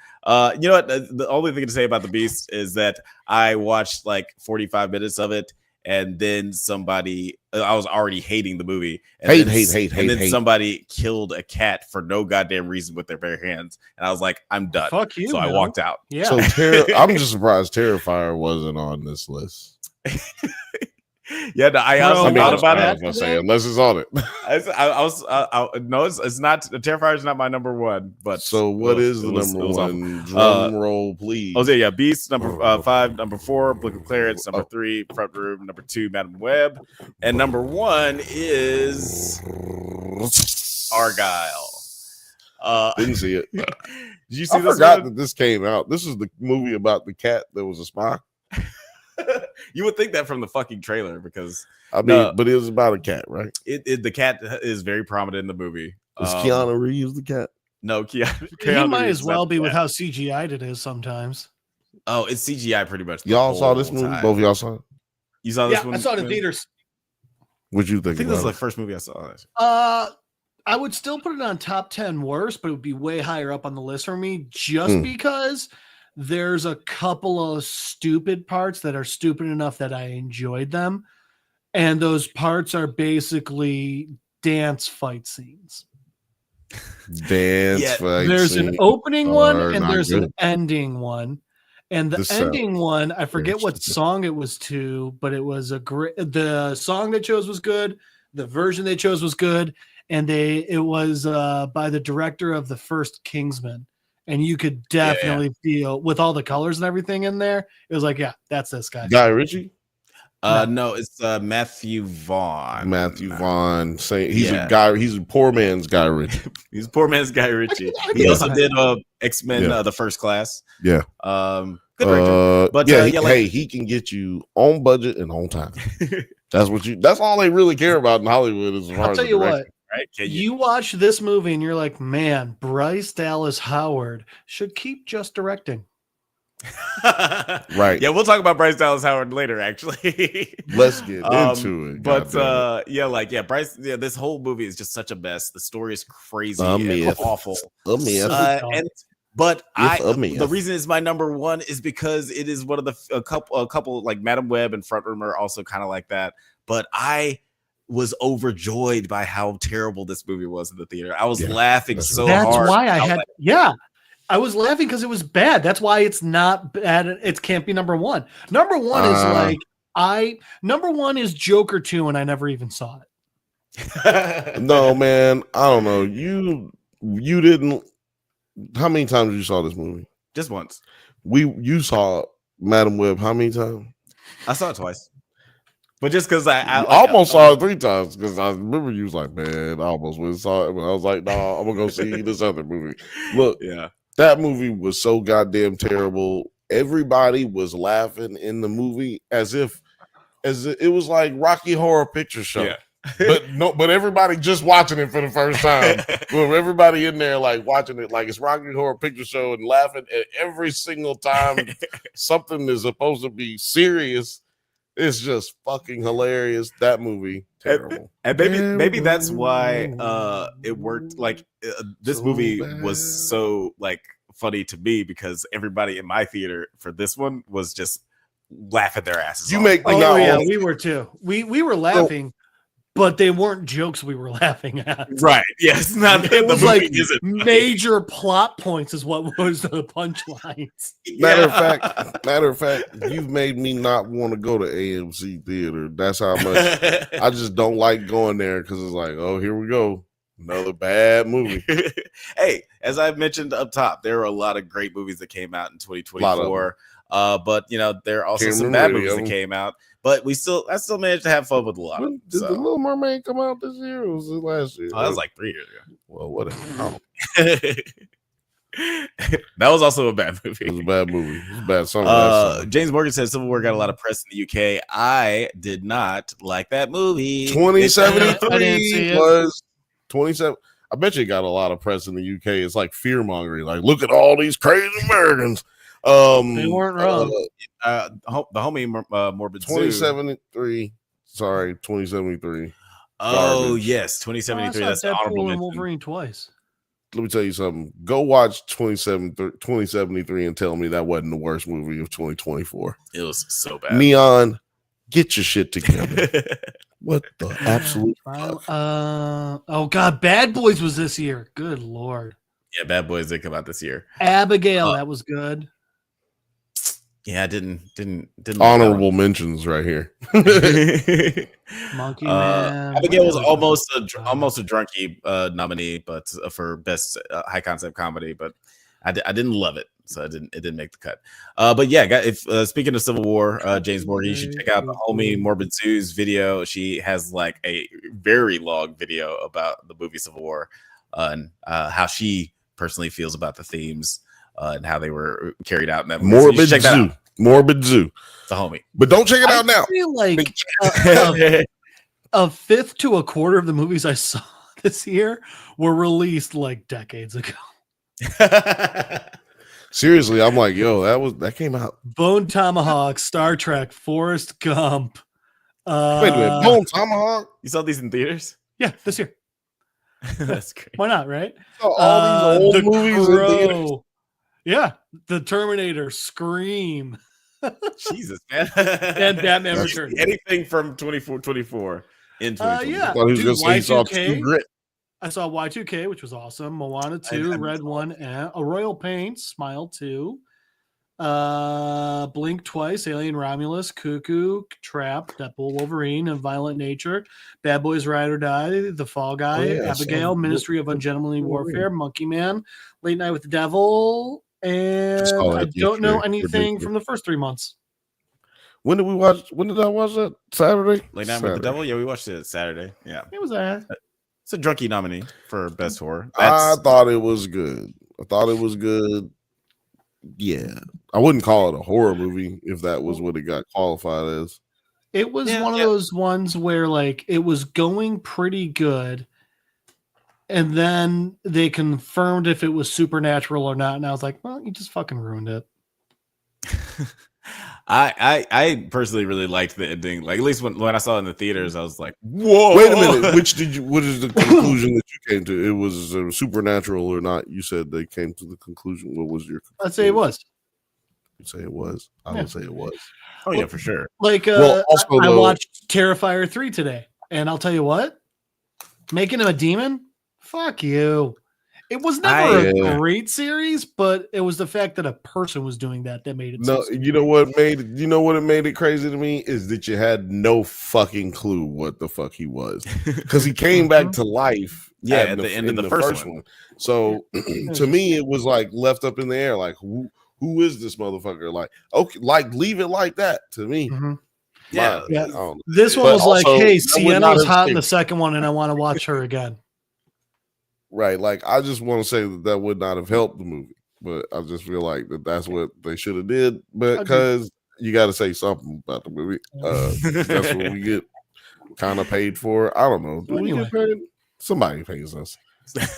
[SPEAKER 3] You know what? The only thing to say about The Beast is that I watched like 45 minutes of it, and then somebody, I was already hating the movie. And then somebody killed a cat for no goddamn reason with their bare hands. And I was like, I'm done.
[SPEAKER 1] Fuck you.
[SPEAKER 3] So I
[SPEAKER 1] man.
[SPEAKER 3] walked out.
[SPEAKER 1] Yeah.
[SPEAKER 2] So I'm just surprised Terrifier wasn't on this list.
[SPEAKER 3] Yeah, no, I also
[SPEAKER 1] Bro,
[SPEAKER 3] thought
[SPEAKER 1] I
[SPEAKER 3] about
[SPEAKER 2] I
[SPEAKER 3] it.
[SPEAKER 2] was gonna say, unless it's on it.
[SPEAKER 3] No, it's not. Terrifier is not my number 1. But
[SPEAKER 2] So what is the
[SPEAKER 3] it was
[SPEAKER 2] number
[SPEAKER 3] awful.
[SPEAKER 2] 1? Drum roll, please.
[SPEAKER 3] Oh, yeah, Beast, number 5, number 4, Blink of Clarence, number 3, Front Room, number 2, Madam Web, and number 1 is Argyle.
[SPEAKER 2] Didn't see it.
[SPEAKER 3] Did you see
[SPEAKER 2] I
[SPEAKER 3] this
[SPEAKER 2] forgot
[SPEAKER 3] one?
[SPEAKER 2] that this came out. This is the movie about the cat that was a spy.
[SPEAKER 3] You would think that from the fucking trailer because
[SPEAKER 2] I mean,
[SPEAKER 3] No.
[SPEAKER 2] but it was about a cat, right?
[SPEAKER 3] the cat is very prominent in the movie.
[SPEAKER 2] Is Keanu Reeves the cat?
[SPEAKER 3] No, Keanu.
[SPEAKER 1] He
[SPEAKER 3] Keanu
[SPEAKER 1] might
[SPEAKER 3] Reeves
[SPEAKER 1] as
[SPEAKER 3] is
[SPEAKER 1] well
[SPEAKER 3] not
[SPEAKER 1] be
[SPEAKER 3] the
[SPEAKER 1] with
[SPEAKER 3] cat.
[SPEAKER 1] how CGI'd it is sometimes.
[SPEAKER 3] Oh, it's CGI pretty much. the
[SPEAKER 2] Y'all saw
[SPEAKER 3] whole
[SPEAKER 2] this movie?
[SPEAKER 3] time.
[SPEAKER 2] Both of y'all saw it?
[SPEAKER 3] You saw this
[SPEAKER 1] Yeah,
[SPEAKER 3] one?
[SPEAKER 1] I saw it in
[SPEAKER 3] Quinn?
[SPEAKER 1] theaters.
[SPEAKER 2] What'd you
[SPEAKER 3] I
[SPEAKER 2] think
[SPEAKER 3] think this is
[SPEAKER 2] about
[SPEAKER 3] the first movie I saw.
[SPEAKER 1] I would still put it on top 10 worst, but it would be way higher up on the list for me just because there's a couple of stupid parts that are stupid enough that I enjoyed them. And those parts are basically dance fight scenes.
[SPEAKER 2] Dance
[SPEAKER 3] Yeah,
[SPEAKER 2] fight
[SPEAKER 1] There's an
[SPEAKER 2] scene
[SPEAKER 1] opening one
[SPEAKER 2] are
[SPEAKER 1] and
[SPEAKER 2] not
[SPEAKER 1] there's
[SPEAKER 2] good.
[SPEAKER 1] an ending one. And the
[SPEAKER 2] This
[SPEAKER 1] ending one, I forget what
[SPEAKER 2] stupid.
[SPEAKER 1] song it was to, but it was a great. The song they chose was good. The version they chose was good, and it was by the director of the first Kingsman, and you could definitely feel with all the colors and everything in there. It was like, yeah, that's this guy.
[SPEAKER 2] Guy Ritchie?
[SPEAKER 3] No, it's Matthew Vaughn.
[SPEAKER 2] Matthew Vaughn saying he's
[SPEAKER 3] Yeah.
[SPEAKER 2] a guy. He's a poor man's Guy Ritchie.
[SPEAKER 3] He's a poor man's Guy Ritchie.
[SPEAKER 1] I
[SPEAKER 3] He
[SPEAKER 1] get
[SPEAKER 3] also
[SPEAKER 1] that.
[SPEAKER 3] did X-Men
[SPEAKER 2] Yeah.
[SPEAKER 3] the First Class.
[SPEAKER 2] Yeah.
[SPEAKER 3] Good director. But
[SPEAKER 2] yeah,
[SPEAKER 3] yeah, like,
[SPEAKER 2] hey, he can get you on budget and on time. That's all they really care about in Hollywood. As far
[SPEAKER 1] I'll
[SPEAKER 2] as
[SPEAKER 1] tell
[SPEAKER 2] the
[SPEAKER 1] you
[SPEAKER 2] direction.
[SPEAKER 1] what.
[SPEAKER 3] right?
[SPEAKER 1] You watch this movie and you're like, man, Bryce Dallas Howard should keep just directing.
[SPEAKER 2] Right.
[SPEAKER 3] Yeah, we'll talk about Bryce Dallas Howard later, actually.
[SPEAKER 2] Let's get into it.
[SPEAKER 3] But
[SPEAKER 2] goddammit.
[SPEAKER 3] Bryce, this whole movie is just such a mess. The story is crazy
[SPEAKER 2] A
[SPEAKER 3] and
[SPEAKER 2] myth.
[SPEAKER 3] awful.
[SPEAKER 2] A myth.
[SPEAKER 3] The reason it's my number one is because it is one of a couple like Madam Web and Front Room are also kind of like that. But I was overjoyed by how terrible this movie was in the theater. I was laughing so
[SPEAKER 1] That's
[SPEAKER 3] hard.
[SPEAKER 1] why I was laughing because it was bad. That's why it's not bad. It can't be number one. Number one is number one is Joker 2, and I never even saw it.
[SPEAKER 2] No, man. I don't know. You didn't. How many times you saw this movie?
[SPEAKER 3] Just once.
[SPEAKER 2] You saw Madam Web how many times?
[SPEAKER 3] I saw it twice. But just because I
[SPEAKER 2] almost saw it 3 times because I remember you was like, man, I almost went and saw it. But I was like, no, I'm gonna go see this other movie. Look, that movie was so goddamn terrible. Everybody was laughing in the movie as if it was like Rocky Horror Picture Show.
[SPEAKER 3] Yeah.
[SPEAKER 2] but everybody just watching it for the first time. Well, everybody in there like watching it like it's Rocky Horror Picture Show and laughing at every single time something is supposed to be serious. It's just fucking hilarious. That movie, terrible.
[SPEAKER 3] And maybe that's why it worked. Like this movie was so like funny to me because everybody in my theater for this one was just laughing their asses off.
[SPEAKER 1] We were too. We were laughing. But they weren't jokes we were laughing at.
[SPEAKER 3] Right. Yes.
[SPEAKER 1] It was like major plot points is what was the punchlines.
[SPEAKER 2] Matter of fact, you've made me not want to go to AMC theater. That's how much I just don't like going there because it's like, oh, here we go. Another bad movie.
[SPEAKER 3] Hey, as I mentioned up top, there were a lot of great movies that came out in 2024. But there are also some bad movies that came out. But I still managed to have fun with a lot of them.
[SPEAKER 2] Did The Little Mermaid come out this year or was it last year?
[SPEAKER 3] Oh, that was like 3 years ago.
[SPEAKER 2] Well, whatever.
[SPEAKER 3] That was also a bad movie.
[SPEAKER 2] It was a bad movie. It was bad.
[SPEAKER 3] James Morgan said Civil War got a lot of press in the UK. I did not like that movie.
[SPEAKER 2] 2073 was 27. I bet you it got a lot of press in the UK. It's like fear mongering. Like, look at all these crazy Americans.
[SPEAKER 1] They weren't wrong.
[SPEAKER 3] The homie Morbid
[SPEAKER 2] 2073. Sorry, 2073.
[SPEAKER 3] Oh,
[SPEAKER 2] Garbage.
[SPEAKER 3] yes, 2073. That's
[SPEAKER 1] Deadpool
[SPEAKER 3] honorable
[SPEAKER 1] and
[SPEAKER 3] mention.
[SPEAKER 1] Wolverine twice.
[SPEAKER 2] Let me tell you something. Go watch 2073 and tell me that wasn't the worst movie of 2024.
[SPEAKER 3] It was so bad.
[SPEAKER 2] Neon, get your shit together. What the absolute fuck?
[SPEAKER 1] Oh God, Bad Boys was this year. Good Lord.
[SPEAKER 3] Yeah, Bad Boys did come out this year.
[SPEAKER 1] Abigail, that was good.
[SPEAKER 3] Yeah, I didn't
[SPEAKER 2] honorable mentions right here.
[SPEAKER 1] Monkey Man.
[SPEAKER 3] Abigail was almost a drunkie nominee, but for best high concept comedy. But I didn't love it, so it didn't make the cut. But yeah, if speaking of Civil War, James Morgan, you should check out the homie Morbid Sue's video. She has like a very long video about the movie Civil War and how she personally feels about the themes. And how they were carried out in that movie.
[SPEAKER 2] Morbid Zoo. Morbid Zoo.
[SPEAKER 3] The homie.
[SPEAKER 2] But don't check it out now.
[SPEAKER 1] I feel like a fifth to a quarter of the movies I saw this year were released like decades ago.
[SPEAKER 2] Seriously, I'm like, yo, that came out.
[SPEAKER 1] Bone Tomahawk, Star Trek, Forrest Gump.
[SPEAKER 2] Wait a minute, Bone Tomahawk?
[SPEAKER 3] You saw these in theaters?
[SPEAKER 1] Yeah, this year.
[SPEAKER 3] That's great.
[SPEAKER 1] Why not, right?
[SPEAKER 2] All these old movies in theaters.
[SPEAKER 1] Yeah, The Terminator, Scream.
[SPEAKER 3] Jesus, man.
[SPEAKER 1] And Batman Returns.
[SPEAKER 3] Anything from 24 in 2020.
[SPEAKER 1] Yeah.
[SPEAKER 2] I thought he was going to say he saw True Grit.
[SPEAKER 1] I saw Y2K, which was awesome. Moana 2, Red 1, and A Royal Pains, Smile 2. Blink Twice, Alien Romulus, Cuckoo, Trap, Deadpool, Wolverine, and Violent Nature. Bad Boys Ride or Die, The Fall Guy, Abigail, Ministry of Ungentlemanly Warfare, Monkey Man, Late Night with the Devil. And I don't know anything from the first 3 months.
[SPEAKER 2] When did we watch? When did I watch that? Saturday.
[SPEAKER 3] Late Night with the Devil. Yeah, we watched it Saturday. Yeah,
[SPEAKER 1] It was
[SPEAKER 3] it's a drunkie nominee for best horror.
[SPEAKER 2] I thought it was good. Yeah, I wouldn't call it a horror movie if that was what it got qualified as.
[SPEAKER 1] It was one of those ones where like it was going pretty good, and then they confirmed if it was supernatural or not, and I was like, well, you just fucking ruined it.
[SPEAKER 3] I personally really liked the ending. Like, at least when I saw it in the theaters, I was like, whoa.
[SPEAKER 2] Wait a minute. What is the conclusion that you came to? It was supernatural or not? You said they came to the conclusion. What was your conclusion?
[SPEAKER 1] I'd say it was.
[SPEAKER 2] You say it was. I would say it was.
[SPEAKER 3] Oh, yeah, for sure.
[SPEAKER 1] Like,
[SPEAKER 2] also,
[SPEAKER 1] I watched Terrifier 3 today, and I'll tell you what, making him a demon, fuck you. It was never a great series, but it was the fact that a person was doing that made it.
[SPEAKER 2] No, you know what it made it crazy to me is that you had no fucking clue what the fuck he was, because he came back to life.
[SPEAKER 3] Yeah, at the end of the first one.
[SPEAKER 2] So to me, it was like left up in the air. Like who is this motherfucker? Like, okay, like leave it like that to me.
[SPEAKER 3] Yeah.
[SPEAKER 1] This one was like, hey, Sienna was hot in the second one, and I want to watch her again.
[SPEAKER 2] Right, like I just want to say that would not have helped the movie, but I just feel like that's what they should have did. But because you got to say something about the movie, that's what we get kind of paid for. I don't know. Do we get paid? Somebody pays us.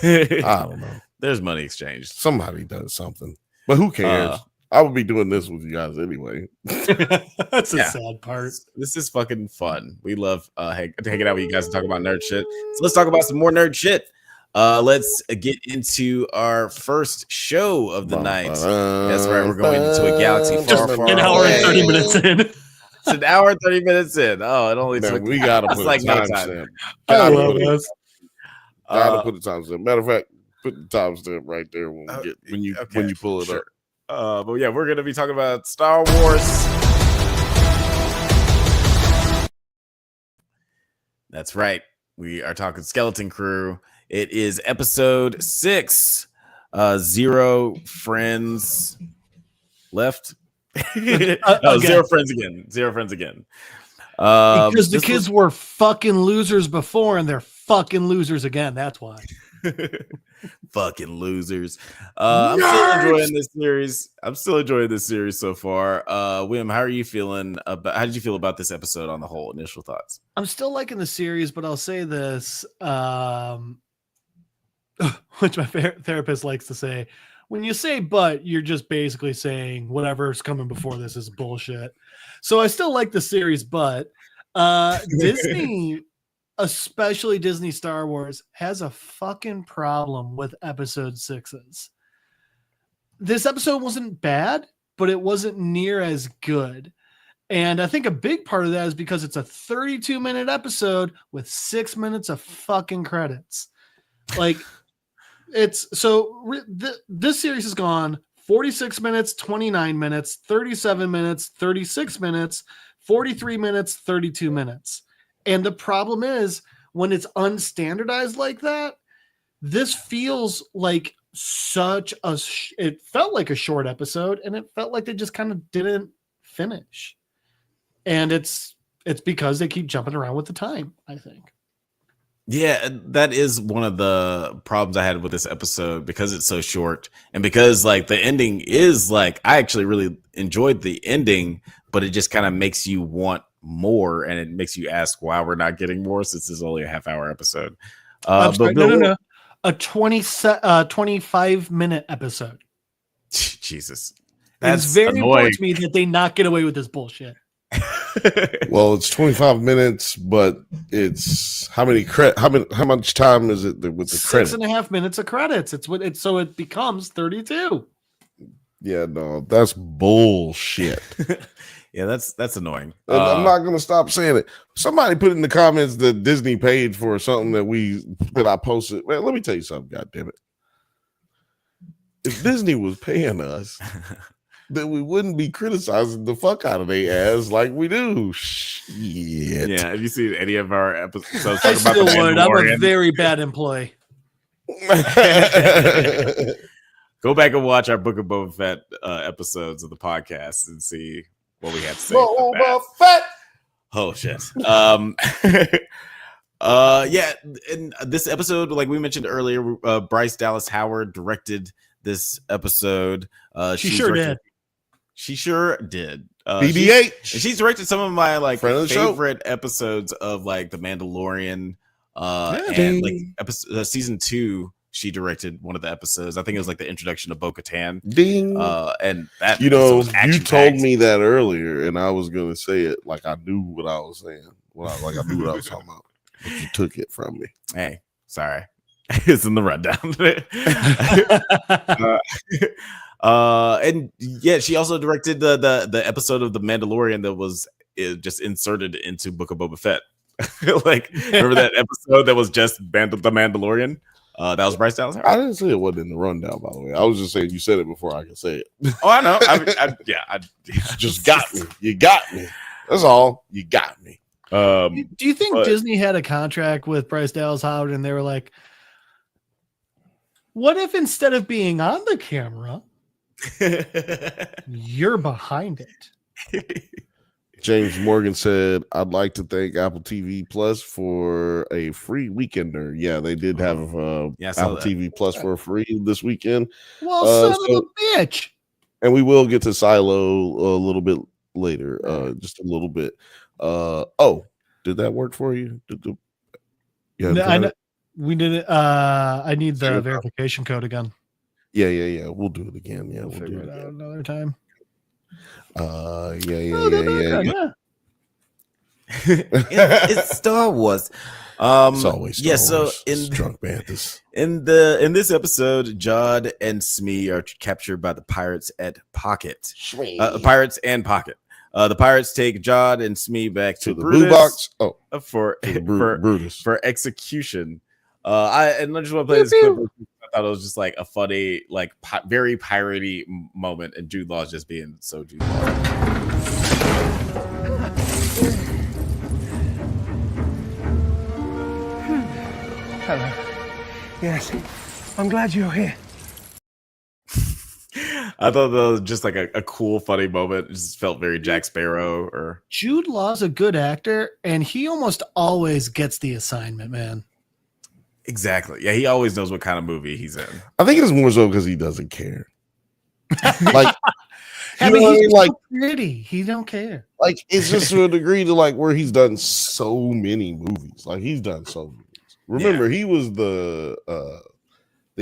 [SPEAKER 2] I don't know.
[SPEAKER 3] There's money exchanged.
[SPEAKER 2] Somebody does something, but who cares? I would be doing this with you guys anyway.
[SPEAKER 1] That's the sad part.
[SPEAKER 3] This is fucking fun. We love hanging out with you guys and talking about nerd shit. So let's talk about some more nerd shit. Let's get into our first show of the night. That's right. We're going into a galaxy far, far
[SPEAKER 1] an hour and 30 minutes in.
[SPEAKER 3] It's an hour and 30 minutes in. Oh, it only took.
[SPEAKER 2] We gotta put
[SPEAKER 3] like
[SPEAKER 2] a timestamp. Gotta put a timestamp. Matter of fact, put the timestamp right there when you pull it up.
[SPEAKER 3] But yeah, we're gonna be talking about Star Wars. That's right. We are talking Skeleton Crew. It is episode 6. 0 friends left. Zero friends again. 0 friends again.
[SPEAKER 1] Because the kids were fucking losers before, and they're fucking losers again. That's why.
[SPEAKER 3] Fucking losers. I'm still enjoying this series so far. Wim, how are you feeling how did you feel about this episode on the whole? Initial thoughts?
[SPEAKER 1] I'm still liking the series, but I'll say this, which my therapist likes to say, when you say but, you're just basically saying whatever's coming before this is bullshit. So I still like the series, but Disney, especially Disney Star Wars, has a fucking problem with episode 6s. This episode wasn't bad, but it wasn't near as good. And I think a big part of that is because it's a 32-minute episode with 6 minutes of fucking credits. Like, it's so this series has gone 46 minutes, 29 minutes, 37 minutes, 36 minutes, 43 minutes, 32 minutes. And the problem is when it's unstandardized like that, this feels like it felt like a short episode, and it felt like they just kind of didn't finish. And it's because they keep jumping around with the time, I think.
[SPEAKER 3] Yeah, that is one of the problems I had with this episode, because it's so short, and because like the ending is like, I actually really enjoyed the ending, but it just kind of makes you want more, and it makes you ask why we're not getting more, since it's only a half-hour episode.
[SPEAKER 1] No. A 25-minute episode.
[SPEAKER 3] Jesus.
[SPEAKER 1] It's very important to me that they not get away with this bullshit.
[SPEAKER 2] Well, it's 25 minutes, but it's how much time is it with the credits?
[SPEAKER 1] 6.5 minutes of credits. So it becomes 32.
[SPEAKER 2] Yeah, no, that's bullshit.
[SPEAKER 3] Yeah, that's annoying.
[SPEAKER 2] I'm not gonna stop saying it. Somebody put in the comments that Disney paid for something that I posted. Man, let me tell you something, goddamn it. If Disney was paying us, then we wouldn't be criticizing the fuck out of their ass like we do. Shit.
[SPEAKER 3] Yeah, have you seen any of our episodes?
[SPEAKER 1] I still would. I'm a very bad employee.
[SPEAKER 3] Go back and watch our Book of Boba Fett episodes of the podcast and see what we have to say. About
[SPEAKER 2] Boba
[SPEAKER 3] that.
[SPEAKER 2] Fett.
[SPEAKER 3] Oh shit. Yeah, in this episode, like we mentioned earlier, Bryce Dallas Howard directed this episode.
[SPEAKER 1] She sure did.
[SPEAKER 3] She sure did.
[SPEAKER 2] BBH.
[SPEAKER 3] She's directed some of my like
[SPEAKER 2] Friend of the show.
[SPEAKER 3] favorite episodes of like The Mandalorian.
[SPEAKER 2] Yeah.
[SPEAKER 3] And like episode season 2, she directed one of the episodes. I think it was like the introduction of Bo-Katan.
[SPEAKER 2] Ding.
[SPEAKER 3] And that
[SPEAKER 2] You know,
[SPEAKER 3] episode was
[SPEAKER 2] you told
[SPEAKER 3] action-packed.
[SPEAKER 2] me that earlier, and I was gonna say it like I knew what I was saying. I knew what I was talking about. But you took it from me.
[SPEAKER 3] Hey, sorry. It's in the rundown. And yeah, she also directed the episode of The Mandalorian that was just inserted into Book of Boba Fett. Like, remember that episode that was just The Mandalorian? That was Bryce Dallas Howard.
[SPEAKER 2] I didn't say it wasn't in the rundown, by the way. I was just saying you said it before I could say it.
[SPEAKER 3] Oh, I know.
[SPEAKER 2] You just got me. You got me. That's all. You got me.
[SPEAKER 1] Do you think Disney had a contract with Bryce Dallas Howard and they were like, what if instead of being on the camera, you're behind it?
[SPEAKER 2] James Morgan said, I'd like to thank Apple TV Plus for a free weekender. Yeah, they did have Apple TV Plus for free this weekend.
[SPEAKER 1] Well, son of a bitch.
[SPEAKER 2] And we will get to Silo a little bit later, just a little bit. Did that work for you?
[SPEAKER 1] We did it. I need the verification code again.
[SPEAKER 2] Yeah. We'll do it again. Yeah, we'll
[SPEAKER 1] figure it out another time.
[SPEAKER 2] Yeah.
[SPEAKER 3] It's Star Wars.
[SPEAKER 2] It's always Star Wars.
[SPEAKER 3] So
[SPEAKER 2] Drunk Banthas.
[SPEAKER 3] in this episode, Jod and Smee are captured by the pirates at Pocket. Pirates and Pocket. The pirates take Jod and Smee back to
[SPEAKER 2] the
[SPEAKER 3] Brutus
[SPEAKER 2] blue box.
[SPEAKER 3] for execution. I just want to play this clip. I thought it was just like a funny, like very piratey moment, and Jude Law's just being so Jude Law.
[SPEAKER 5] Hello. Yes, I'm glad you're here.
[SPEAKER 3] I thought that was just like a cool, funny moment. It just felt very Jack Sparrow. Or
[SPEAKER 1] Jude Law's a good actor, and he almost always gets the assignment, man.
[SPEAKER 3] Exactly. Yeah, he always knows what kind of movie he's in.
[SPEAKER 2] I think it's more so because he doesn't care. Like,
[SPEAKER 1] he's like pretty. He don't care.
[SPEAKER 2] Like, it's just to a degree to like where he's done so many movies. Like, he's done so many. Remember, he was the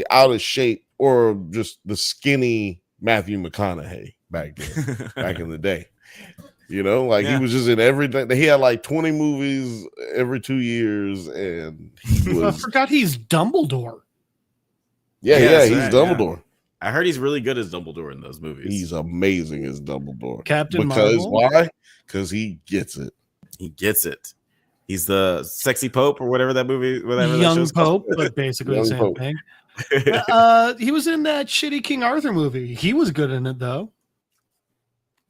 [SPEAKER 2] out of shape or just the skinny Matthew McConaughey back then, back in the day. You know, like he was just in everything. He had like 20 movies every 2 years, and he was.
[SPEAKER 1] I forgot he's Dumbledore.
[SPEAKER 2] Yeah, he's right, Dumbledore.
[SPEAKER 3] I heard he's really good as Dumbledore in those movies.
[SPEAKER 2] He's amazing as Dumbledore.
[SPEAKER 1] Captain
[SPEAKER 2] because
[SPEAKER 1] Marvel?
[SPEAKER 2] Why? Because he gets it.
[SPEAKER 3] He gets it. He's the sexy Pope or whatever that movie. Whatever
[SPEAKER 1] Young
[SPEAKER 3] that
[SPEAKER 1] Pope, but basically the same
[SPEAKER 2] Pope.
[SPEAKER 1] thing. He was in that shitty King Arthur movie. He was good in it though.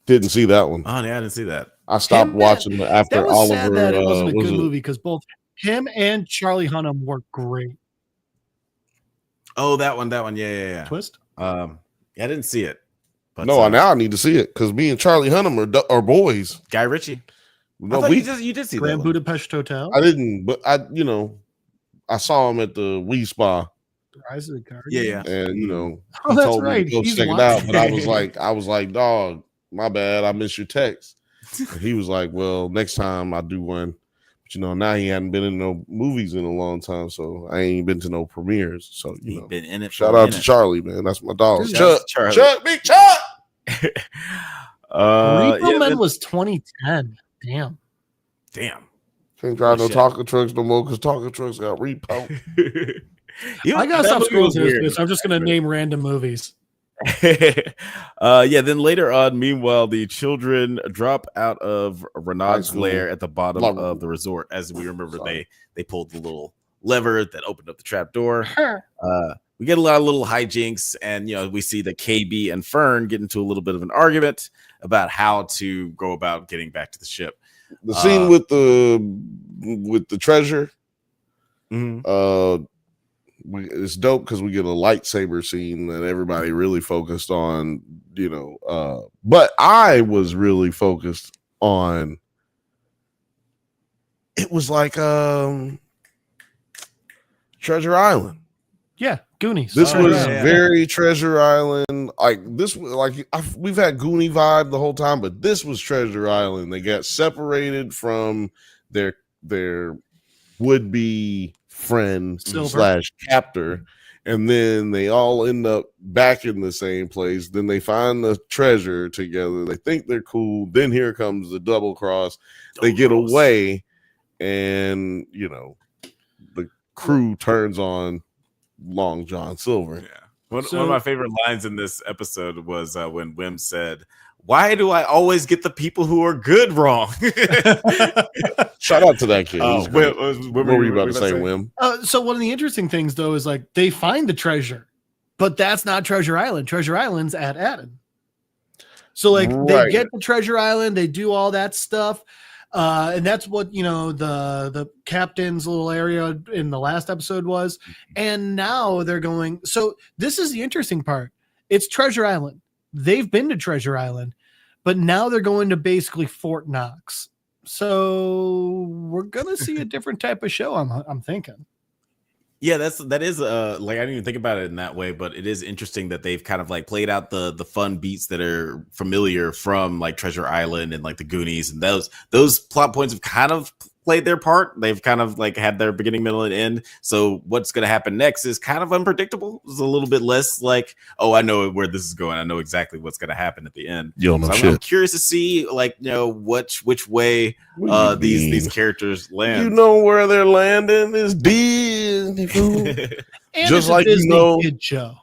[SPEAKER 2] Didn't see that one.
[SPEAKER 3] Oh yeah, I didn't see that.
[SPEAKER 2] I stopped watching after
[SPEAKER 1] that was
[SPEAKER 2] Oliver.
[SPEAKER 1] Sad that it wasn't a good movie because both him and Charlie Hunnam were great.
[SPEAKER 3] Oh, that one. Yeah.
[SPEAKER 1] Twist.
[SPEAKER 3] I didn't see it. But
[SPEAKER 2] No, now I need to see it because me and Charlie Hunnam are boys.
[SPEAKER 3] Guy Ritchie.
[SPEAKER 2] No,
[SPEAKER 3] you did see
[SPEAKER 1] Grand
[SPEAKER 3] that
[SPEAKER 1] Budapest Hotel.
[SPEAKER 2] I didn't, but I saw him at the Wii Spa.
[SPEAKER 1] Rise of the Guardian.
[SPEAKER 3] Yeah.
[SPEAKER 2] And he
[SPEAKER 1] that's
[SPEAKER 2] told
[SPEAKER 1] right.
[SPEAKER 2] me to go
[SPEAKER 1] He's
[SPEAKER 2] check it out. But I was like, dog, my bad. I missed your text. And he was like, well, next time I do one. But now he hadn't been in no movies in a long time, so I ain't been to no premieres. So
[SPEAKER 3] been in it.
[SPEAKER 2] Shout out to Charlie, man. That's my dog.
[SPEAKER 3] Chuck,
[SPEAKER 2] Big Chuck.
[SPEAKER 1] Repo Man was 2010. Damn.
[SPEAKER 2] Can't drive no taco trucks no more because taco trucks got repo.
[SPEAKER 1] I gotta stop scrolling through this. I'm just gonna name random movies.
[SPEAKER 3] Then later on, meanwhile, the children drop out of Renaud's lair at the bottom of the resort. As we remember, they pulled the little lever that opened up the trap door. We get a lot of little hijinks, and we see that KB and Fern get into a little bit of an argument about how to go about getting back to the ship.
[SPEAKER 2] The scene with the treasure, it's dope because we get a lightsaber scene that everybody really focused on, but I was really focused on. It was like Treasure Island.
[SPEAKER 1] Yeah, Goonies.
[SPEAKER 2] This was
[SPEAKER 3] yeah.
[SPEAKER 2] very Treasure Island. Like this, we've had Goonie vibe the whole time, but this was Treasure Island. They got separated from their would-be friend
[SPEAKER 1] Silver.
[SPEAKER 2] / captor, and then they all end up back in the same place. Then they find the treasure together. They think they're cool. Then here comes the double cross. They get away, and the crew turns on Long John Silver.
[SPEAKER 3] Yeah. One of my favorite lines in this episode was when Wim said, "Why do I always get the people who are good wrong?"
[SPEAKER 2] Shout out to that kid.
[SPEAKER 3] What
[SPEAKER 2] What were you about to say, Wim?
[SPEAKER 1] So one of the interesting things, though, is like they find the treasure, but that's not Treasure Island. Treasure Island's at Aden. So like they get to Treasure Island, they do all that stuff. And that's what the captain's little area in the last episode was. And now they're going. So this is the interesting part. It's Treasure Island. They've been to Treasure Island, but now they're going to basically Fort Knox. So we're gonna see a different type of show. I'm thinking.
[SPEAKER 3] Yeah, that is like I didn't even think about it in that way, but it is interesting that they've kind of like played out the fun beats that are familiar from like Treasure Island and like the Goonies, and those plot points have kind of played their part. They've kind of like had their beginning, middle, and end. So what's going to happen next is kind of unpredictable. It's a little bit less like, oh, I know where this is going. I know exactly what's going to happen at the end.
[SPEAKER 2] You don't know
[SPEAKER 3] I'm curious to see like which way these characters land.
[SPEAKER 2] You know where they're landing is Disney.
[SPEAKER 1] And
[SPEAKER 2] Just
[SPEAKER 1] it's a
[SPEAKER 2] like
[SPEAKER 1] Disney kid show.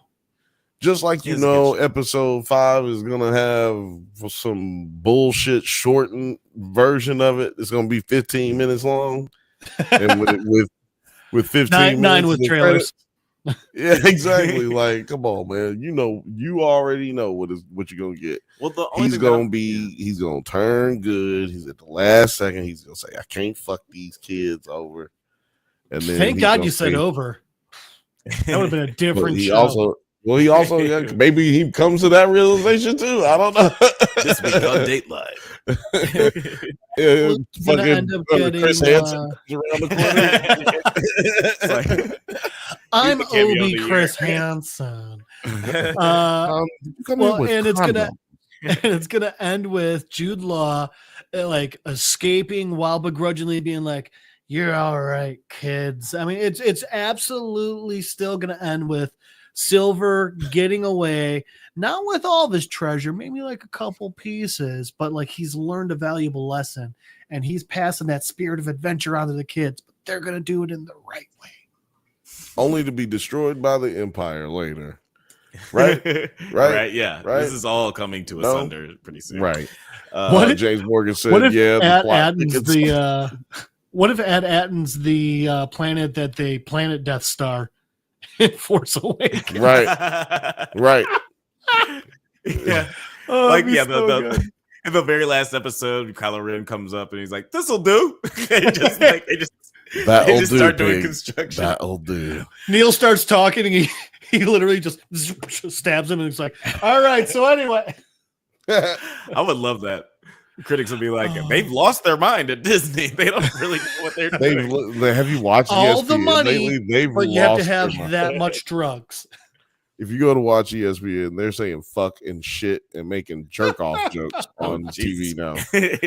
[SPEAKER 2] Just like episode 5 is gonna have some bullshit shortened version of it. It's gonna be 15 minutes long, and with 15
[SPEAKER 1] nine
[SPEAKER 2] minutes
[SPEAKER 1] with trailers.
[SPEAKER 2] Yeah, exactly. Like, come on, man. You already know what you're gonna get.
[SPEAKER 3] Well, he's
[SPEAKER 2] gonna turn good. He's at the last second. He's gonna say, "I can't fuck these kids over." And then
[SPEAKER 1] thank God you said over. That would have been a different show.
[SPEAKER 2] He also maybe he comes to that realization too. I don't know.
[SPEAKER 3] This week on Dateline.
[SPEAKER 1] End up getting,
[SPEAKER 2] Chris Hansen around the corner.
[SPEAKER 1] I'm Obi Chris Hansen. It's gonna end with Jude Law like escaping while begrudgingly being like, "You're all right, kids." I mean, it's absolutely still gonna end with Silver getting away, not with all of his treasure, maybe like a couple pieces, but like he's learned a valuable lesson and he's passing that spirit of adventure on to the kids, but they're going to do it in the right way.
[SPEAKER 2] Only to be destroyed by the Empire later. Right? Right?
[SPEAKER 3] Yeah.
[SPEAKER 2] Right?
[SPEAKER 3] This is all coming to asunder pretty soon.
[SPEAKER 2] Right.
[SPEAKER 3] James
[SPEAKER 2] Morgan said,
[SPEAKER 1] what if what if at Aten's the planet that they planet Death Star in Force Awakens?
[SPEAKER 2] Right.
[SPEAKER 3] Yeah. In the very last episode, Kylo Ren comes up and he's like, "This'll do." They just start doing construction.
[SPEAKER 2] That'll do.
[SPEAKER 1] Neil starts talking and he literally just stabs him and he's like, "All right, so anyway."
[SPEAKER 3] I would love that. Critics will be like, they've lost their mind at Disney. They don't really know what they're doing.
[SPEAKER 2] Have you watched
[SPEAKER 1] all
[SPEAKER 2] ESPN
[SPEAKER 1] the money,
[SPEAKER 2] lately?
[SPEAKER 1] but you have to have that much drugs.
[SPEAKER 2] If you go to watch ESPN, they're saying fuck and shit and making jerk off jokes on TV now.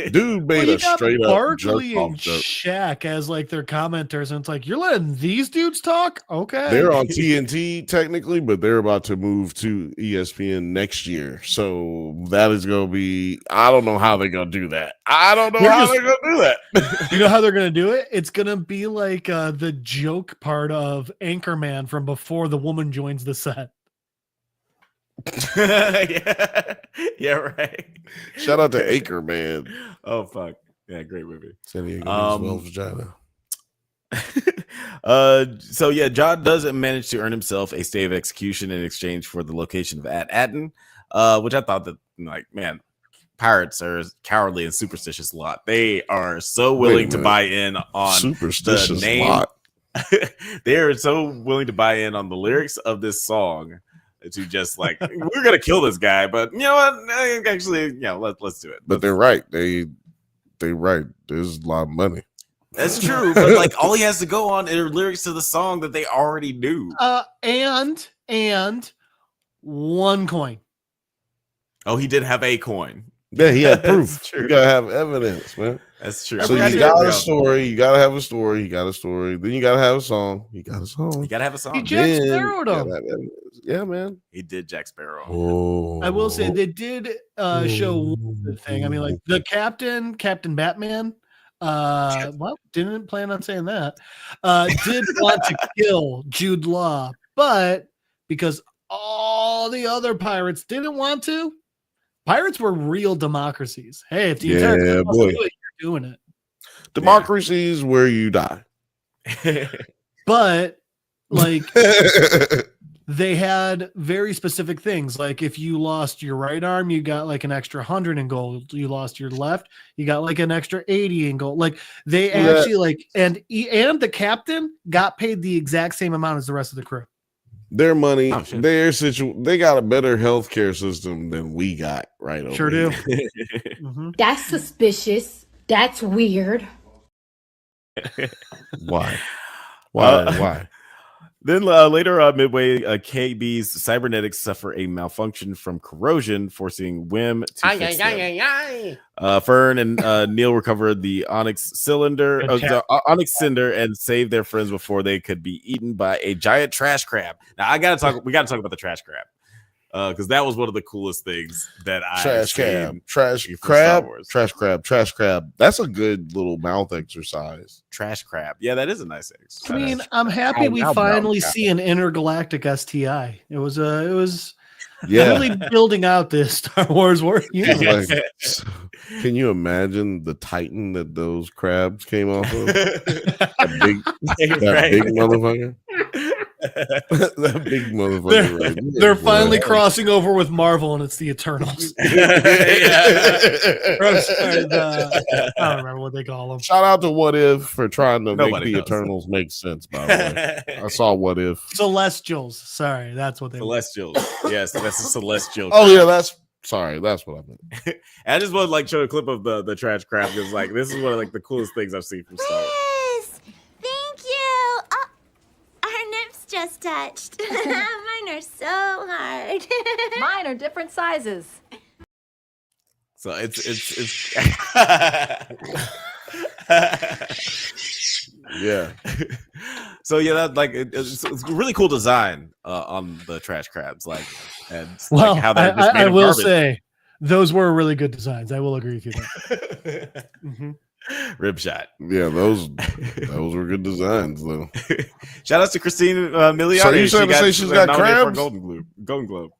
[SPEAKER 2] Dude made a straight up jerk off joke.
[SPEAKER 1] Shaq as like their commenters, and it's like, you're letting these dudes talk? Okay.
[SPEAKER 2] They're on TNT technically, but they're about to move to ESPN next year. So that is going to be, I don't know how they're going to do that.
[SPEAKER 1] You know how they're going to do it? It's going to be like the joke part of Anchorman from before the woman joins the set.
[SPEAKER 3] Yeah, right.
[SPEAKER 2] Shout out to Anchorman.
[SPEAKER 3] Oh fuck, yeah, great movie.
[SPEAKER 2] San Diego well vagina.
[SPEAKER 3] So yeah, John doesn't manage to earn himself a stay of execution in exchange for the location of Aten, which I thought that, like, man, pirates are cowardly and superstitious lot. They are so willing to buy in on
[SPEAKER 2] superstitious
[SPEAKER 3] the name.
[SPEAKER 2] Lot.
[SPEAKER 3] They're so willing to buy in on the lyrics of this song to just like we're gonna kill this guy, but you know what? Actually, let's do it.
[SPEAKER 2] But they're right. They right. There's a lot of money.
[SPEAKER 3] That's true, but like all he has to go on are lyrics to the song that they already knew.
[SPEAKER 1] And one coin.
[SPEAKER 3] Oh, he did have a coin.
[SPEAKER 2] Yeah, he had proof.
[SPEAKER 3] That's true.
[SPEAKER 2] You gotta have evidence, man.
[SPEAKER 3] That's true.
[SPEAKER 2] So you got a story. You gotta have a story. You got a story. Then you gotta have a song. You got a song.
[SPEAKER 3] You gotta have a song.
[SPEAKER 1] He Jack Sparrowed him.
[SPEAKER 2] Yeah, man.
[SPEAKER 3] He did Jack Sparrow.
[SPEAKER 2] Oh.
[SPEAKER 1] I will say they did show one good thing. I mean, like the Captain Batman. Well, didn't plan on saying that. Did want to kill Jude Law, but because all the other pirates didn't want to, pirates were real democracies. Hey, if the entire boy, you're doing it.
[SPEAKER 2] Democracy is where you die.
[SPEAKER 1] But like they had very specific things. Like if you lost your right arm, you got like an extra 100 in gold. You lost your left, you got like an extra 80 in gold. Like they actually like and the captain got paid the exact same amount as the rest of the crew.
[SPEAKER 2] Their money, they got a better healthcare system than we got, right?
[SPEAKER 1] Sure do.
[SPEAKER 6] That's suspicious. That's weird.
[SPEAKER 2] Why? Why?
[SPEAKER 3] Then later midway, KB's cybernetics suffer a malfunction from corrosion, forcing Wim to fix them. Fern and Neil recover the Onyx cylinder, the Onyx cinder, and save their friends before they could be eaten by a giant trash crab. Now we gotta talk about the trash crab. Because that was one of the coolest things that
[SPEAKER 2] Trash crab. That's a good little mouth exercise.
[SPEAKER 3] Trash crab. Yeah, that is a nice exercise.
[SPEAKER 1] I mean, I'm happy we finally see an intergalactic STI. It was really building out this Star Wars universe.
[SPEAKER 2] Can you imagine the Titan that those crabs came off of? that big motherfucker. That big motherfucker.
[SPEAKER 1] They're finally crossing over with Marvel, and it's the Eternals. I don't remember what they call them.
[SPEAKER 2] Shout out to What If for trying to make the Eternals make sense. By the way, I saw What If.
[SPEAKER 1] Celestials. Sorry, that's what they.
[SPEAKER 3] Celestials. Yes, that's a celestial.
[SPEAKER 2] Oh yeah, that's what I meant.
[SPEAKER 3] I just want to like show a clip of the trash crab because like this is one of like the coolest things I've seen from Star Wars.
[SPEAKER 7] Thank you. Oh, our nips just touched. Mine are so hard.
[SPEAKER 8] Mine are different sizes.
[SPEAKER 3] So it's
[SPEAKER 2] yeah.
[SPEAKER 3] So yeah, that like it's a really cool design on the trash crabs, like and
[SPEAKER 1] well,
[SPEAKER 3] like how they're just made
[SPEAKER 1] I
[SPEAKER 3] of
[SPEAKER 1] will
[SPEAKER 3] garbage.
[SPEAKER 1] say those were really good designs. I will agree with you there.
[SPEAKER 3] Rib shot.
[SPEAKER 2] Yeah, those were good designs though.
[SPEAKER 3] Shout out to Kirstyn Milioti.
[SPEAKER 2] So you said to say she's got crabs?
[SPEAKER 3] For Golden Globe.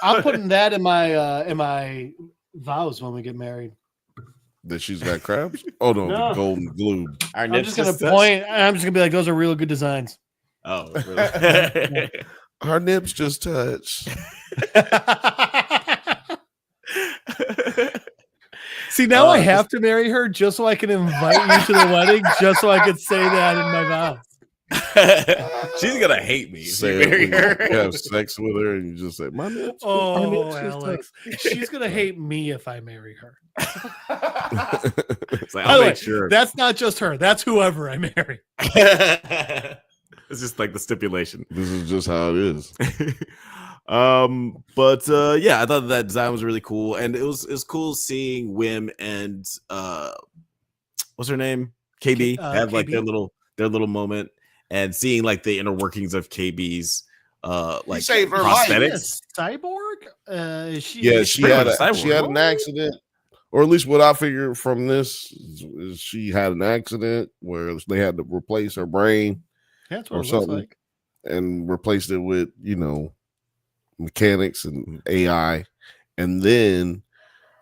[SPEAKER 1] I'm putting that in my vows when we get married.
[SPEAKER 2] That she's got crabs? Oh no, the Golden Globe.
[SPEAKER 1] I'm just gonna point. I'm just gonna be like, those are real good designs.
[SPEAKER 3] Oh, really?
[SPEAKER 2] Our nips just touched.
[SPEAKER 1] See, now I have to marry her just so I can invite you to the wedding, just so I could say that in my vows.
[SPEAKER 3] She's gonna hate me if
[SPEAKER 2] Say
[SPEAKER 3] you marry her.
[SPEAKER 2] You have sex with her and you just say, "My nips."
[SPEAKER 1] Oh, Alex, she's gonna hate me if I marry her.
[SPEAKER 3] It's like, I'll make sure.
[SPEAKER 1] That's not just her. That's whoever I marry.
[SPEAKER 3] It's just like the stipulation.
[SPEAKER 2] This is just how it is.
[SPEAKER 3] But yeah, I thought that design was really cool, and it was cool seeing Wim and what's her name, KB, have like
[SPEAKER 1] KB.
[SPEAKER 3] their little moment, and seeing like the inner workings of KB's like
[SPEAKER 2] saved her life.
[SPEAKER 1] Yes, cyborg.
[SPEAKER 2] She had an accident, or at least what I figured from this is she had an accident where they had to replace her brain.
[SPEAKER 1] That's what
[SPEAKER 2] or
[SPEAKER 1] it looks
[SPEAKER 2] something,
[SPEAKER 1] like.
[SPEAKER 2] and replaced it with mechanics and AI. And then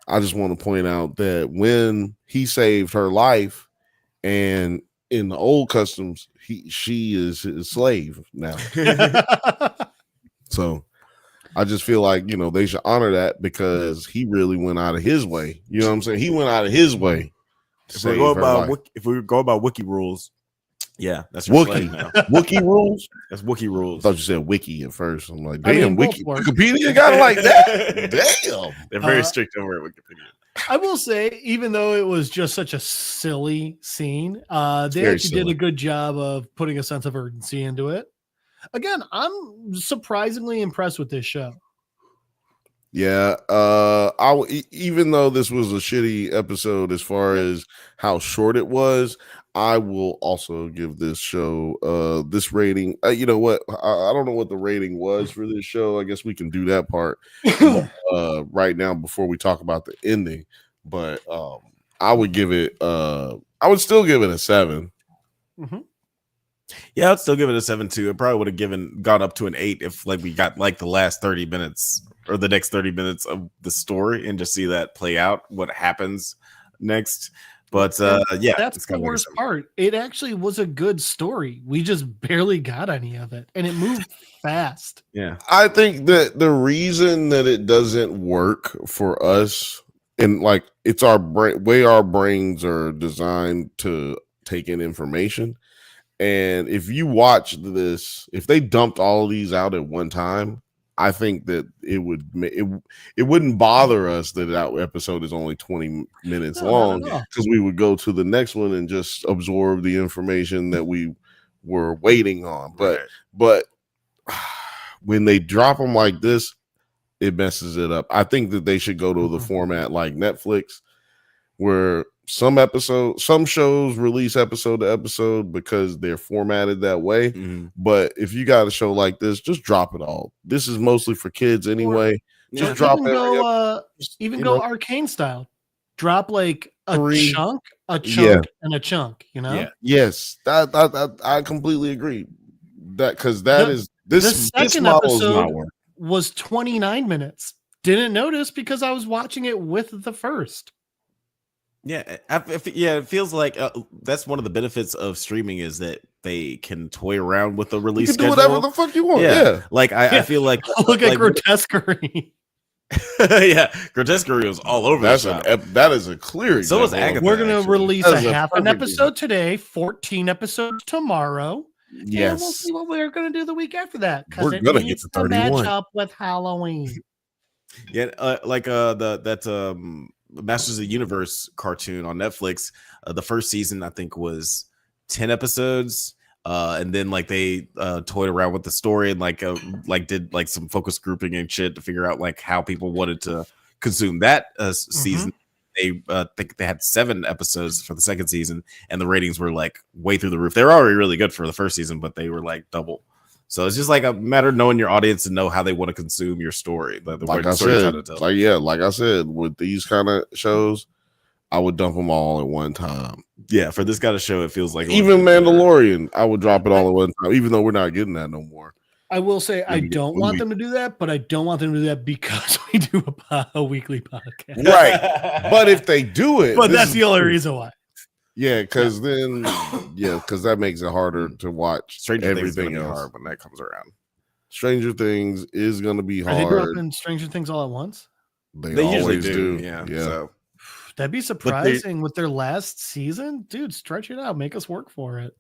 [SPEAKER 2] I just want to point out that when he saved her life, and in the old customs, she is his slave now. So I just feel like they should honor that because he really went out of his way. You know what I'm saying? He went out of his way.
[SPEAKER 3] If we go by wiki rules, Yeah, that's your slave
[SPEAKER 2] Wookie.
[SPEAKER 3] now.
[SPEAKER 2] Wookie rules.
[SPEAKER 3] That's Wookie
[SPEAKER 2] I
[SPEAKER 3] rules.
[SPEAKER 2] thought you said wiki at first. I'm like,
[SPEAKER 1] I
[SPEAKER 2] damn,
[SPEAKER 1] mean,
[SPEAKER 2] wiki.
[SPEAKER 1] both work.
[SPEAKER 2] Wikipedia got it like that. Damn.
[SPEAKER 3] They're very strict over at Wikipedia.
[SPEAKER 1] I will say, even though it was just such a silly scene, they
[SPEAKER 2] very
[SPEAKER 1] actually did
[SPEAKER 2] silly.
[SPEAKER 1] a good job of putting a sense of urgency into it. Again, I'm surprisingly impressed with this show.
[SPEAKER 2] Yeah, even though this was a shitty episode as far as how short it was, I will also give this show this rating. You know what? I don't know what the rating was for this show. I guess we can do that part right now before we talk about the ending. But I would give it. I would still give it a 7.
[SPEAKER 1] Mm-hmm.
[SPEAKER 3] Yeah, I'd still give it a 7 too. It probably would have gone up to an 8 if like we got like the last 30 minutes or the next 30 minutes of the story and just see that play out, what happens next. But yeah,
[SPEAKER 1] that's the worst part. It actually was a good story. We just barely got any of it, and it moved fast.
[SPEAKER 3] Yeah,
[SPEAKER 2] I think that the reason that it doesn't work for us, and like it's our way our brains are designed to take in information. And if you watch this, if they dumped all of these out at one time, I think that it wouldn't bother us that episode is only 20 minutes long, because we would go to the next one and just absorb the information that we were waiting on. But when they drop them like this, it messes it up. I think that they should go to the format like Netflix, where some shows release episode to episode because they're formatted that way.
[SPEAKER 3] Mm-hmm.
[SPEAKER 2] But if you got a show like this, just drop it all. This is mostly for kids anyway. Just drop
[SPEAKER 1] even go Arcane style. Drop like a chunk, and a chunk. You know?
[SPEAKER 2] Yeah. Yes, that I completely agree. That because this
[SPEAKER 1] second
[SPEAKER 2] model is
[SPEAKER 1] episode
[SPEAKER 2] not working.
[SPEAKER 1] Was 29 minutes. Didn't notice because I was watching it with the first.
[SPEAKER 3] Yeah, it feels like that's one of the benefits of streaming is that they can toy around with the release.
[SPEAKER 2] You can do whatever the fuck you want. Yeah.
[SPEAKER 3] Like I feel like
[SPEAKER 1] look at Grotesquerie.
[SPEAKER 3] Yeah, Grotesquerie was all over.
[SPEAKER 2] That is a clear example.
[SPEAKER 3] So was Agatha.
[SPEAKER 1] We're gonna release a half an episode
[SPEAKER 2] example.
[SPEAKER 1] today, 14 episodes tomorrow.
[SPEAKER 2] Yes,
[SPEAKER 1] and we'll see what we're gonna do the week after that.
[SPEAKER 2] We're gonna get to 31.
[SPEAKER 1] Match up with Halloween.
[SPEAKER 3] Yeah, like Masters of the Universe cartoon on Netflix. The first season I think was 10 episodes, and then like they toyed around with the story and like did like some focus grouping and shit to figure out like how people wanted to consume that season. They think they had 7 episodes for the second season, and the ratings were like way through the roof. They were already really good for the first season, but they were like double. So it's just like a matter of knowing your audience and know how they want to consume your story.
[SPEAKER 2] Like I said, with these kind of shows, I would dump them all at one time.
[SPEAKER 3] Yeah, for this kind of show, it feels like
[SPEAKER 2] even Mandalorian, I would drop it all at one time, even though we're not getting that no more.
[SPEAKER 1] I will say I don't want them to do that, but I don't want them to do that because we do a weekly podcast.
[SPEAKER 2] Right. But if they do it,
[SPEAKER 1] but that's the only reason why.
[SPEAKER 2] Yeah, because then, because that makes it harder to watch.
[SPEAKER 3] Stranger Things is going to be hard when that comes around.
[SPEAKER 2] Stranger Things is going to be hard.
[SPEAKER 1] Are they dropping Stranger Things all at once?
[SPEAKER 2] They usually do. Yeah.
[SPEAKER 1] So. That'd be surprising with their last season. Dude, stretch it out. Make us work for it.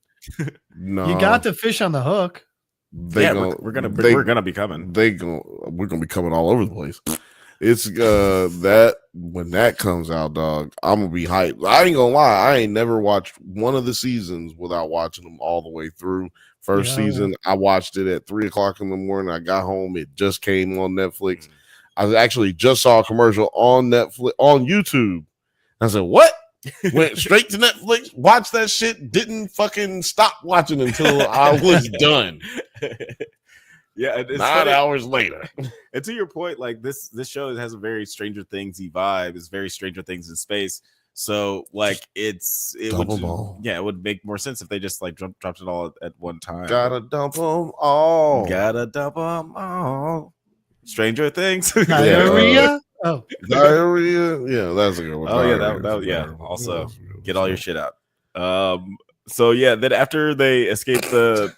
[SPEAKER 2] No.
[SPEAKER 1] You got the fish on the hook.
[SPEAKER 3] We're gonna be coming.
[SPEAKER 2] We're gonna be coming all over the place. It's that when that comes out, dog, I'm gonna be hyped. I ain't gonna lie, I ain't never watched one of the seasons without watching them all the way through. First season, I watched it at 3:00 in the morning. I got home, it just came on Netflix. I actually just saw a commercial on Netflix on YouTube. I said, "What?" Went straight to Netflix, watched that shit, didn't fucking stop watching until I was done.
[SPEAKER 3] Yeah, it's
[SPEAKER 2] 9 hours later.
[SPEAKER 3] And to your point, like this show has a very Stranger Things-y vibe. It's very Stranger Things in space. So like it would make more sense if they just like dropped it all at one time.
[SPEAKER 2] Gotta dump them all.
[SPEAKER 3] Gotta dump them all. Stranger Things.
[SPEAKER 1] Diarrhea.
[SPEAKER 2] Diarrhea. Yeah, that's a good one.
[SPEAKER 3] Oh that also get all your shit out. So yeah, then after they escape the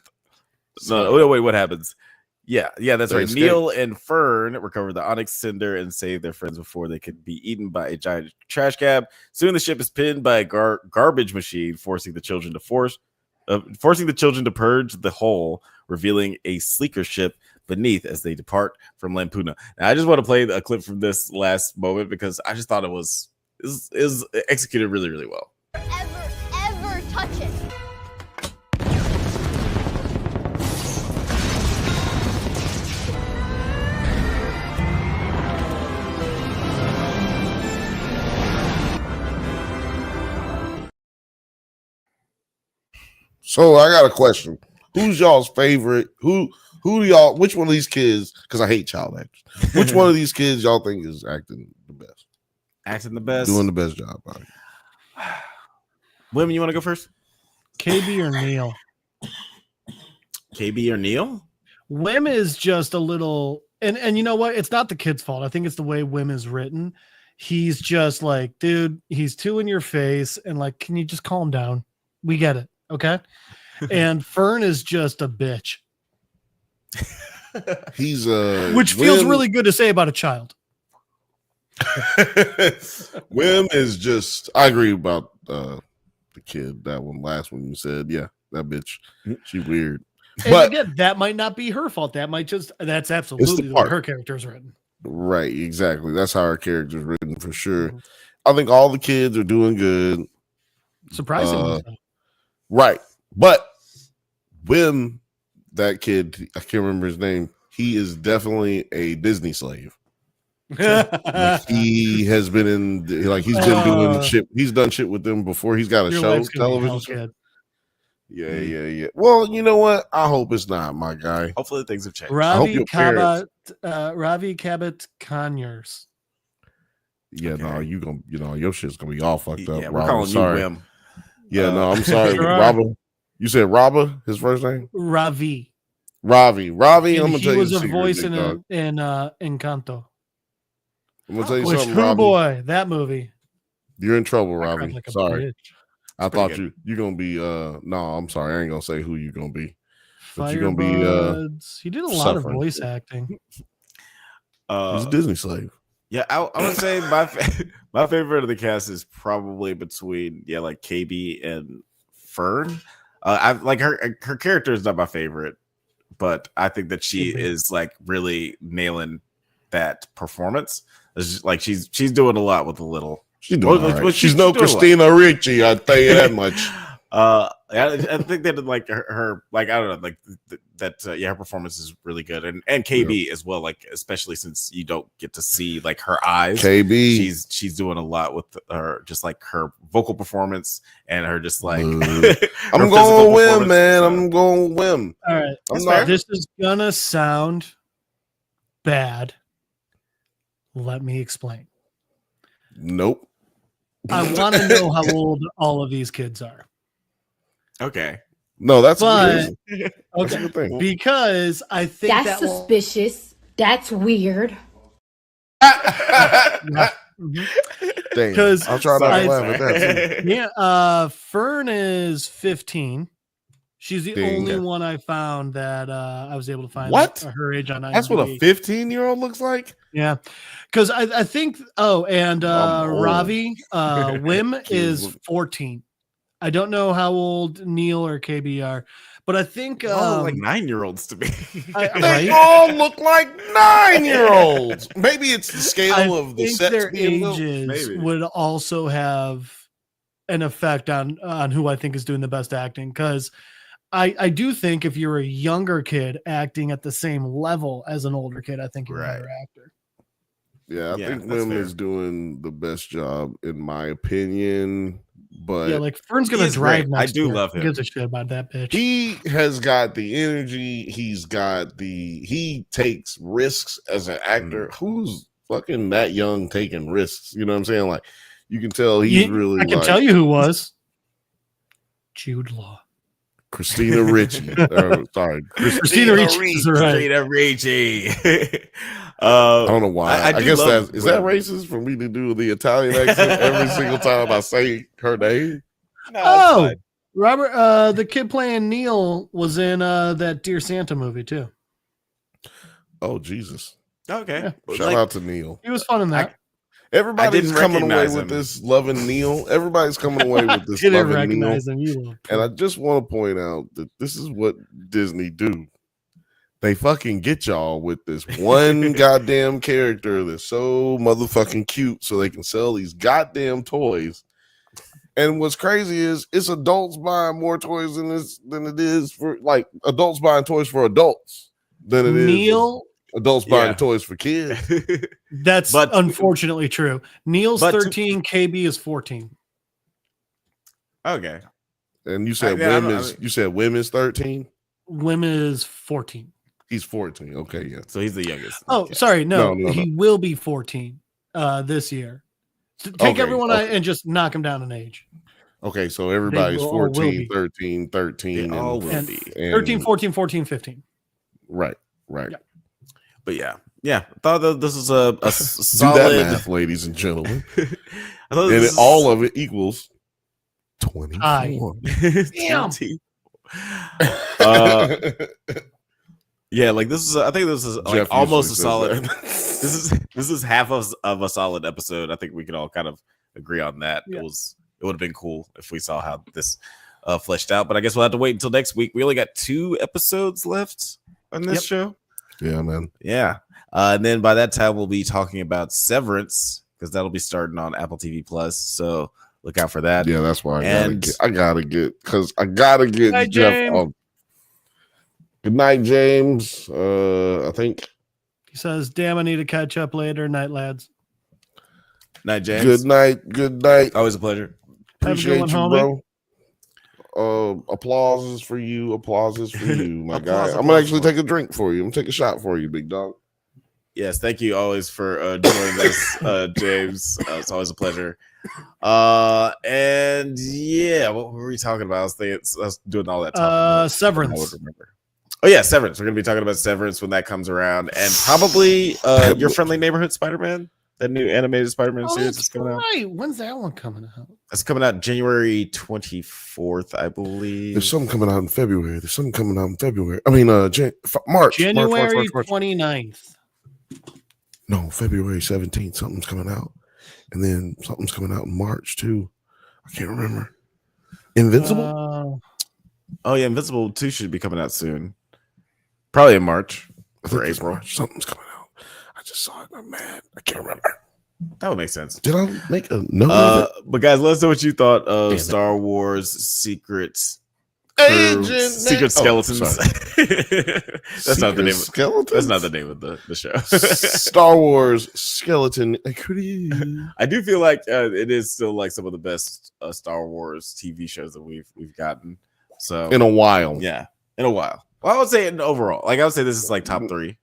[SPEAKER 3] what happens? Yeah, that's right. Neil and Fern recover the Onyx Cinder and save their friends before they could be eaten by a giant trash cab. Soon the ship is pinned by a garbage machine, forcing the children to forcing the children to purge the hole, revealing a sleeker ship beneath as they depart from Lampuna. Now, I just want to play a clip from this last moment because I just thought it was executed really, really well.
[SPEAKER 7] Ever touch it.
[SPEAKER 2] So I got a question. Who's y'all's favorite? Who do y'all? Which one of these kids? Because I hate child actors. Which one of these kids y'all think is acting the best?
[SPEAKER 3] Acting the best,
[SPEAKER 2] doing the best job. Right?
[SPEAKER 3] Women, you want to go first?
[SPEAKER 1] KB or Neil?
[SPEAKER 3] KB or Neil?
[SPEAKER 1] Wim is just a little, and you know what? It's not the kid's fault. I think it's the way Wim is written. He's just like, dude, he's too in your face, and like, can you just calm down? We get it, okay? And Fern is just a bitch.
[SPEAKER 2] He's
[SPEAKER 1] which feels really good to say about a child.
[SPEAKER 2] Wim is just. I agree about the kid. That last one you said, yeah, that bitch. She weird.
[SPEAKER 1] And
[SPEAKER 2] but
[SPEAKER 1] again, that might not be her fault. That's absolutely the way her character is written.
[SPEAKER 2] Right, exactly. That's how her character is written for sure. I think all the kids are doing good.
[SPEAKER 1] Surprisingly,
[SPEAKER 2] right. But Wim, that kid, I can't remember his name. He is definitely a Disney slave. Like he has been in, he's been doing shit. He's done shit with them before. He's got a show, television show. Yeah. Well, you know what? I hope it's not, my guy.
[SPEAKER 3] Hopefully things have changed.
[SPEAKER 1] Ravi Cabot Conyers.
[SPEAKER 2] Yeah, okay. No, your shit's gonna be all fucked up.
[SPEAKER 3] Yeah, we're calling you Wim.
[SPEAKER 2] Yeah, no, I'm sorry, Robert. You said Robert, his first name?
[SPEAKER 1] Ravi.
[SPEAKER 2] I'm gonna tell you.
[SPEAKER 1] He was a voice in Encanto.
[SPEAKER 2] I'm gonna tell you something,
[SPEAKER 1] Robbie. Boy, that movie.
[SPEAKER 2] You're in trouble, Robbie.
[SPEAKER 1] Like
[SPEAKER 2] sorry. I thought you're gonna be no, I'm sorry, I ain't gonna say who you're gonna be. But you're gonna be
[SPEAKER 1] he did a lot of voice acting.
[SPEAKER 2] He's a Disney slave.
[SPEAKER 3] Yeah, I would say my favorite of the cast is probably between like KB and Fern. I like her character is not my favorite, but I think that she is like really nailing that performance. It's just, like she's doing a lot with a little.
[SPEAKER 2] She's doing right. She's no Christina Ricci, I'll tell you that much.
[SPEAKER 3] I think that like her like I don't know like that her performance is really good and KB as well, like especially since you don't get to see like her eyes.
[SPEAKER 2] KB,
[SPEAKER 3] she's doing a lot with her just like her vocal performance and her just like
[SPEAKER 2] I'm going Wim, man. I'm going Wim.
[SPEAKER 1] All right, this is gonna sound bad. Let me explain.
[SPEAKER 2] Nope.
[SPEAKER 1] I want to know how old all of these kids are.
[SPEAKER 3] Okay.
[SPEAKER 2] No, that's
[SPEAKER 1] okay. Because I think
[SPEAKER 6] that's suspicious. That's weird.
[SPEAKER 2] Because I'll try not to laugh at that too.
[SPEAKER 1] Yeah, Fern is 15. She's the only one I found that I was able to find her age on IMDb.
[SPEAKER 2] That's what a 15-year-old looks like?
[SPEAKER 1] Yeah. Because I think Ravi Wim is 14. I don't know how old Neil or KB are, but I think
[SPEAKER 3] like 9-year-olds to me.
[SPEAKER 2] They all look like 9-year-olds. Maybe it's the scale of the sets.
[SPEAKER 1] Their ages would also have an effect on who I think is doing the best acting, because I do think if you're a younger kid acting at the same level as an older kid, I think you're a better actor.
[SPEAKER 2] Yeah, I think Wim is doing the best job in my opinion. But
[SPEAKER 1] yeah, like Fern's gonna drive.
[SPEAKER 3] I do love him.
[SPEAKER 1] Who gives a shit about that bitch?
[SPEAKER 2] He has got the energy. He takes risks as an actor. Who's fucking that young taking risks? You know what I'm saying? Like you can tell he's really.
[SPEAKER 1] I can tell you who was. Jude Law.
[SPEAKER 2] Christina Ricci. Sorry,
[SPEAKER 1] Christina Ricci.
[SPEAKER 3] Christina Ricci.
[SPEAKER 2] I don't know why. I guess is that racist for me to do the Italian accent every single time I say her name?
[SPEAKER 1] No, Robert, the kid playing Neil was in that Dear Santa movie too.
[SPEAKER 2] Oh Jesus!
[SPEAKER 3] Okay,
[SPEAKER 2] Shout out to Neil.
[SPEAKER 1] He was fun in that.
[SPEAKER 2] Everybody's
[SPEAKER 3] didn't
[SPEAKER 2] coming away
[SPEAKER 3] recognize
[SPEAKER 2] with
[SPEAKER 3] him.
[SPEAKER 2] this loving Neil. Everybody's coming away with this
[SPEAKER 1] Didn't
[SPEAKER 2] loving Neil.
[SPEAKER 1] recognize him. You little
[SPEAKER 2] And I just want to point out that this is what Disney do. They fucking get y'all with this one goddamn character that's so motherfucking cute so they can sell these goddamn toys. And what's crazy is it's adults buying more toys than it is for like adults buying toys for adults than it is
[SPEAKER 1] Neil.
[SPEAKER 2] adults buying toys for kids.
[SPEAKER 1] That's unfortunately true. Neil's 13, KB is 14.
[SPEAKER 3] Okay.
[SPEAKER 2] And you said you said women's 13?
[SPEAKER 1] Women is 14.
[SPEAKER 2] He's 14. Okay, yeah.
[SPEAKER 3] So he's the youngest.
[SPEAKER 1] Oh, sorry. No,
[SPEAKER 2] No.
[SPEAKER 1] he will be 14 this year. So take everyone and just knock him down in age.
[SPEAKER 2] Okay, so everybody's
[SPEAKER 1] will
[SPEAKER 2] 14, 13, 13,
[SPEAKER 3] They all will
[SPEAKER 1] and
[SPEAKER 3] be.
[SPEAKER 1] 13, 14, 14, 15.
[SPEAKER 2] Right.
[SPEAKER 1] Yeah.
[SPEAKER 3] But yeah, I thought that this was a
[SPEAKER 2] Do
[SPEAKER 3] solid
[SPEAKER 2] that math, ladies and gentlemen.
[SPEAKER 3] I thought
[SPEAKER 2] And
[SPEAKER 3] this is-
[SPEAKER 2] all of it equals 24.
[SPEAKER 1] Damn.
[SPEAKER 3] Yeah, like this is. I think this is like
[SPEAKER 2] Jeff
[SPEAKER 3] almost a
[SPEAKER 2] usually
[SPEAKER 3] solid.
[SPEAKER 2] says
[SPEAKER 3] This is half of a solid episode. I think we can all kind of agree on that.
[SPEAKER 1] Yeah.
[SPEAKER 3] It would have been cool if we saw how this fleshed out. But I guess we'll have to wait until next week. We only got 2 episodes left on this show.
[SPEAKER 2] Yeah, man.
[SPEAKER 3] Yeah, and then by that time we'll be talking about Severance because that'll be starting on Apple TV Plus. So look out for that.
[SPEAKER 2] Yeah, that's why
[SPEAKER 3] And-
[SPEAKER 2] I gotta get
[SPEAKER 1] Night,
[SPEAKER 2] Jeff
[SPEAKER 1] James.
[SPEAKER 2] on. Good night, James. I think
[SPEAKER 1] He says, damn, I need to catch up later. Night, lads.
[SPEAKER 3] Night, James.
[SPEAKER 2] good night. Good night.
[SPEAKER 3] Always a pleasure.
[SPEAKER 1] Have a good
[SPEAKER 2] Appreciate
[SPEAKER 1] one,
[SPEAKER 2] you,
[SPEAKER 1] homie.
[SPEAKER 2] bro. Applauses for you. Applauses for you, my guy.
[SPEAKER 3] Applause,
[SPEAKER 2] I'm gonna actually
[SPEAKER 3] applause.
[SPEAKER 2] take a drink for you. I'm gonna take a shot for you, big dog.
[SPEAKER 3] Yes, thank you always for joining us, James. It's always a pleasure. And yeah, what were we talking about? I was doing all that talking. I would
[SPEAKER 1] Severance.
[SPEAKER 3] remember. Oh yeah, Severance. We're gonna be talking about Severance when that comes around, and probably Your Friendly Neighborhood Spider-Man, that new animated Spider-Man series that's coming out.
[SPEAKER 1] Right. When's that one coming out?
[SPEAKER 3] That's coming out January 24th, I believe.
[SPEAKER 2] There's something coming out in February. I mean, March.
[SPEAKER 1] January
[SPEAKER 2] March.
[SPEAKER 1] 29th.
[SPEAKER 2] No, February 17th. Something's coming out, and then something's coming out in March too. I can't remember. Invincible.
[SPEAKER 3] Oh yeah, Invincible 2 should be coming out soon. Probably in March
[SPEAKER 2] I think
[SPEAKER 3] or
[SPEAKER 2] it's
[SPEAKER 3] April.
[SPEAKER 2] March. Something's coming out. I just saw it. I'm mad. I can't remember.
[SPEAKER 3] That would make sense.
[SPEAKER 2] Did I make a note of it?
[SPEAKER 3] But guys, let us know what you thought of
[SPEAKER 2] Damn it.
[SPEAKER 3] Star Wars Secret
[SPEAKER 2] Agent
[SPEAKER 3] Secret Skeletons.
[SPEAKER 2] sorry.
[SPEAKER 3] That's not the name.
[SPEAKER 2] Skeletons?
[SPEAKER 3] That's not the name of the show.
[SPEAKER 2] Star Wars Skeleton Crew.
[SPEAKER 3] I do feel like it is still like some of the best Star Wars TV shows that we've gotten. So
[SPEAKER 2] In a while.
[SPEAKER 3] yeah, in a while. Well, I would say in overall, like I would say this is like top 3.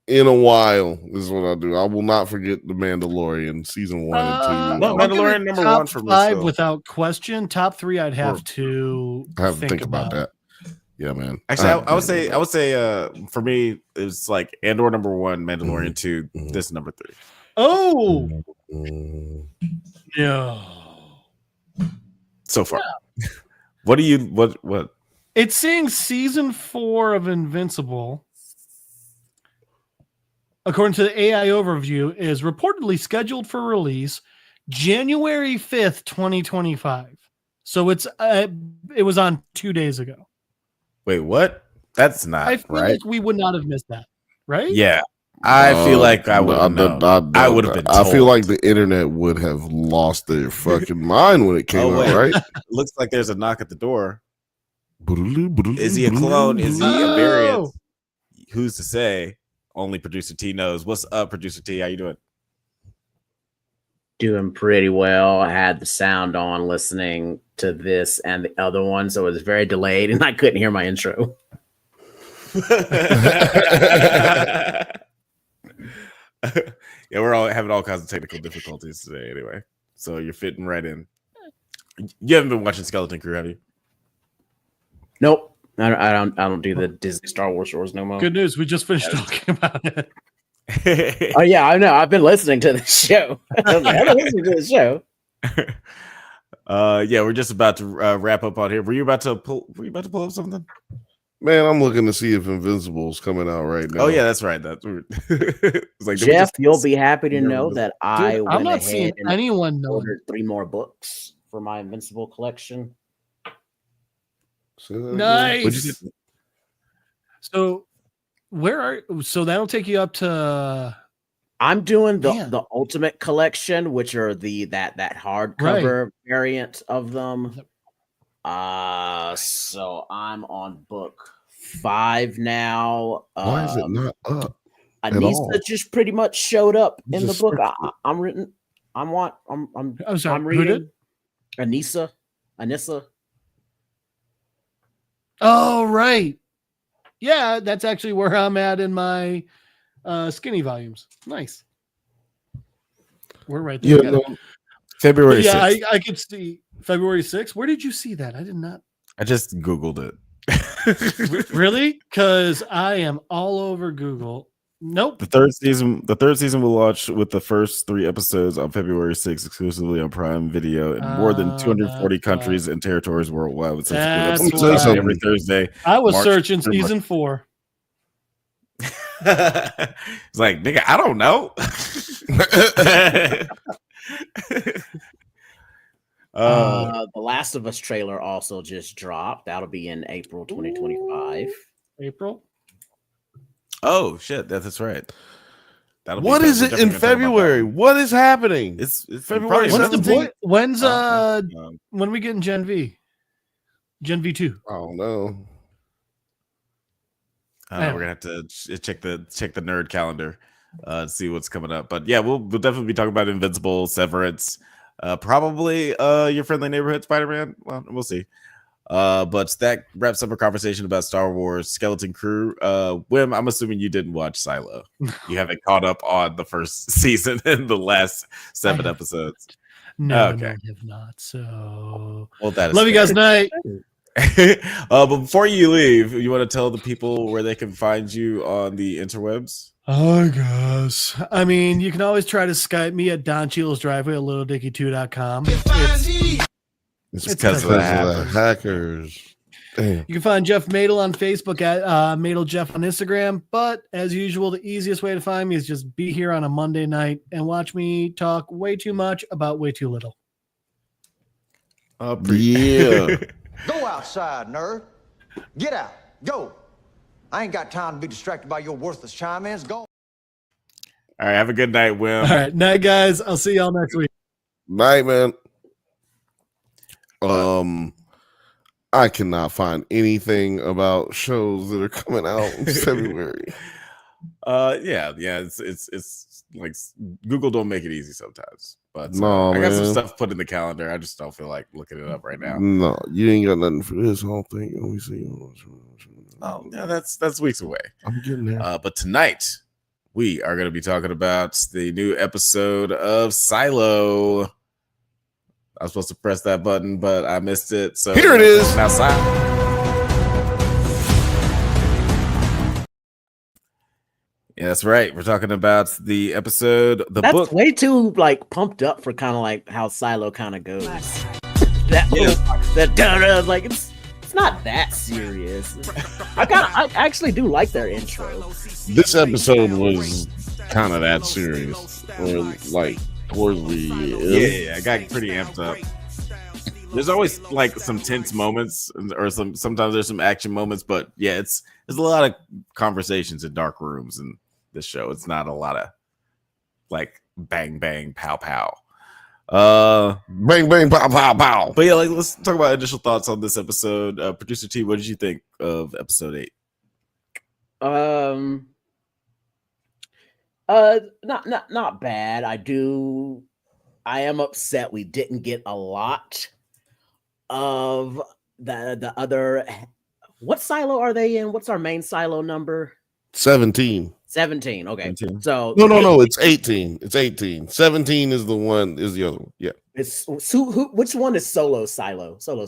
[SPEAKER 2] In a while. This is what I'll do. I will not forget The Mandalorian season 1 and 2.
[SPEAKER 3] No,
[SPEAKER 1] I'll give
[SPEAKER 3] Mandalorian
[SPEAKER 1] it
[SPEAKER 3] number
[SPEAKER 1] top
[SPEAKER 3] 1 for me.
[SPEAKER 1] 5
[SPEAKER 3] still.
[SPEAKER 1] without question. Top 3, I'd have to
[SPEAKER 2] I have to think about that. Yeah, man.
[SPEAKER 3] Actually, I would say for me it's like Andor number 1, Mandalorian 2.
[SPEAKER 2] Mhm.
[SPEAKER 3] This is number 3.
[SPEAKER 1] Oh,
[SPEAKER 2] Mm,
[SPEAKER 1] no.
[SPEAKER 3] So far. What do you what?
[SPEAKER 1] It's saying season 4 of Invincible, according to the AI overview, is reportedly scheduled for release January 5th, 2025. So it was on 2 days ago.
[SPEAKER 3] Wait, what? That's not
[SPEAKER 1] I feel
[SPEAKER 3] right.
[SPEAKER 1] like we would not have missed that, right?
[SPEAKER 3] Yeah. I feel like I would have known. I would have been
[SPEAKER 2] I feel
[SPEAKER 3] told.
[SPEAKER 2] like the internet would have lost their fucking mind when it came
[SPEAKER 3] Oh,
[SPEAKER 2] out,
[SPEAKER 3] wait.
[SPEAKER 2] right?
[SPEAKER 3] Looks like there's a knock at the door. Is he a clone? Is he a
[SPEAKER 1] Oh.
[SPEAKER 3] variant? Who's to say? Only producer T knows. What's up, producer T? How you doing?
[SPEAKER 9] Doing pretty well. I had the sound on listening to this and the other one, so it was very delayed and I couldn't hear my intro.
[SPEAKER 3] Yeah, we're all having all kinds of technical difficulties today anyway. So you're fitting right in. You haven't been watching Skeleton Crew, have you?
[SPEAKER 9] Nope. I don't do the Disney Star Wars shows no more.
[SPEAKER 1] Good news. We just finished talking about it.
[SPEAKER 9] Oh yeah, I know. I've been listening to the show. I've been listening to the show.
[SPEAKER 3] Yeah, we're just about to wrap up on here. Were you about to pull up something?
[SPEAKER 2] Man, I'm looking to see if Invincible's coming out right now.
[SPEAKER 3] Oh yeah, that's right. That's it's like
[SPEAKER 9] Jeff, you'll be happy to know that I
[SPEAKER 1] Dude, I'm
[SPEAKER 9] went
[SPEAKER 1] not
[SPEAKER 9] ahead
[SPEAKER 1] seeing
[SPEAKER 9] and
[SPEAKER 1] anyone knowing.
[SPEAKER 9] ordered 3 more books for my Invincible collection.
[SPEAKER 1] Nice. So that'll take you up to.
[SPEAKER 9] I'm doing the Ultimate Collection, which are that hardcover variant of them. So I'm on book 5 now.
[SPEAKER 2] Why is it not up?
[SPEAKER 9] Anissa just pretty much showed up in the
[SPEAKER 2] Just
[SPEAKER 9] book.
[SPEAKER 2] searched it.
[SPEAKER 1] I'm sorry.
[SPEAKER 9] I'm
[SPEAKER 1] Who
[SPEAKER 9] reading
[SPEAKER 1] did?
[SPEAKER 9] Anissa.
[SPEAKER 1] Oh right. Yeah, that's actually where I'm at in my skinny volumes. Nice. We're right there.
[SPEAKER 2] Yeah, no,
[SPEAKER 3] February.
[SPEAKER 1] Yeah,
[SPEAKER 3] 6th.
[SPEAKER 1] I could see February 6th. Where did you see that? I did not.
[SPEAKER 3] I just Googled it.
[SPEAKER 1] Really? Because I am all over Google. Nope.
[SPEAKER 3] The third season will launch with the first 3 episodes on February 6th, exclusively on Prime Video in more than 240 countries and territories worldwide. With subsequent episodes every Thursday.
[SPEAKER 1] I was
[SPEAKER 3] March
[SPEAKER 1] searching
[SPEAKER 3] through
[SPEAKER 1] season 4.
[SPEAKER 3] It's like, nigga, I don't know.
[SPEAKER 9] The Last of Us trailer also just dropped. That'll be in April 2025.
[SPEAKER 1] April?
[SPEAKER 3] Oh shit, that's right.
[SPEAKER 2] What is it in February? What is happening?
[SPEAKER 3] It's
[SPEAKER 2] February.
[SPEAKER 1] When's when we get in Gen V? Gen V2.
[SPEAKER 2] I don't know.
[SPEAKER 3] We're gonna have to check the nerd calendar, see what's coming up. But yeah, we'll definitely be talking about Invincible, Severance, probably Your Friendly Neighborhood Spider-Man. Well, we'll see. But that wraps up our conversation about Star Wars Skeleton Crew. Wim, I'm assuming you didn't watch Silo. You haven't caught up on the first season and the last 7 episodes.
[SPEAKER 1] No,
[SPEAKER 3] okay.
[SPEAKER 1] no, I have not. So
[SPEAKER 3] Well, that is
[SPEAKER 1] love you guys. Night.
[SPEAKER 3] But before you leave, you want to tell the people where they can find you on the interwebs?
[SPEAKER 1] I guess. I mean, you can always try to Skype me at Don Cheadle's driveway at littledickie2.com.
[SPEAKER 2] It's because of the hackers. Damn.
[SPEAKER 1] You can find Jeff Madel on Facebook at Madel Jeff on Instagram. But as usual, the easiest way to find me is just be here on a Monday night and watch me talk way too much about way too little.
[SPEAKER 2] Yeah.
[SPEAKER 4] Go outside, nerd. Get out. Go. I ain't got time to be distracted by your worthless chime-ins. Go.
[SPEAKER 3] All right, have a good night, Will.
[SPEAKER 1] All right, night, guys. I'll see y'all next week.
[SPEAKER 2] Night, man. I cannot find anything about shows that are coming out in February.
[SPEAKER 3] Yeah, it's like Google don't make it easy sometimes. But
[SPEAKER 2] no,
[SPEAKER 3] I got some
[SPEAKER 2] man.
[SPEAKER 3] stuff put in the calendar. I just don't feel like looking it up right now.
[SPEAKER 2] No, you ain't got nothing for this whole thing. Let me see.
[SPEAKER 3] Oh, yeah, that's weeks away.
[SPEAKER 2] I'm getting there.
[SPEAKER 3] But tonight we are going to be talking about the new episode of Silo. I was supposed to press that button, but I missed it. So
[SPEAKER 2] here it is.
[SPEAKER 3] Now, Silo. Yeah, that's right. We're talking about the episode,
[SPEAKER 9] That's
[SPEAKER 3] book.
[SPEAKER 9] way too like pumped up for kind of like how Silo kind of goes. Like it's not that serious. I actually do like their intro.
[SPEAKER 2] This episode was kind of that serious, or like towards the end.
[SPEAKER 3] Yeah, I got pretty amped up. There's always like some tense moments, or sometimes there's some action moments, but yeah, there's a lot of conversations in dark rooms in this show. It's not a lot of like bang bang pow pow.
[SPEAKER 2] Bang bang pow pow pow.
[SPEAKER 3] But yeah, like let's talk about initial thoughts on this episode. Producer T, what did you think of episode 8?
[SPEAKER 9] Not bad. I am upset we didn't get a lot of the other. What silo are they in? What's our main silo number?
[SPEAKER 2] 17.
[SPEAKER 9] 17. Okay.
[SPEAKER 3] 17.
[SPEAKER 9] So
[SPEAKER 2] No, it's 18. It's 18. 17 is the other one. Yeah.
[SPEAKER 9] It's which one is solo silo? Silo.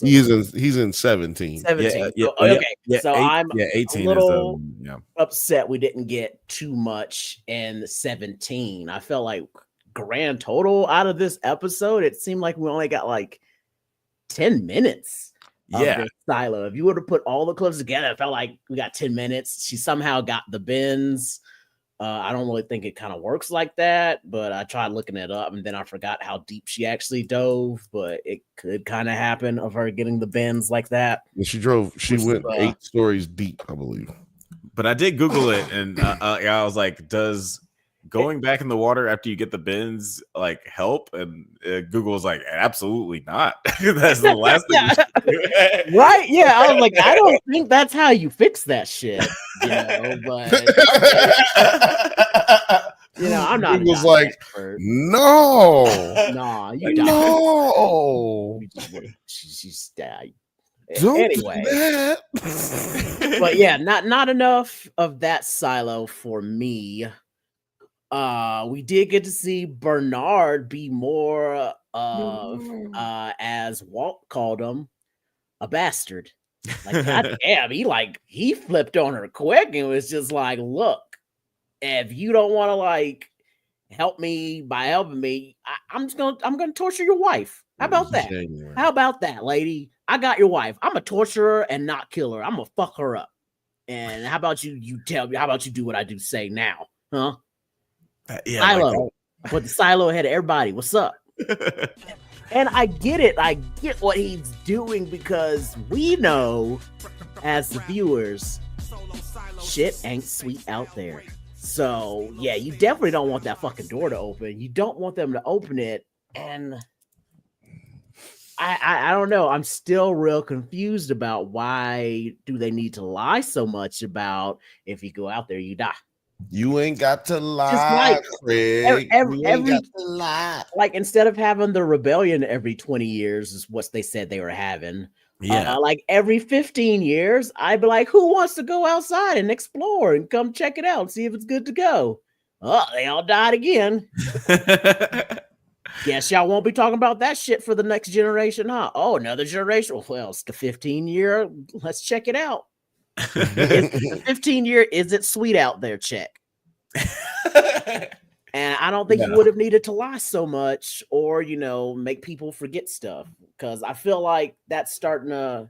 [SPEAKER 2] He's in 17.
[SPEAKER 9] 17.
[SPEAKER 3] Yeah,
[SPEAKER 9] okay.
[SPEAKER 3] yeah,
[SPEAKER 9] So I'm
[SPEAKER 3] 18
[SPEAKER 9] a little
[SPEAKER 3] is
[SPEAKER 9] upset we didn't get too much in 17. I felt like grand total out of this episode, it seemed like we only got like 10 minutes. of this silo. If you were to put all the clips together, it felt like we got 10 minutes. She somehow got the bins. I don't really think it kind of works like that, but I tried looking it up and then I forgot how deep she actually dove, but it could kind of happen of her getting the bins like that.
[SPEAKER 2] And she went 8 stories deep, I believe.
[SPEAKER 3] But I did Google it, and I was like, does going back in the water after you get the bins like help? And Google was like, absolutely not. That's the last thing you should do.
[SPEAKER 9] Right? Yeah, I was like, I don't think that's how you fix that shit. But I'm not.
[SPEAKER 2] Google's like,
[SPEAKER 9] expert.
[SPEAKER 2] no,
[SPEAKER 9] nah, you
[SPEAKER 2] no.
[SPEAKER 9] She's
[SPEAKER 2] Don't
[SPEAKER 9] anyway.
[SPEAKER 2] do that.
[SPEAKER 9] But yeah, not enough of that silo for me. We did get to see Bernard be more as Walt called him, a bastard. Like, God damn, he flipped on her quick and was just like, look, if you don't want to like help me by helping me, I'm gonna torture your wife. How about that?
[SPEAKER 2] January.
[SPEAKER 9] How about that, lady? I got your wife. I'm a torturer and not kill her. I'm gonna fuck her up. And how about you tell me? How about you do what I do say now? Huh?
[SPEAKER 3] Yeah,
[SPEAKER 9] Silo. Put the silo ahead of everybody. What's up? And I get it. I get what he's doing because we know as the viewers, shit ain't sweet out there. So yeah, you definitely don't want that fucking door to open. You don't want them to open it. And I don't know. I'm still real confused about why do they need to lie so much about if you go out there, you die.
[SPEAKER 2] You ain't got to lie,
[SPEAKER 9] Just like
[SPEAKER 2] Craig. You ain't got to
[SPEAKER 9] lie. Like instead of having the rebellion every 20 years is what they said they were having.
[SPEAKER 3] Yeah.
[SPEAKER 9] Like every 15 years, I'd be like, who wants to go outside and explore and come check it out and see if it's good to go? Oh, they all died again. Guess y'all won't be talking about that shit for the next generation, huh? Oh, another generation. Well, it's the 15-year. Let's check it out. 15-year, is it sweet out there? Check. And I don't think you would have needed to lie so much or, make people forget stuff because I feel like that's starting to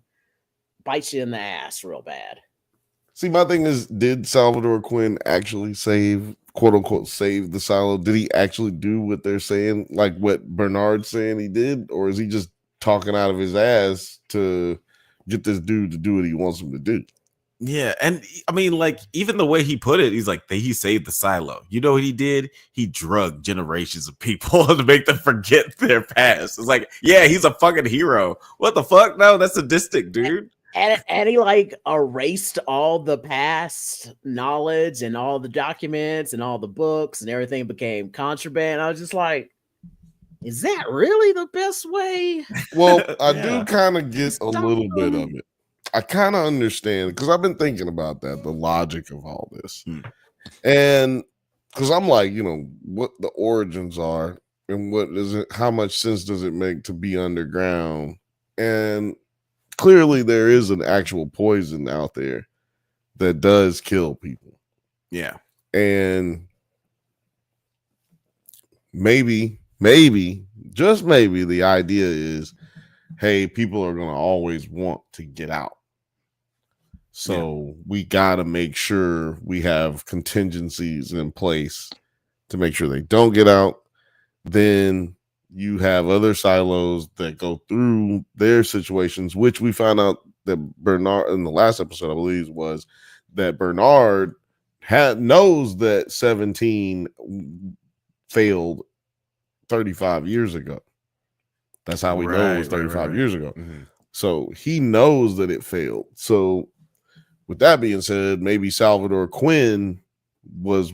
[SPEAKER 9] bite you in the ass real bad.
[SPEAKER 2] See, my thing is, did Salvador Quinn actually quote unquote, save the silo? Did he actually do what they're saying, like what Bernard's saying he did? Or is he just talking out of his ass to get this dude to do what he wants him to do?
[SPEAKER 3] Yeah, and I mean, like, even the way he put it, he's like, he saved the silo. You know what he did? He drugged generations of people to make them forget their past. It's like, yeah, he's a fucking hero. What the fuck? No, that's sadistic, dude.
[SPEAKER 9] And he like erased all the past knowledge and all the documents and all the books and everything became contraband. I was just like, is that really the best way?
[SPEAKER 2] Well, I do kind of get a little bit of it. I kind of understand because I've been thinking about that, the logic of all this. And because I'm like, what the origins are and what is it, how much sense does it make to be underground? And clearly there is an actual poison out there that does kill people.
[SPEAKER 3] Yeah.
[SPEAKER 2] And maybe, just maybe the idea is, hey, people are going to always want to get out. So we got to make sure we have contingencies in place to make sure they don't get out. Then you have other silos that go through their situations, which we found out that Bernard in the last episode, I believe, was that Bernard knows that 17 failed 35 years ago. That's how we know it was 35 years ago.
[SPEAKER 3] Mm-hmm.
[SPEAKER 2] So he knows that it failed. So with that being said, maybe Salvador Quinn was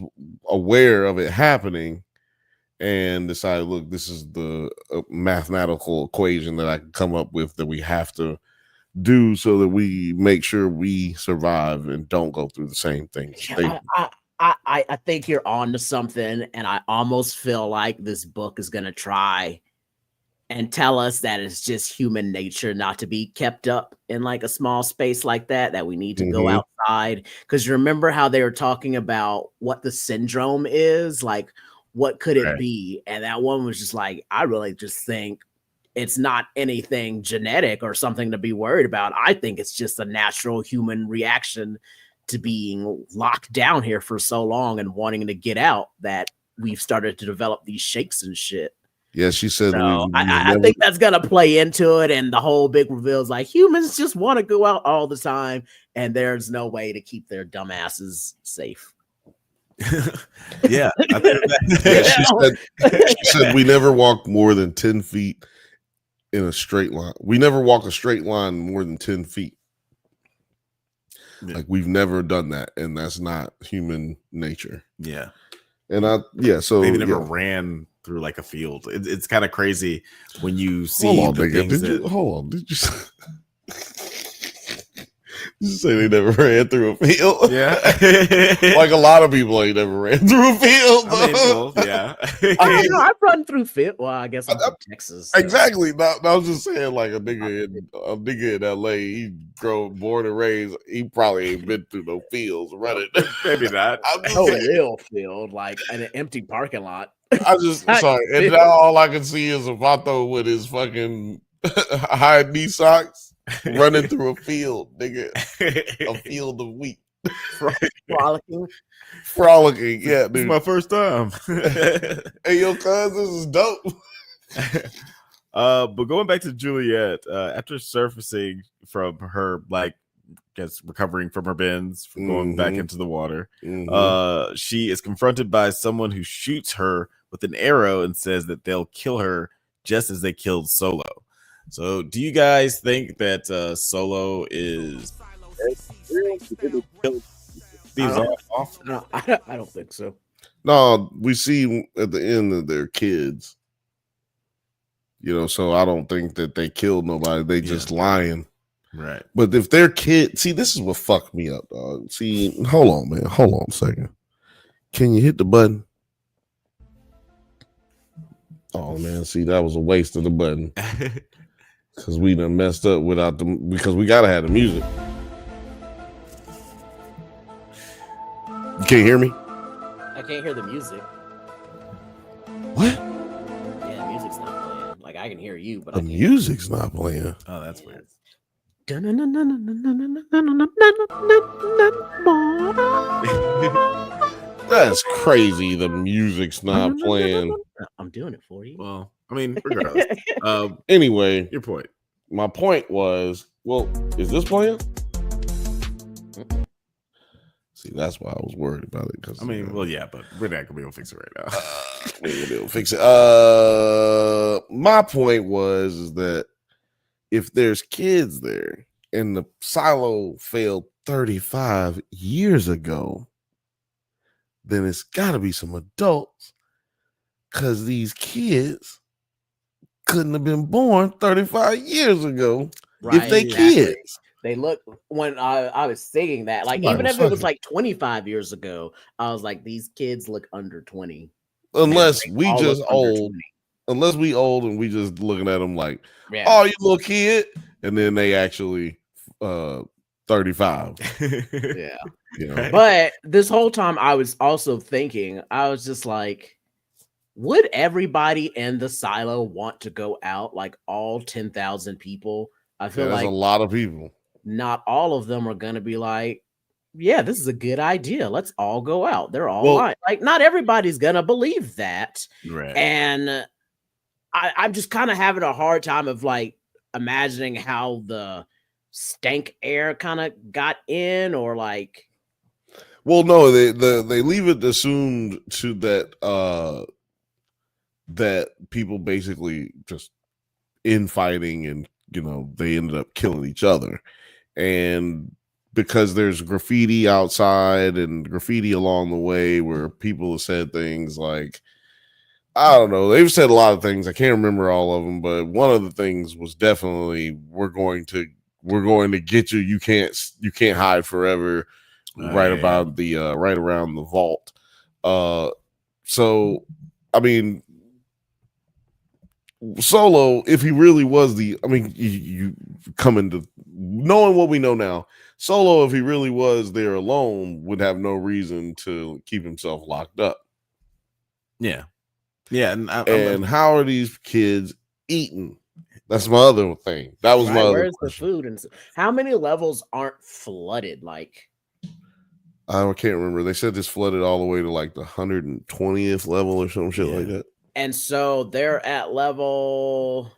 [SPEAKER 2] aware of it happening and decided, look, this is the mathematical equation that I can come up with that we have to do so that we make sure we survive and don't go through the same thing.
[SPEAKER 9] I think you're on to something, and I almost feel like this book is going to try and tell us that it's just human nature not to be kept up in like a small space like that we need to go outside. Because you remember how they were talking about what the syndrome is, like what could it be? And that one was just like, I really just think it's not anything genetic or something to be worried about. I think it's just a natural human reaction to being locked down here for so long and wanting to get out that we've started to develop these shakes and shit.
[SPEAKER 2] Yeah, she said.
[SPEAKER 9] So I think that's gonna play into it, and the whole big reveal is like humans just want to go out all the time, and there's no way to keep their dumbasses safe.
[SPEAKER 3] Yeah, I think
[SPEAKER 2] she said we never walk more than 10 feet in a straight line. We never walk a straight line more than 10 feet.
[SPEAKER 3] Yeah.
[SPEAKER 2] Like we've never done that, and that's not human nature.
[SPEAKER 3] Yeah.
[SPEAKER 2] And so
[SPEAKER 3] maybe never ran through like a field. It's kind of crazy when you see
[SPEAKER 2] hold on, did you you say they never ran through a field?
[SPEAKER 3] Yeah.
[SPEAKER 2] Like a lot of people ain't never ran through a field.
[SPEAKER 3] I mean, well, yeah.
[SPEAKER 9] I've run through field. Well, I guess I'm from Texas. So.
[SPEAKER 2] Exactly. No, I was just saying, like a nigga in LA, he born and raised, he probably ain't been through no fields running.
[SPEAKER 3] Maybe not.
[SPEAKER 9] No real field, like an empty parking lot.
[SPEAKER 2] I just sorry, and now all I can see is a Bantha with his fucking high knee socks running through a field, nigga. A field of wheat. Frolicking, yeah, dude.
[SPEAKER 3] It's my first time.
[SPEAKER 2] Hey, yo, cuz, this is dope.
[SPEAKER 3] But going back to Juliet, after surfacing from her, like, guess recovering from her bends, from going back into the water, she is confronted by someone who shoots her with an arrow and says that they'll kill her just as they killed Solo. So, do you guys think that Solo is?
[SPEAKER 9] I don't think so.
[SPEAKER 2] No, we see at the end that they're kids. You know, so I don't think that they killed nobody. They just lying.
[SPEAKER 3] Right.
[SPEAKER 2] But if they're kids, see, this is what fucked me up, dog. See, hold on, man. Hold on a second. Can you hit the button? Oh, man. See, that was a waste of the button. Because we done messed up without because we got to have the music. You can't hear me?
[SPEAKER 9] I can't hear the music.
[SPEAKER 2] What?
[SPEAKER 9] Yeah, the music's not playing. Like, I can hear you, but
[SPEAKER 2] the music's not playing.
[SPEAKER 3] Oh, that's weird.
[SPEAKER 2] That's crazy. The music's not playing.
[SPEAKER 9] I'm doing it for you.
[SPEAKER 3] Well, I mean, regardless.
[SPEAKER 2] Anyway,
[SPEAKER 3] your point.
[SPEAKER 2] My point was, well, is this playing? See, that's why I was worried about it. Because
[SPEAKER 3] I mean, well, yeah, but we're not gonna be able to fix it right now.
[SPEAKER 2] We're gonna be able to fix it. My point was that if there's kids there and the silo failed 35 years ago, then it's got to be some adults, because these kids couldn't have been born 35 years ago if they kids.
[SPEAKER 9] They look, when I was saying that, like, even if it was like 25 years ago, I was like, these kids look under 20.
[SPEAKER 2] Unless we just old. Unless we old and we just looking at them like, oh, you little kid. And then they actually 35.
[SPEAKER 9] Yeah.
[SPEAKER 2] You know?
[SPEAKER 9] But this whole time I was also thinking, I was just like, would everybody in the silo want to go out? Like all 10,000 people? I feel like
[SPEAKER 2] a lot of people.
[SPEAKER 9] Not all of them are going to be like, yeah, this is a good idea. Let's all go out. They're all lying. Like, not everybody's going to believe that.
[SPEAKER 3] Right.
[SPEAKER 9] And I'm just kind of having a hard time of like imagining how the stank air kind of got in, or like.
[SPEAKER 2] Well, no, they leave it assumed to that that people basically just infighting, and you know they ended up killing each other, and because there's graffiti outside and graffiti along the way where people have said things like, I don't know, they've said a lot of things. I can't remember all of them, but one of the things was definitely we're going to get you. You can't hide forever. About the right around the vault. So I mean, Solo, if he really was you come into knowing what we know now, Solo, if he really was there alone, would have no reason to keep himself locked up.
[SPEAKER 3] Yeah. Yeah.
[SPEAKER 2] And how are these kids eating? That's my other thing. That was my other
[SPEAKER 9] Where's the
[SPEAKER 2] question.
[SPEAKER 9] food and how many levels aren't flooded? Like
[SPEAKER 2] I can't remember. They said this flooded all the way to like the 120th level or some shit like that.
[SPEAKER 9] and so they're at level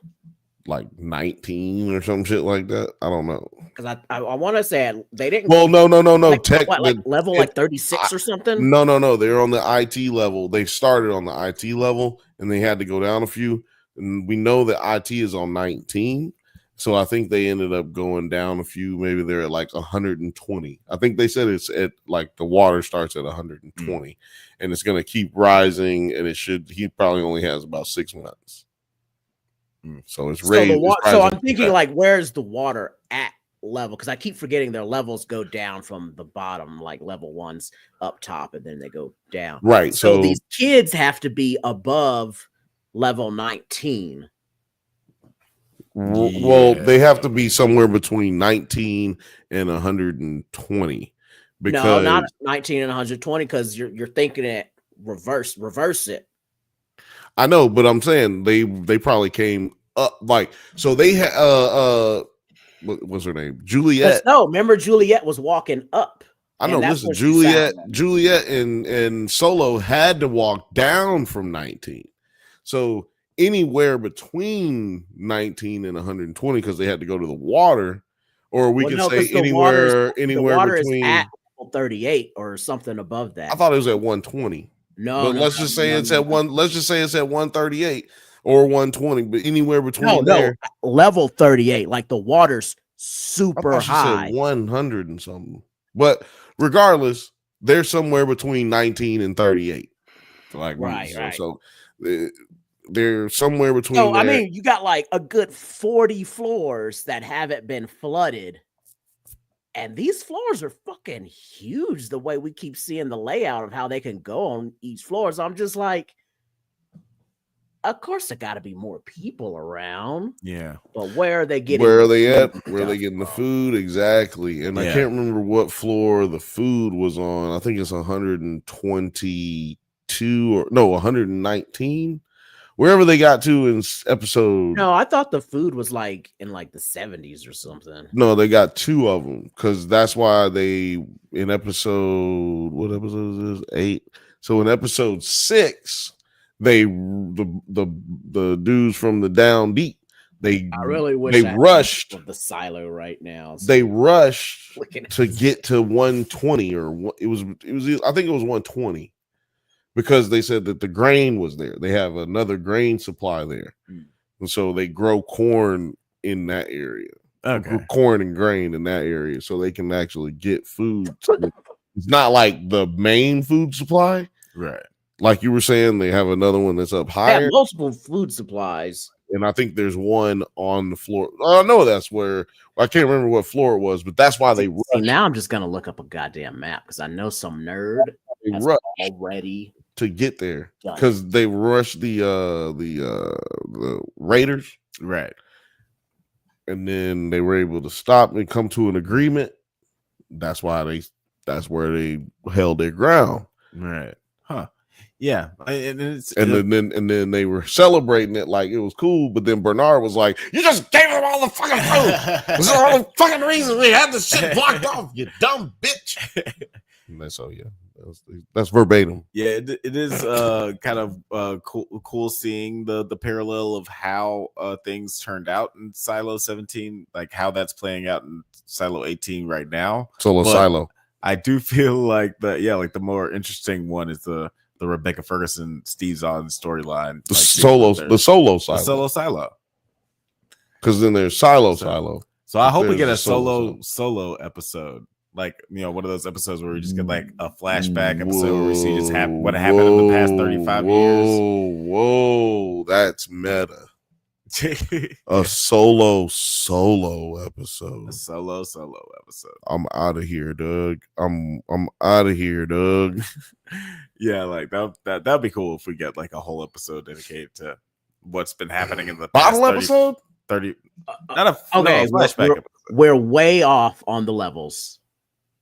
[SPEAKER 2] Like 19 or some shit like that. I don't know.
[SPEAKER 9] because I want to say they didn't.
[SPEAKER 2] Well, no.
[SPEAKER 9] Like,
[SPEAKER 2] Tech,
[SPEAKER 9] what, like level like 36 or something?
[SPEAKER 2] No. They're on the IT level. They started on the IT level and they had to go down a few. And we know that IT is on 19. So I think they ended up going down a few. Maybe they're at like 120. I think they said it's at like the water starts at 120 and it's going to keep rising. And he probably only has about 6 months. So it's raised.
[SPEAKER 9] So I'm thinking like, where's the water at level? Because I keep forgetting their levels go down from the bottom, like level 1's up top, and then they go down.
[SPEAKER 2] Right.
[SPEAKER 9] So these kids have to be above level 19.
[SPEAKER 2] Well, they have to be somewhere between 19 and 120. Because
[SPEAKER 9] No, not 19 and 120, because you're thinking it reverse it.
[SPEAKER 2] I know, but I'm saying they probably came up like so they had what's her name? Juliet.
[SPEAKER 9] No, remember Juliet was walking up.
[SPEAKER 2] I know. Listen, Juliet and Solo had to walk down from 19. So anywhere between 19 and 120 because they had to go to the water, or we could say anywhere
[SPEAKER 9] the water
[SPEAKER 2] between
[SPEAKER 9] is at 38 or something above that.
[SPEAKER 2] I thought it was at 120.
[SPEAKER 9] No,
[SPEAKER 2] but let's just say it's at 138 or 120, but anywhere between there.
[SPEAKER 9] Level 38, like the water's super high.
[SPEAKER 2] 100 and something. But regardless, they're somewhere between 19 and 38. Right. So they're somewhere between.
[SPEAKER 9] So I mean, you got like a good 40 floors that haven't been flooded. And these floors are fucking huge the way we keep seeing the layout of how they can go on each floor. So I'm just like, of course there got to be more people around.
[SPEAKER 3] Yeah.
[SPEAKER 9] But where are they getting?
[SPEAKER 2] Where are they at? Where are they getting the food? Exactly. And I can't remember what floor the food was on. I think it's 122 or no, 119. Wherever they got to in episode.
[SPEAKER 9] No, I thought the food was like in like the 70s or something.
[SPEAKER 2] No, they got 2 of them because that's why they in episode what episode is this? 8. So in episode 6, they the dudes from the Down Deep. I
[SPEAKER 9] really wish
[SPEAKER 2] they rushed
[SPEAKER 9] the silo right now.
[SPEAKER 2] So they rushed to get to 120 or it was I think it was 120. Because they said that the grain was there. They have another grain supply there. And so they grow corn in that area.
[SPEAKER 3] Okay.
[SPEAKER 2] Corn and grain in that area. So they can actually get food. It's not like the main food supply.
[SPEAKER 3] Right.
[SPEAKER 2] Like you were saying, they have another one that's up higher.
[SPEAKER 9] They have multiple food supplies.
[SPEAKER 2] And I think there's one on the floor. I know that's where I can't remember what floor it was, but that's why they rushed.
[SPEAKER 9] So now I'm just gonna look up a goddamn map because I know some nerd already
[SPEAKER 2] to get there because they rushed the Raiders,
[SPEAKER 3] right?
[SPEAKER 2] And then they were able to stop and come to an agreement. That's where they held their ground,
[SPEAKER 3] right? Huh? Yeah, and
[SPEAKER 2] then they were celebrating it like it was cool. But then Bernard was like, "You just gave them all the fucking food. This is all the fucking reason we had the shit blocked off. You dumb bitch." And that's that's verbatim.
[SPEAKER 3] Yeah, it is kind of cool seeing the parallel of how things turned out in Silo 17, like how that's playing out in Silo 18 right now.
[SPEAKER 2] Silo.
[SPEAKER 3] I do feel like the more interesting one is the Rebecca Ferguson Steve Zahn storyline.
[SPEAKER 2] The solo silo. Because then there's silo.
[SPEAKER 3] So I hope we get a solo episode. Like, one of those episodes where we just get like a flashback episode where we see just what happened in the past 35 years.
[SPEAKER 2] Whoa, that's meta. A solo episode.
[SPEAKER 3] A solo episode.
[SPEAKER 2] I'm out of here, Doug. I'm out of here, Doug.
[SPEAKER 3] Yeah, like that'd be cool if we get like a whole episode dedicated to what's been happening in the
[SPEAKER 2] bottle
[SPEAKER 3] past
[SPEAKER 2] episode.
[SPEAKER 3] 30. Not a flashback episode.
[SPEAKER 9] We're way off on the levels.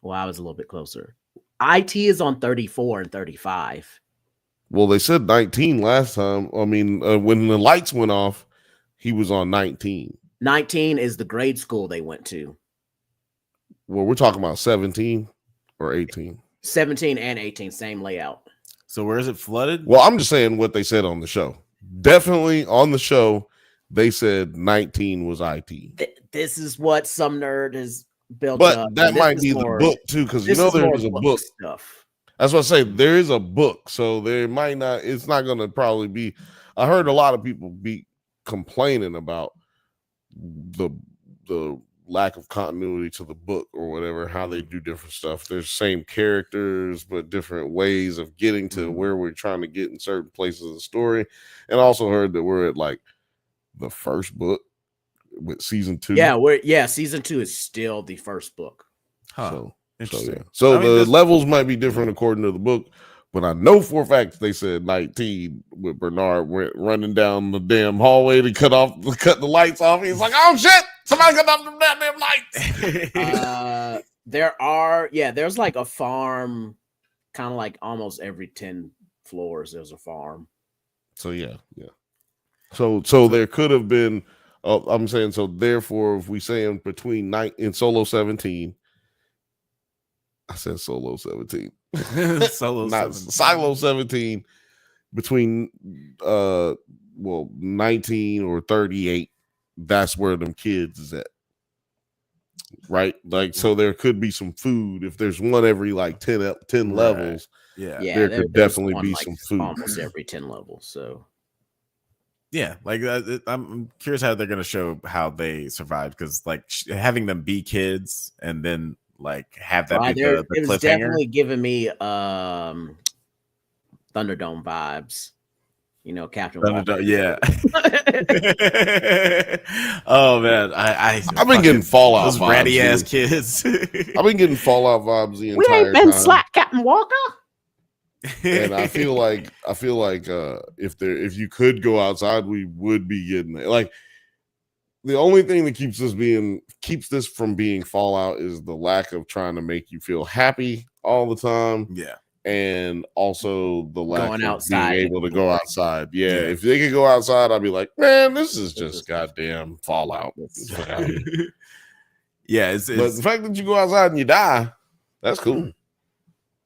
[SPEAKER 9] Well, I was a little bit closer. IT is on 34 and 35.
[SPEAKER 2] Well, they said 19 last time. I mean, when the lights went off, He was on 19.
[SPEAKER 9] 19 is the grade school they went to.
[SPEAKER 2] Well, we're talking about 17 or 18.
[SPEAKER 9] 17 and 18, same layout.
[SPEAKER 3] So where is it flooded?
[SPEAKER 2] Well, I'm just saying what they said on the show. Definitely on the show, they said 19 was IT.
[SPEAKER 9] This is what some nerd has built
[SPEAKER 2] but
[SPEAKER 9] up.
[SPEAKER 2] that might be the book too, because you know there is a book
[SPEAKER 9] stuff.
[SPEAKER 2] That's what I say. There is a book, so there might not. It's not going to probably be. I heard a lot of people be complaining about the lack of continuity to the book or whatever. How they do different stuff. There's same characters, but different ways of getting to where we're trying to get in certain places of the story. And also heard that we're at like the first book with season 2.
[SPEAKER 9] Yeah, season 2 is still the first book.
[SPEAKER 3] Huh.
[SPEAKER 2] So
[SPEAKER 3] interesting.
[SPEAKER 2] So the levels might be different according to the book, but I know for a fact they said 19 with Bernard went running down the damn hallway to cut the lights off. He's like, "Oh shit! Somebody cut off the damn lights."
[SPEAKER 9] There's like a farm, kind of like almost every 10 floors. There's a farm.
[SPEAKER 2] So yeah. So there could have been. I'm saying so. Therefore, if we say in between in Solo 17, I said Solo 17. Silo 17 between 19 or 38. That's where them kids is at. Right? Like, so there could be some food. If there's one every like 10 levels, there could definitely be some food.
[SPEAKER 9] Almost every 10 levels. So
[SPEAKER 3] yeah, like I'm curious how they're going to show how they survived, because like having them be kids and then like have that be the cliffhanger.
[SPEAKER 9] It's definitely giving me Thunderdome vibes. You know, Captain Walker.
[SPEAKER 3] Yeah. Oh man, I've
[SPEAKER 2] been getting Fallout
[SPEAKER 3] those
[SPEAKER 2] vibes,
[SPEAKER 3] ratty ass kids.
[SPEAKER 2] I've been getting Fallout vibes the entire time.
[SPEAKER 9] We ain't been slack, Captain Walker.
[SPEAKER 2] And I feel like if you could go outside, we would be getting it. Like, the only thing that keeps this from being Fallout is the lack of trying to make you feel happy all the time.
[SPEAKER 3] Yeah.
[SPEAKER 2] And also the lack
[SPEAKER 9] Going
[SPEAKER 2] of
[SPEAKER 9] outside.
[SPEAKER 2] being able to go outside. Yeah. If they could go outside, I'd be like, man, this is just goddamn Fallout.
[SPEAKER 3] Yeah.
[SPEAKER 2] But the fact that you go outside and you die, that's cool.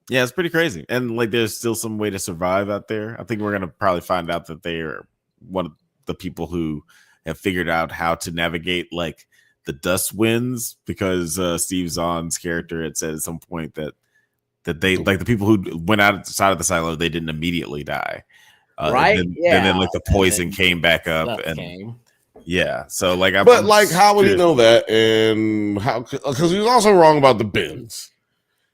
[SPEAKER 3] Yeah, it's pretty crazy. And like there's still some way to survive out there. I think we're gonna probably find out that they are one of the people who have figured out how to navigate like the dust winds, because Steve Zahn's character had said at some point that they, like, the people who went outside of the silo, they didn't immediately die.
[SPEAKER 9] Right?
[SPEAKER 3] And then like the poison came back up yeah. So like,
[SPEAKER 2] how would he know that? And how? Because he was also wrong about the bins.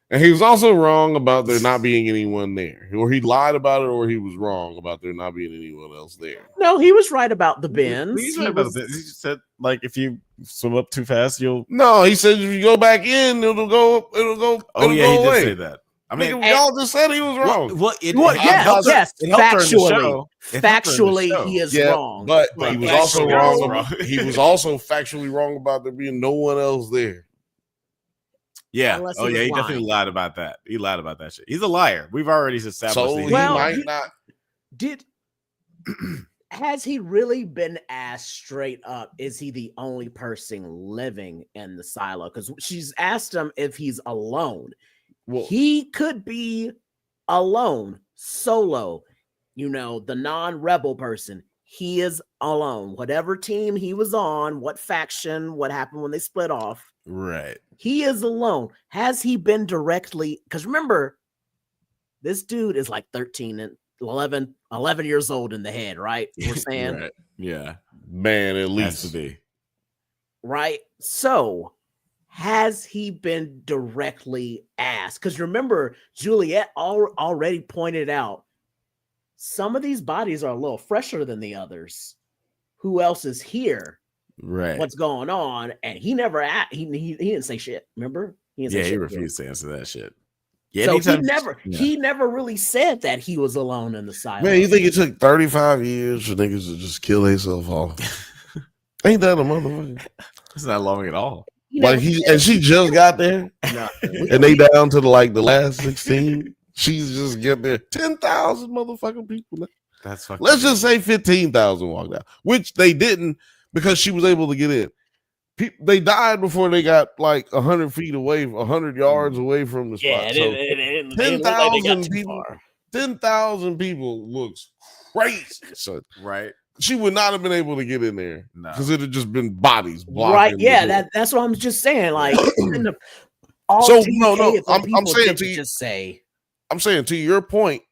[SPEAKER 2] And he was also wrong about there not being anyone there. Or he lied about it, or he was wrong about there not being anyone else there.
[SPEAKER 9] No, he was right about the bins.
[SPEAKER 3] He's right about the bins. He said, like, if you swim up too fast, you'll...
[SPEAKER 2] No, he said if you go back in, it'll go
[SPEAKER 3] Oh, yeah, he
[SPEAKER 2] away.
[SPEAKER 3] did say that. I mean,
[SPEAKER 2] y'all just said he was wrong.
[SPEAKER 9] Factually, he is wrong.
[SPEAKER 2] But he was also wrong. He was also factually wrong about there being no one else there.
[SPEAKER 3] Yeah. Oh, yeah. He definitely lied about that. He lied about that shit. He's a liar. We've already established.
[SPEAKER 2] So he might not.
[SPEAKER 9] Has he really been asked straight up? Is he the only person living in the silo? Because she's asked him if he's alone. Well, he could be alone, solo. You know, the non-rebel person. He is alone. Whatever team he was on, what faction, what happened when they split off.
[SPEAKER 3] Right.
[SPEAKER 9] He is alone. Has he been directly? Because remember, this dude is like 13 and 11 years old in the head, right? We're saying,
[SPEAKER 3] right. Yeah,
[SPEAKER 2] man, at least
[SPEAKER 3] has to be
[SPEAKER 9] right. So, has he been directly asked? Because remember, Juliet already pointed out some of these bodies are a little fresher than the others. Who else is here?
[SPEAKER 3] Right.
[SPEAKER 9] What's going on? And he never he didn't say shit. Remember? He
[SPEAKER 3] refused to answer that shit.
[SPEAKER 9] Yeah, so he never really said that he was alone in the silo.
[SPEAKER 2] Man, you think it took 35 years for niggas to just kill themselves off? Ain't that a motherfucker?
[SPEAKER 3] It's not long at all.
[SPEAKER 2] Like she just got there, and they down to the last 16. She's just getting there. 10,000 motherfucking people.
[SPEAKER 3] That's fucking.
[SPEAKER 2] Let's just say 15,000 walked out, which they didn't. because she was able to get in. They died before they got like 100 feet away, 100 yards away from the spot. So 10,000 people, 10,000 people looks crazy. So
[SPEAKER 3] Right.
[SPEAKER 2] she would not have been able to get in there because it had just been bodies blocking.
[SPEAKER 9] Right? Yeah, that's what I'm just saying. Like, I'm
[SPEAKER 2] saying to you, I'm saying to your point,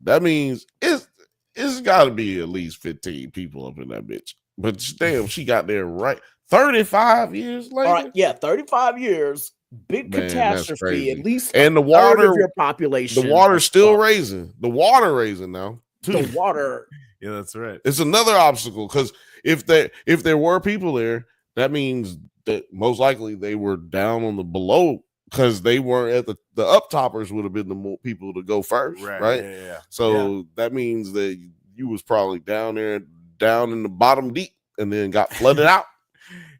[SPEAKER 2] that means it's got to be at least 15 people up in that bitch. But damn, she got there right 35 years later.
[SPEAKER 9] All right, yeah, 35 years, big catastrophe. At least
[SPEAKER 2] and the water
[SPEAKER 9] of your population.
[SPEAKER 2] The water's still raising. The water raising now. Too.
[SPEAKER 9] The water.
[SPEAKER 3] Yeah, that's right.
[SPEAKER 2] It's another obstacle because if there were people there, that means that most likely they were down on the below because they weren't at the up toppers would have been the more people to go first, right?
[SPEAKER 3] Yeah.
[SPEAKER 2] So that means that you was probably down there, down in the bottom deep, and then got flooded out.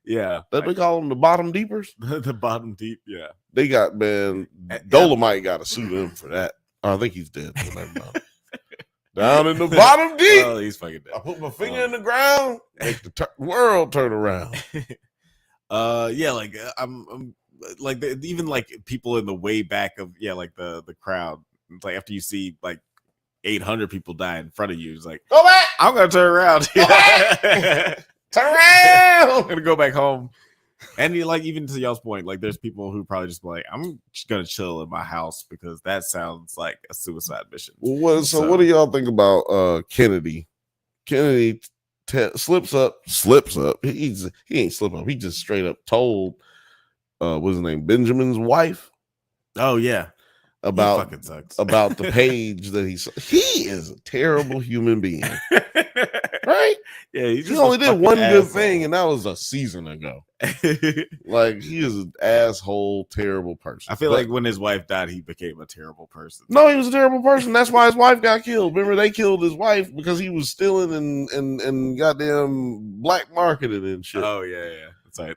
[SPEAKER 3] Yeah,
[SPEAKER 2] that they call them the bottom deepers.
[SPEAKER 3] The bottom deep. Yeah,
[SPEAKER 2] they got Dolomite got to sue them for that. I think he's dead. Down in the bottom deep.
[SPEAKER 3] Oh, he's fucking dead.
[SPEAKER 2] I put my finger in the ground, make the world turn around.
[SPEAKER 3] Yeah, like I'm like even like people in the way back of like the crowd. It's like after you see like 800 people die in front of you, it's like
[SPEAKER 2] go back.
[SPEAKER 3] I'm gonna turn around.
[SPEAKER 2] Go back. Turn around.
[SPEAKER 3] I'm gonna go back home. And you like even to y'all's point, like there's people who probably just like I'm just gonna chill in my house because that sounds like a suicide mission.
[SPEAKER 2] Well, so what do y'all think about Kennedy? Kennedy slips up. He ain't slipping up. He just straight up told what's his name, Benjamin's wife.
[SPEAKER 3] Oh yeah,
[SPEAKER 2] about the page that he is a terrible human being, right?
[SPEAKER 3] Yeah,
[SPEAKER 2] he only did one good thing, and that was a season ago. Like he is an asshole, terrible person.
[SPEAKER 3] I feel like when his wife died, he became a terrible person.
[SPEAKER 2] No, he was a terrible person. That's why his wife got killed. Remember, they killed his wife because he was stealing and goddamn black marketing and shit.
[SPEAKER 3] Oh yeah. That's right.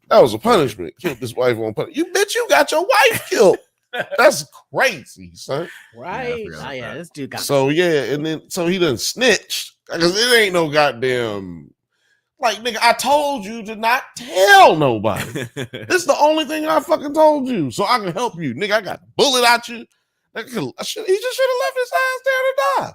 [SPEAKER 2] That was a punishment. Killed his wife on punishment. You bitch, you got your wife killed. That's crazy, son.
[SPEAKER 9] Right? Yeah, this dude got
[SPEAKER 2] and then he done snitched because it ain't no goddamn like nigga. I told you to not tell nobody. This is the only thing I fucking told you, so I can help you, nigga. I got a bullet at you. He just should have left his ass there to die.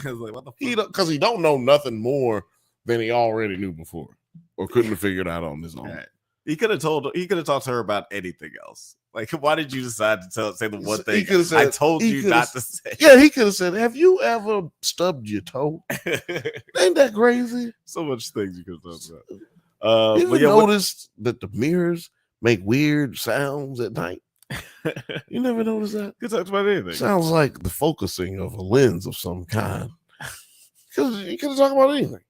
[SPEAKER 3] I was like, what the fuck?
[SPEAKER 2] Because he don't know nothing more than he already knew before, or couldn't have figured out on his own.
[SPEAKER 3] Right. He could have talked to her about anything else. Like, why did you decide to say the one thing I told you not to say?
[SPEAKER 2] Yeah, he could have said, "Have you ever stubbed your toe?" Ain't that crazy?
[SPEAKER 3] So much things you could have talked about.
[SPEAKER 2] You ever noticed that the mirrors make weird sounds at night? You never noticed that?
[SPEAKER 3] You talk about anything.
[SPEAKER 2] Sounds like the focusing of a lens of some kind. Because you could have talked about anything.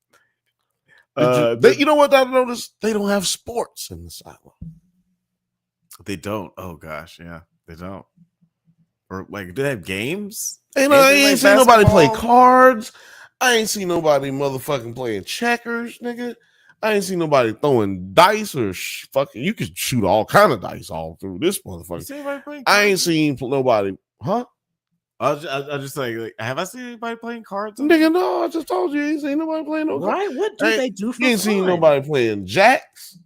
[SPEAKER 2] You know what I noticed? They don't have sports in the silo.
[SPEAKER 3] They don't. Oh gosh, yeah, they don't. Or like, do they have games?
[SPEAKER 2] I ain't seen nobody play cards. I ain't seen nobody motherfucking playing checkers, nigga. I ain't seen nobody throwing dice or fucking. You can shoot all kind of dice all through this motherfucker. I ain't seen nobody, huh?
[SPEAKER 3] I just like, have I seen anybody playing cards?
[SPEAKER 2] Nigga, no, I just told you, I ain't seen nobody playing no cards.
[SPEAKER 9] Right? What do they do for
[SPEAKER 2] You ain't seen nobody playing jacks.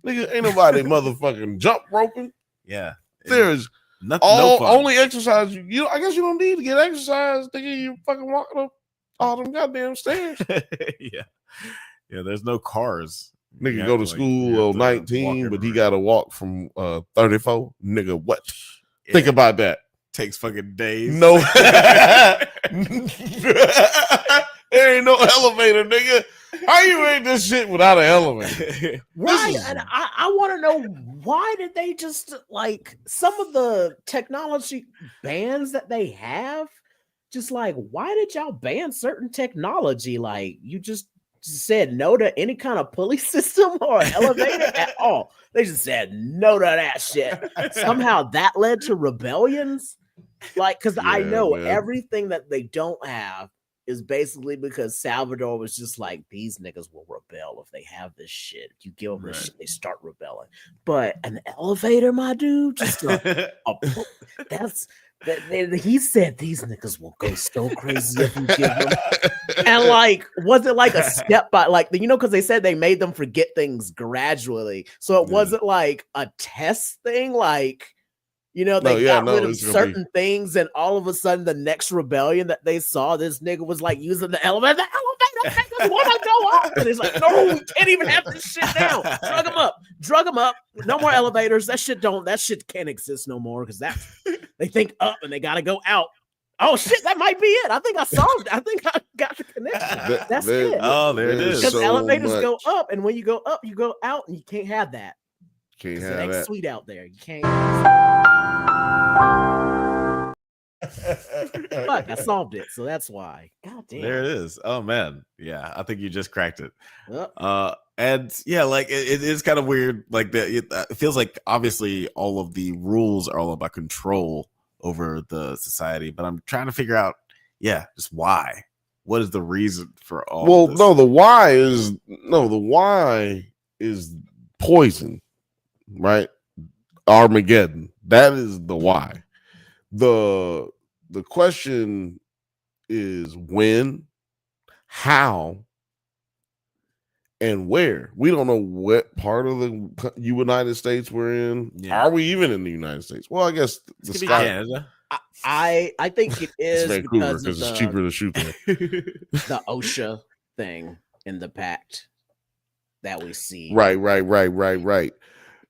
[SPEAKER 2] Nigga, ain't nobody motherfucking jump roping.
[SPEAKER 3] Yeah.
[SPEAKER 2] There's
[SPEAKER 3] nothing.
[SPEAKER 2] Only exercise you I guess you don't need to get exercise. Nigga, you fucking walking up all them goddamn stairs.
[SPEAKER 3] Yeah. There's no cars.
[SPEAKER 2] Nigga go to school 19, but he got to walk from 34. Nigga, what? Yeah. Think about that.
[SPEAKER 3] Takes fucking days.
[SPEAKER 2] No. There ain't no elevator, nigga. How you make this shit without an elevator?
[SPEAKER 9] Right. And I want to know, why did they just, like, some of the technology bans that they have, just like, why did y'all ban certain technology? Like, you just said no to any kind of pulley system or elevator at all. They just said no to that shit. Somehow that led to rebellions. Like, because I know everything that they don't have is basically because Salvador was just like, these niggas will rebel if they have this shit. If you give them this shit, they start rebelling. But an elevator, my dude, just that's He said these niggas will go so crazy if you give them. And like, was it like a step by like, because they said they made them forget things gradually. So it wasn't like a test thing. Like, they got rid of certain things, and all of a sudden, the next rebellion that they saw, this nigga was like using the elevator. The elevator niggas want to go up, and it's like, no, we can't even have this shit down. Drug them up. No more elevators. That shit can't exist no more because they think up and they got to go out. Oh shit, that might be it. I think I solved it. I think I got the connection. That's it.
[SPEAKER 3] Oh, there it is.
[SPEAKER 9] Because elevators go up, and when you go up, you go out, and you can't have that.
[SPEAKER 2] Can't have
[SPEAKER 9] it ain't
[SPEAKER 2] that.
[SPEAKER 9] sweet out there. You can't. Fuck, I solved it, so that's why. God damn.
[SPEAKER 3] There it is. Oh man, yeah, I think you just cracked it.
[SPEAKER 9] Yep.
[SPEAKER 3] And yeah, like it is kind of weird. Like it feels like obviously all of the rules are all about control over the society, but I'm trying to figure out, just why. What is the reason for all?
[SPEAKER 2] Well,
[SPEAKER 3] this?
[SPEAKER 2] the why is poison, right? Armageddon. That is the why. The question is when, how, and where. We don't know what part of the United States we're in. Yeah. Are we even in the United States? Well, I guess the sky.
[SPEAKER 3] Canada.
[SPEAKER 9] I think it is
[SPEAKER 2] Vancouver because it's cheaper to shoot there.
[SPEAKER 9] The OSHA thing in the pact that we see.
[SPEAKER 2] Right.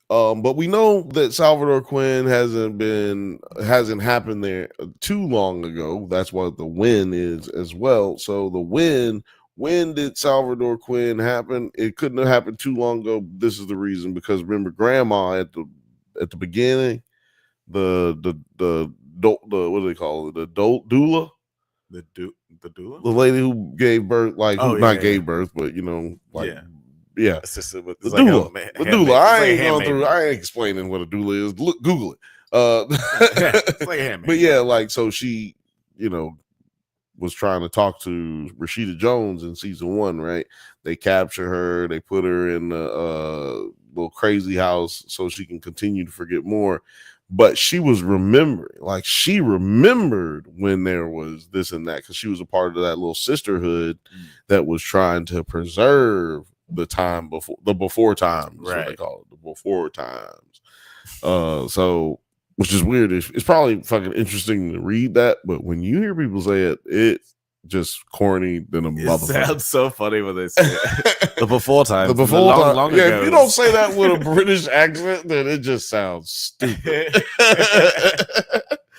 [SPEAKER 2] But we know that Salvador Quinn hasn't happened there too long ago. That's what the win is as well. So the win, when did Salvador Quinn happen? It couldn't have happened too long ago. This is the reason, because remember Grandma at the beginning, the what do they call it? The doula?
[SPEAKER 3] The doula?
[SPEAKER 2] The lady who gave birth, like gave birth, but
[SPEAKER 3] assisted with
[SPEAKER 2] the
[SPEAKER 3] like
[SPEAKER 2] doula. The doula. I ain't explaining what a doula is. Look, Google it.
[SPEAKER 3] It's like a handmaid.
[SPEAKER 2] But yeah, like so she, was trying to talk to Rashida Jones in season 1, right? They capture her, they put her in a little crazy house so she can continue to forget more. But she was remembering, like she remembered when there was this and that, because she was a part of that little sisterhood that was trying to preserve the time before times, right? What they call it, the before times. So, which is weird. It's probably fucking interesting to read that, but when you hear people say it, it's just corny than a motherfucker.
[SPEAKER 3] It sounds so funny when they say it. The before time.
[SPEAKER 2] The before time. Long ago. If you don't say that with a British accent, then it just sounds stupid.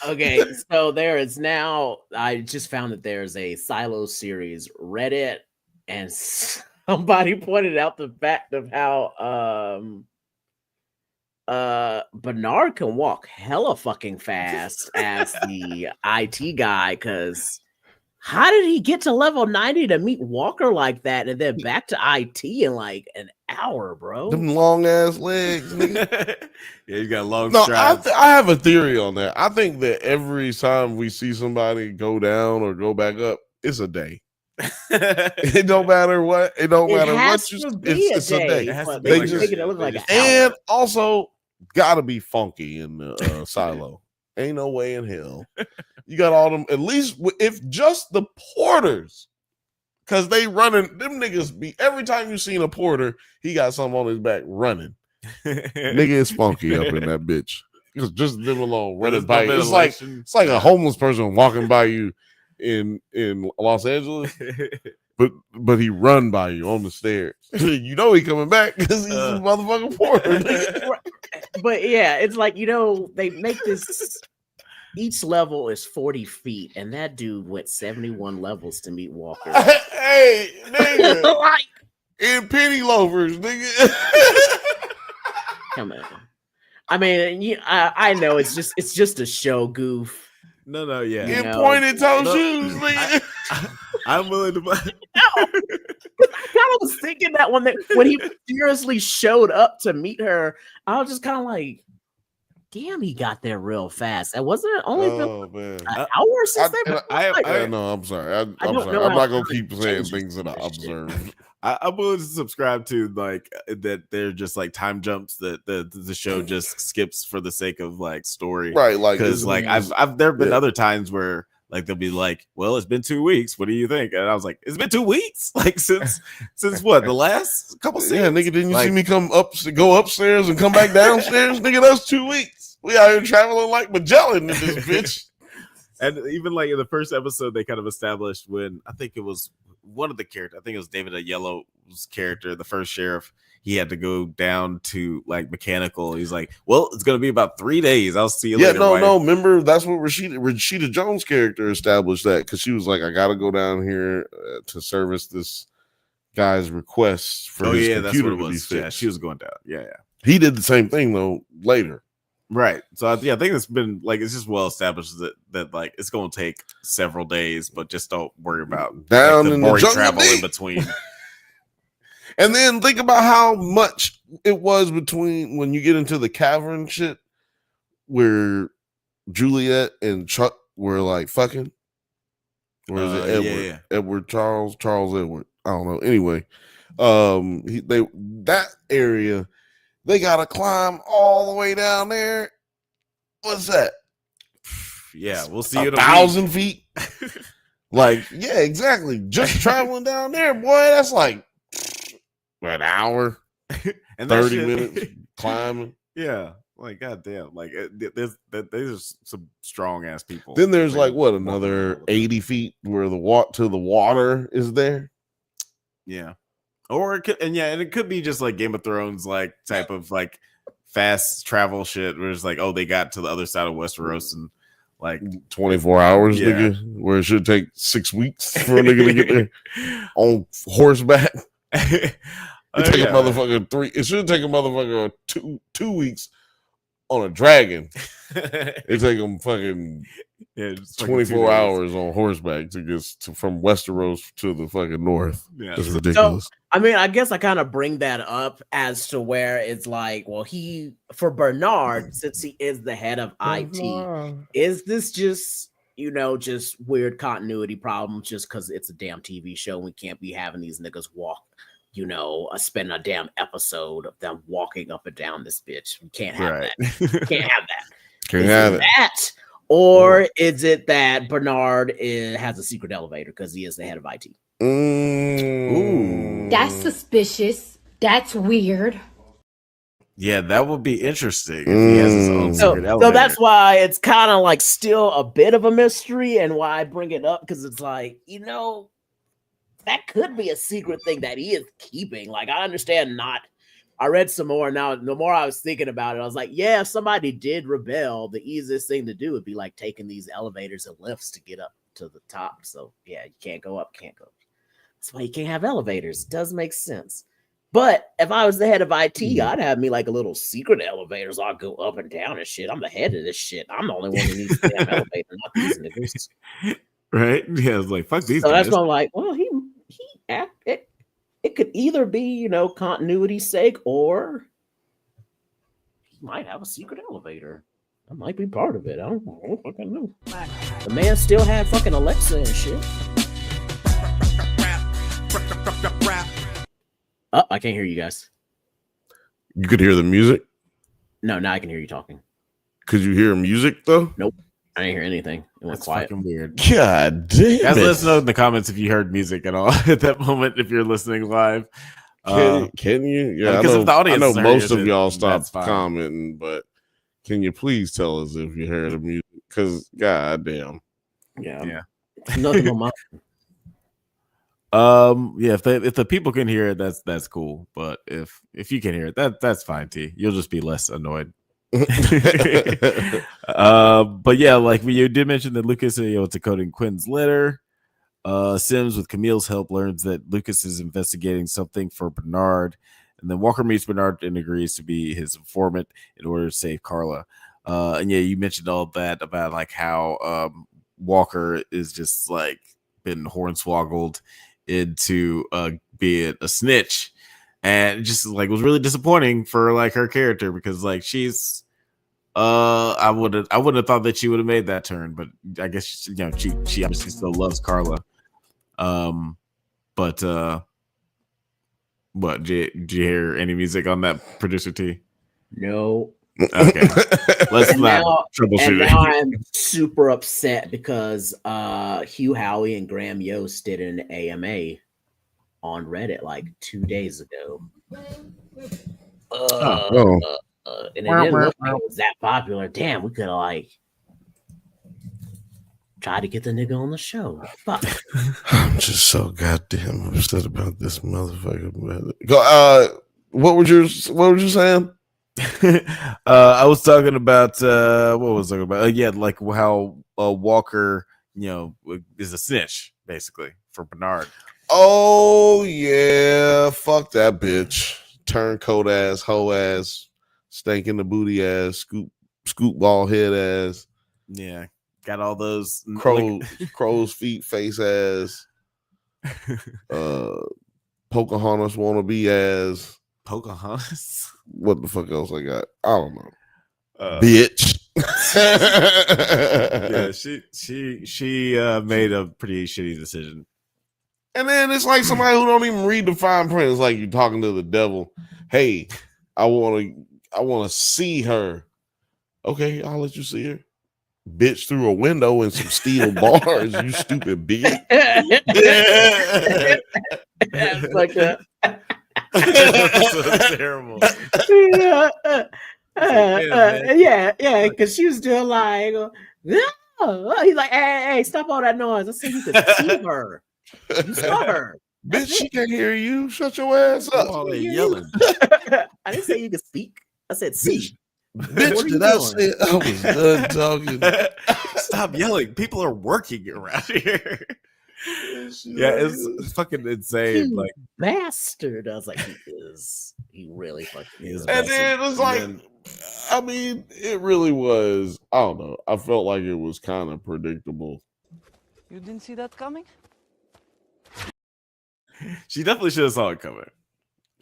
[SPEAKER 9] Okay, so there is now, I just found that there's a Silo series Reddit, and somebody pointed out the fact of how Bernard can walk hella fucking fast as the IT guy, because how did he get to level 90 to meet Walker like that and then back to IT in like an hour, bro?
[SPEAKER 2] Them long ass legs, nigga.
[SPEAKER 3] Yeah, you got long
[SPEAKER 2] strides. I have a theory on that. I think that every time we see somebody go down or go back up, it's a day. It don't matter what. It don't matter what. It's a day.
[SPEAKER 9] They just make it look like an hour.
[SPEAKER 2] And also gotta be funky in the silo. Ain't no way in hell. You got all them, at least if just the porters, because they running, them niggas be, every time you seen a porter, he got something on his back running. Nigga is funky up in that bitch. Just them alone running by you. It's like a homeless person walking by you in Los Angeles, but he run by you on the stairs. You know he coming back because he's a motherfucking porter.
[SPEAKER 9] But yeah, it's like, they make this, each level is 40 feet, and that dude went 71 levels to meet Walker.
[SPEAKER 2] Hey, nigga. In penny loafers, nigga.
[SPEAKER 9] Come on. I mean, I know it's just a show goof.
[SPEAKER 3] No, yeah.
[SPEAKER 2] In pointed toe shoes, nigga.
[SPEAKER 3] I'm willing to buy.
[SPEAKER 9] No, I kind of was thinking that when he seriously showed up to meet her, I was just kind of like, damn, he got there real fast. And wasn't it only
[SPEAKER 2] Oh man.
[SPEAKER 9] an hour since
[SPEAKER 2] No, I'm sorry. I'm
[SPEAKER 9] don't
[SPEAKER 2] sorry.
[SPEAKER 9] know
[SPEAKER 2] I'm
[SPEAKER 9] how
[SPEAKER 2] not gonna
[SPEAKER 9] time
[SPEAKER 2] keep saying
[SPEAKER 9] changes
[SPEAKER 2] things that I
[SPEAKER 9] this shit.
[SPEAKER 2] observed.
[SPEAKER 3] I'm willing to subscribe to like that. They're just like time jumps that the show just skips for the sake of like story,
[SPEAKER 2] Right, like
[SPEAKER 3] because
[SPEAKER 2] it's
[SPEAKER 3] like
[SPEAKER 2] these-
[SPEAKER 3] I've there have been
[SPEAKER 2] yeah.
[SPEAKER 3] other times where like they'll be like, well, it's been 2 weeks. What do you think? And I was like, it's been 2 weeks, like since what, the last couple scenes?
[SPEAKER 2] Yeah, nigga, didn't you
[SPEAKER 3] Like,
[SPEAKER 2] see me go upstairs and come back downstairs? Nigga, that's 2 weeks. We out here traveling like Magellan in this bitch.
[SPEAKER 3] And even like in the first episode, they kind of established when I think it was one of the characters, I think it was David Aiello's character, the first sheriff, he had to go down to like mechanical. He's like, well, it's going to be about 3 days. I'll see you later.
[SPEAKER 2] No. Remember, that's what Rashida Jones' character established that because she was like, I got to go down here to service this guy's request for his
[SPEAKER 3] that's
[SPEAKER 2] computer
[SPEAKER 3] what it
[SPEAKER 2] to be
[SPEAKER 3] was.
[SPEAKER 2] fixed.
[SPEAKER 3] Yeah, she was going down. Yeah.
[SPEAKER 2] He did the same thing though later.
[SPEAKER 3] Right. So I think it's been like, it's just well established that like it's going to take several days, but just don't worry about
[SPEAKER 2] Down
[SPEAKER 3] like,
[SPEAKER 2] in
[SPEAKER 3] the
[SPEAKER 2] the
[SPEAKER 3] boring
[SPEAKER 2] jungle
[SPEAKER 3] travel in
[SPEAKER 2] deep.
[SPEAKER 3] between.
[SPEAKER 2] And then think about how much it was between when you get into the cavern shit where Juliet and Chuck were like fucking. Or is it Edward?
[SPEAKER 3] Yeah.
[SPEAKER 2] Edward Charles Edward. I don't know. Anyway, that area, they gotta climb all the way down there. What's that?
[SPEAKER 3] Yeah, we'll see you in a
[SPEAKER 2] 1,000
[SPEAKER 3] week.
[SPEAKER 2] feet. Like, yeah, exactly. Just traveling down there, boy. That's like an hour,
[SPEAKER 3] And
[SPEAKER 2] 30 minutes climbing.
[SPEAKER 3] Yeah, like goddamn, like there's some strong ass people.
[SPEAKER 2] Then there's like what,
[SPEAKER 3] walking
[SPEAKER 2] another
[SPEAKER 3] all the time.
[SPEAKER 2] 80 feet where the water is there.
[SPEAKER 3] Yeah, or it could, and it could be just like Game of Thrones like type of like fast travel shit where it's like, oh, they got to the other side of Westeros and like
[SPEAKER 2] 24 hours,
[SPEAKER 3] Yeah.
[SPEAKER 2] nigga, where it should take 6 weeks for a nigga to get there on horseback. It take a motherfucker it should take a motherfucker two weeks on a dragon. It take them fucking 24 hours on horseback to get from Westeros to the fucking north.
[SPEAKER 3] Yeah,
[SPEAKER 2] It's ridiculous.
[SPEAKER 9] I mean, I guess I kind of bring that up as to where it's like, well, for Bernard, since he is the head of IT, is this just, just weird continuity problems just because it's a damn TV show and we can't be having these niggas walk, spend a damn episode of them walking up and down this bitch. We can't have that. Can't have that.
[SPEAKER 2] Can't
[SPEAKER 9] Is
[SPEAKER 2] have
[SPEAKER 9] it
[SPEAKER 2] it.
[SPEAKER 9] that? Or is it that Bernard has a secret elevator because he is the head of IT?
[SPEAKER 2] Ooh.
[SPEAKER 6] That's suspicious. That's weird.
[SPEAKER 3] Yeah, that would be interesting if he has his own
[SPEAKER 9] So,
[SPEAKER 3] secret elevator.
[SPEAKER 9] so that's why it's kind of like still a bit of a mystery, and why I bring it up because it's like, that could be a secret thing that he is keeping. Like, I understand not. I read some more now. The more I was thinking about it, I was like, yeah, if somebody did rebel, the easiest thing to do would be like taking these elevators and lifts to get up to the top. So yeah, you can't go up, can't go. That's why you can't have elevators. Does make sense. But if I was the head of IT, I'd have me like a little secret elevator so I'll go up and down and shit. I'm the head of this shit. I'm the only one who needs the damn elevator, not these niggas.
[SPEAKER 3] Right? Yeah, it's like, fuck these
[SPEAKER 9] So
[SPEAKER 3] guys.
[SPEAKER 9] that's why I'm like, well, it could either be, continuity's sake, or he might have a secret elevator. That might be part of it. I don't fucking know. The man still had fucking Alexa and shit. Oh, I can't hear you guys.
[SPEAKER 2] You could hear the music.
[SPEAKER 9] No, now I can hear you talking.
[SPEAKER 2] Could you hear music though?
[SPEAKER 9] Nope. I didn't hear anything. It went
[SPEAKER 3] That's
[SPEAKER 9] quiet.
[SPEAKER 3] fucking weird.
[SPEAKER 2] God damn
[SPEAKER 3] Guys,
[SPEAKER 2] it.
[SPEAKER 3] let us know in the comments if you heard music at all at that moment, if you're listening live.
[SPEAKER 2] Can you? Yeah,
[SPEAKER 3] because if the audience
[SPEAKER 2] I know
[SPEAKER 3] heard
[SPEAKER 2] most
[SPEAKER 3] it,
[SPEAKER 2] of y'all
[SPEAKER 3] that's
[SPEAKER 2] stopped
[SPEAKER 3] fine.
[SPEAKER 2] commenting, but can you please tell us if you heard the music? Because goddamn.
[SPEAKER 9] Yeah. Nothing on my.
[SPEAKER 3] Yeah, if the people can hear it, that's cool. But if you can hear it, that's fine, T. You'll just be less annoyed. But yeah, like you did mention that Lucas is decoding Quinn's letter. Sims, with Camille's help, learns that Lucas is investigating something for Bernard, and then Walker meets Bernard and agrees to be his informant in order to save Carla. And yeah, you mentioned all that about like how Walker is just like been hornswoggled into being a snitch, and it just like was really disappointing for like her character because like she's I wouldn't have thought that she would have made that turn, but I guess she obviously still loves Carla. But what did you hear any music on that, producer T?
[SPEAKER 9] No.
[SPEAKER 3] Okay, let's not troubleshoot.
[SPEAKER 9] And now I'm super upset because Hugh Howey and Graham Yost did an AMA on Reddit like 2 days ago. And it didn't look like it was that popular. Damn, we could have like tried to get the nigga on the show. Fuck.
[SPEAKER 2] I'm just so goddamn upset about this motherfucker. Go. What was you saying?
[SPEAKER 3] I was talking about what was I talking about? Yeah, like how Walker, is a snitch basically for Bernard.
[SPEAKER 2] Oh yeah, fuck that bitch. Turncoat ass, hoe ass, stank in the booty ass, scoop ball head ass.
[SPEAKER 3] Yeah, got all those
[SPEAKER 2] crow's feet face ass. Pocahontas wannabe ass.
[SPEAKER 3] Pocahontas.
[SPEAKER 2] What the fuck else I got? I don't know. Bitch.
[SPEAKER 3] Yeah, she made a pretty shitty decision.
[SPEAKER 2] And then it's like somebody who don't even read the fine print. It's like you're talking to the devil. Hey, I want to see her. Okay, I'll let you see her. Bitch, through a window and some steel bars. You stupid bitch.
[SPEAKER 9] That's like that.
[SPEAKER 3] That's so terrible.
[SPEAKER 9] Yeah, because she was doing like, no. He's like, hey, stop all that noise. I said you could see her. You saw her.
[SPEAKER 2] Bitch, she can't hear you. Shut your ass up.
[SPEAKER 3] Oh, they yelling.
[SPEAKER 9] I didn't say you could speak. I said see.
[SPEAKER 2] Bitch, did I say I was done talking?
[SPEAKER 3] Stop yelling. People are working around here. Yeah, it's fucking insane.
[SPEAKER 9] You
[SPEAKER 3] like
[SPEAKER 9] bastard. I was like, he really fucking is.
[SPEAKER 2] And then it's like, I mean, it really was. I don't know. I felt like it was kind of predictable.
[SPEAKER 5] You didn't see that coming?
[SPEAKER 3] She definitely should have saw it coming.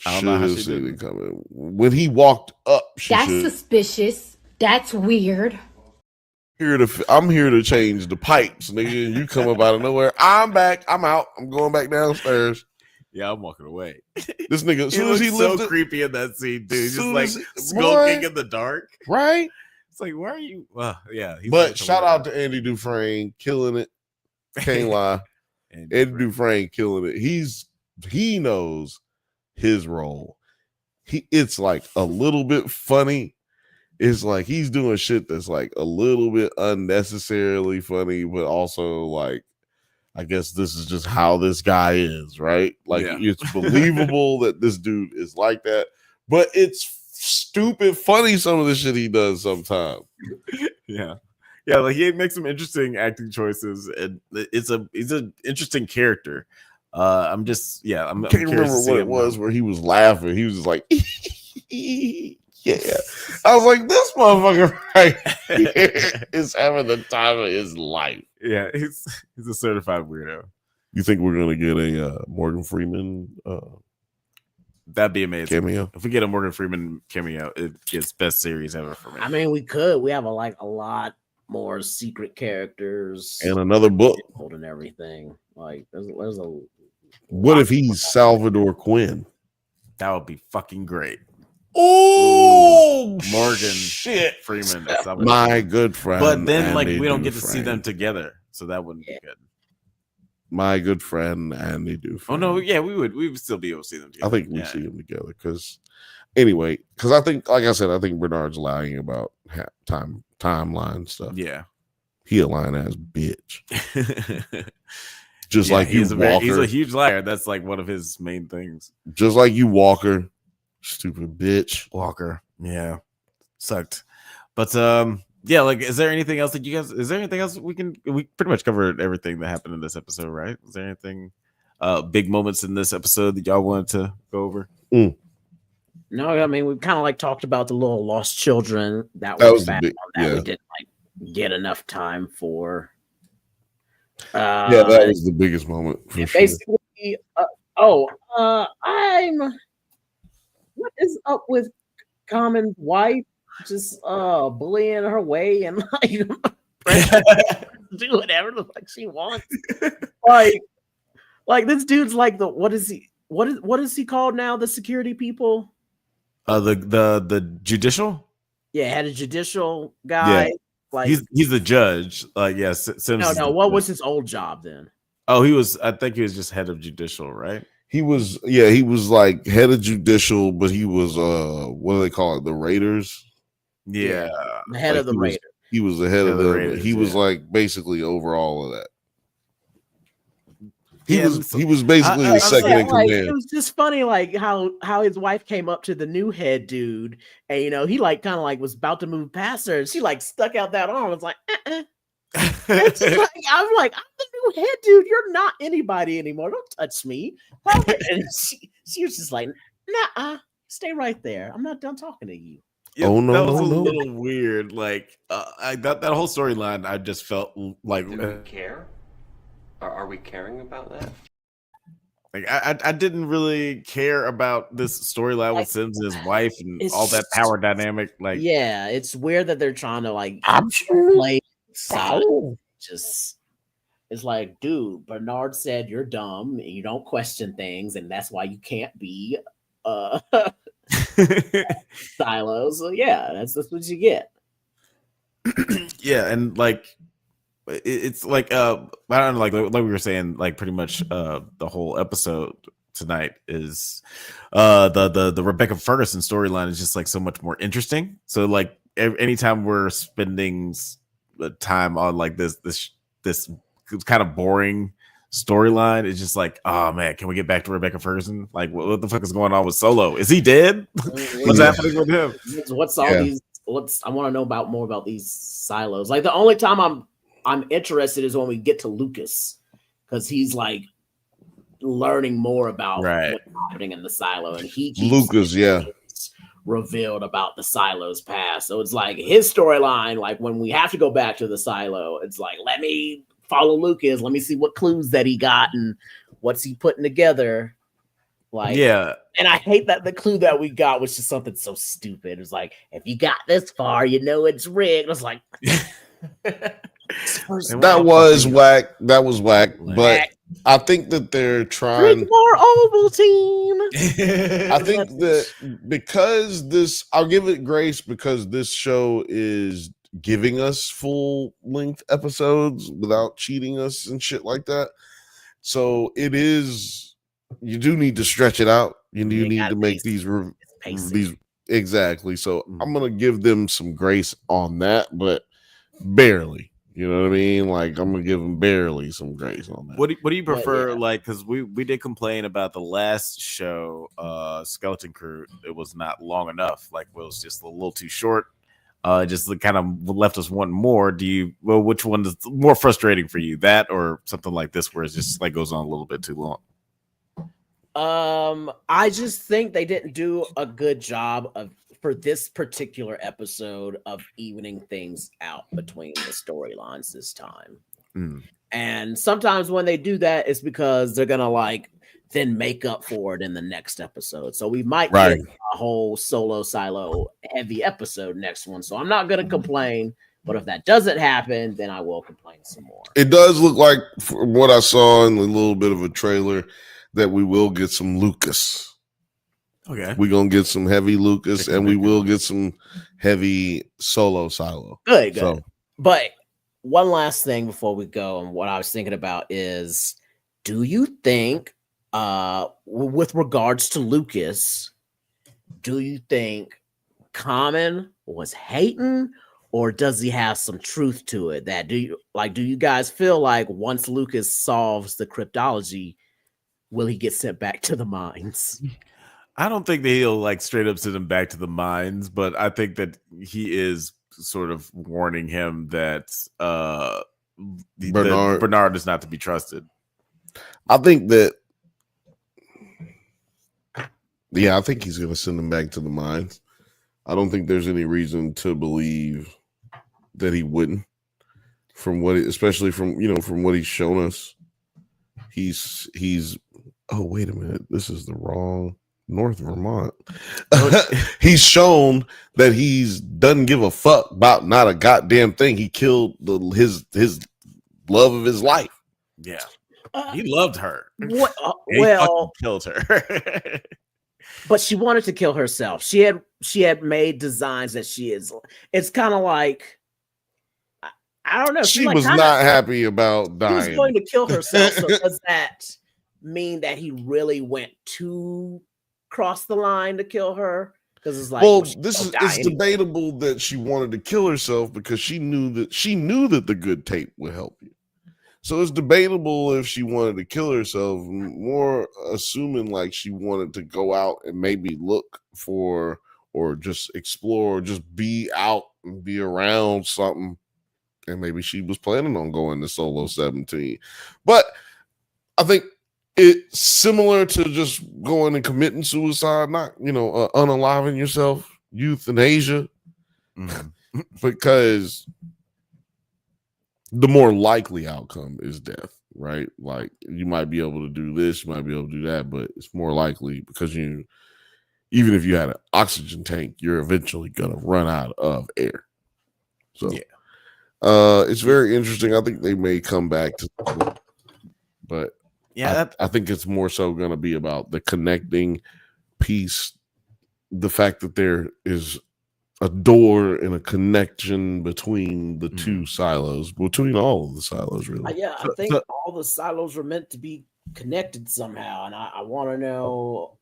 [SPEAKER 3] I don't know how she did it
[SPEAKER 2] coming. When he walked up,
[SPEAKER 6] That's suspicious. That's weird.
[SPEAKER 2] I'm here to change the pipes, nigga. You come up out of nowhere. I'm back. I'm out. I'm going back downstairs.
[SPEAKER 3] Yeah, I'm walking away.
[SPEAKER 2] This nigga, as soon as he
[SPEAKER 3] so
[SPEAKER 2] lifted,
[SPEAKER 3] creepy in that scene, dude. Just like skulking
[SPEAKER 2] boy,
[SPEAKER 3] in the dark,
[SPEAKER 2] right?
[SPEAKER 3] It's like, why are you? Yeah,
[SPEAKER 2] but shout out to Andy Dufresne, killing it. Can't lie. Andy Dufresne killing it. He knows his role. It's like a little bit funny. It's like he's doing shit that's like a little bit unnecessarily funny, but also like, I guess this is just how this guy is, right? Like it's believable that this dude is like that, but it's stupid funny some of the shit he does sometimes.
[SPEAKER 3] Yeah, like he makes some interesting acting choices, and he's an interesting character. I can't
[SPEAKER 2] remember what it was where he was laughing. He was just like, yeah. I was like, this motherfucker right here is having the time of his life.
[SPEAKER 3] Yeah, he's a certified weirdo.
[SPEAKER 2] You think we're gonna get a Morgan Freeman?
[SPEAKER 3] That'd be amazing.
[SPEAKER 2] Cameo.
[SPEAKER 3] If we get a Morgan Freeman cameo, it gets best series ever for me.
[SPEAKER 9] I mean, we could. We have a lot more secret characters
[SPEAKER 2] and another book
[SPEAKER 9] holding everything. Like, there's a.
[SPEAKER 2] What if he's Salvador Quinn?
[SPEAKER 3] That would be fucking great.
[SPEAKER 2] Oh,
[SPEAKER 3] Morgan Freeman,
[SPEAKER 2] my good friend.
[SPEAKER 3] But then,
[SPEAKER 2] Andy
[SPEAKER 3] like, we don't get to
[SPEAKER 2] Dufresne.
[SPEAKER 3] see them together, so that wouldn't be good.
[SPEAKER 2] My good friend Andy Dufresne.
[SPEAKER 3] Oh no, yeah, we would still be able to see them together.
[SPEAKER 2] I think we see them together because, anyway, because I think, like I said, I think Bernard's lying about timeline stuff.
[SPEAKER 3] Yeah,
[SPEAKER 2] he a lying ass bitch. Just like you, Walker.
[SPEAKER 3] He's a huge liar. That's like one of his main things.
[SPEAKER 2] Just like you, Walker. Stupid bitch.
[SPEAKER 3] Walker. Yeah. Sucked. But yeah, like, is there anything else that we pretty much covered everything that happened in this episode, right? Is there anything big moments in this episode that y'all wanted to go over?
[SPEAKER 9] No, I mean, we kind of like talked about the little lost children that was bad we didn't like get enough time for.
[SPEAKER 2] Yeah, that was the biggest moment.
[SPEAKER 9] Basically, what is up with Common's wife? just bullying her way and like pressure to do whatever the fuck she wants. Like this dude's like what is he called now? The security people?
[SPEAKER 3] The judicial?
[SPEAKER 9] Yeah, had a judicial guy.
[SPEAKER 3] Yeah.
[SPEAKER 9] Like
[SPEAKER 3] He's the judge. Like yes,
[SPEAKER 9] no. What was his old job then?
[SPEAKER 3] Oh, I think he was just head of judicial, right?
[SPEAKER 2] He was like head of judicial, but he was what do they call it? The Raiders.
[SPEAKER 3] Yeah,
[SPEAKER 9] the head of the Raiders.
[SPEAKER 2] He was the head of the
[SPEAKER 3] Raiders.
[SPEAKER 2] He was like basically over all of that. He
[SPEAKER 3] Yeah,
[SPEAKER 2] was basically the second in command.
[SPEAKER 9] It was just funny, like how his wife came up to the new head dude, and he like kind of like was about to move past her, and she like stuck out that arm. I was like, It's like, I'm the new head dude. You're not anybody anymore. Don't touch me. And she was just like, nah, stay right there. I'm not done talking to you.
[SPEAKER 3] Yeah, that was a little weird. Like that whole storyline, I just felt like.
[SPEAKER 10] Do we care? Are we caring about that?
[SPEAKER 3] Like I didn't really care about this storyline with Sims and his wife and all that power dynamic. Like,
[SPEAKER 9] yeah, it's weird that they're trying to like play side. Just it's like, dude, Bernard said you're dumb and you don't question things, and that's why you can't be Silo. So yeah, that's what you get.
[SPEAKER 3] Yeah, and like it's like I don't know, like we were saying, like pretty much the whole episode tonight is the Rebecca Ferguson storyline is just like so much more interesting. So like anytime we're spending time on like this kind of boring storyline, it's just like, oh man, can we get back to Rebecca Ferguson? Like what the fuck is going on with Solo? Is he dead? What's happening with him?
[SPEAKER 9] What's all these? I want to know more about these silos. Like the only time I'm interested is when we get to Lucas, because he's like learning more about what's happening in the silo, and he keeps revealed about the silo's past. So it's like his storyline, like when we have to go back to the silo, it's like, let me follow Lucas, let me see what clues that he got and what's he putting together. Like, yeah, and I hate that the clue that we got was just something so stupid. It was like, if you got this far, you know it's rigged. I was like,
[SPEAKER 2] that was whack. That was whack. But I think that they're trying
[SPEAKER 9] more Ovaltine.
[SPEAKER 2] I think that because this, I'll give it grace because this show is giving us full length episodes without cheating us and shit like that. So it is. You do need to stretch it out. You need to make these exactly. So I'm gonna give them some grace on that, but barely. You know what I mean? Like I'm gonna give them barely some grace on that.
[SPEAKER 3] What do you prefer? Like, because we did complain about the last show, Skeleton Crew. It was not long enough. Like it was just a little too short. Just kind of left us wanting more. Which one is more frustrating for you? That or something like this, where it just like goes on a little bit too long?
[SPEAKER 9] I just think they didn't do a good job for this particular episode of evening things out between the storylines this time. And sometimes when they do that, it's because they're gonna like then make up for it in the next episode. So we might get a whole solo silo heavy episode next one. So I'm not gonna complain, but if that doesn't happen, then I will complain some more.
[SPEAKER 2] It does look like, from what I saw in a little bit of a trailer, that we will get some Lucas.
[SPEAKER 3] Okay.
[SPEAKER 2] We're going to get some heavy Lucas and we will get some heavy solo silo.
[SPEAKER 9] Good. So. But one last thing before we go, and what I was thinking about is, do you think, with regards to Lucas, do you think Common was hating, or does he have some truth to it? That do you guys feel like once Lucas solves the cryptology, will he get sent back to the mines?
[SPEAKER 3] I don't think that he'll like straight up send him back to the mines, but I think that he is sort of warning him that Bernard is not to be trusted.
[SPEAKER 2] I think that, I think he's going to send him back to the mines. I don't think there's any reason to believe that he wouldn't, especially from what he's shown us. He's oh, wait a minute. This is the wrong North Vermont. He's shown that he's doesn't give a fuck about not a goddamn thing. He killed his love of his life.
[SPEAKER 3] Yeah, he loved her.
[SPEAKER 9] What?
[SPEAKER 3] He fucking killed her.
[SPEAKER 9] But she wanted to kill herself. She had made designs that she is. It's kind of like I don't know.
[SPEAKER 2] She was not happy about dying.
[SPEAKER 9] She was going to kill herself. So does that mean that he really went to cross the line to kill her? Because it's like,
[SPEAKER 2] well, it's debatable that she wanted to kill herself because she knew that the good tape would help you. So it's debatable if she wanted to kill herself, more assuming like she wanted to go out and maybe look for or just explore, or just be out and be around something. And maybe she was planning on going to Solo 17. But I think it's similar to just going and committing suicide, not, unaliving yourself, euthanasia, because the more likely outcome is death, right? Like you might be able to do this, you might be able to do that, but it's more likely because even if you had an oxygen tank, you're eventually gonna run out of air. So it's very interesting. I think they may come back to, but I think it's more so gonna be about the connecting piece, the fact that there is a door and a connection between the two silos, between all of the silos, really.
[SPEAKER 9] Yeah, I think all the silos are meant to be connected somehow, and I want to know.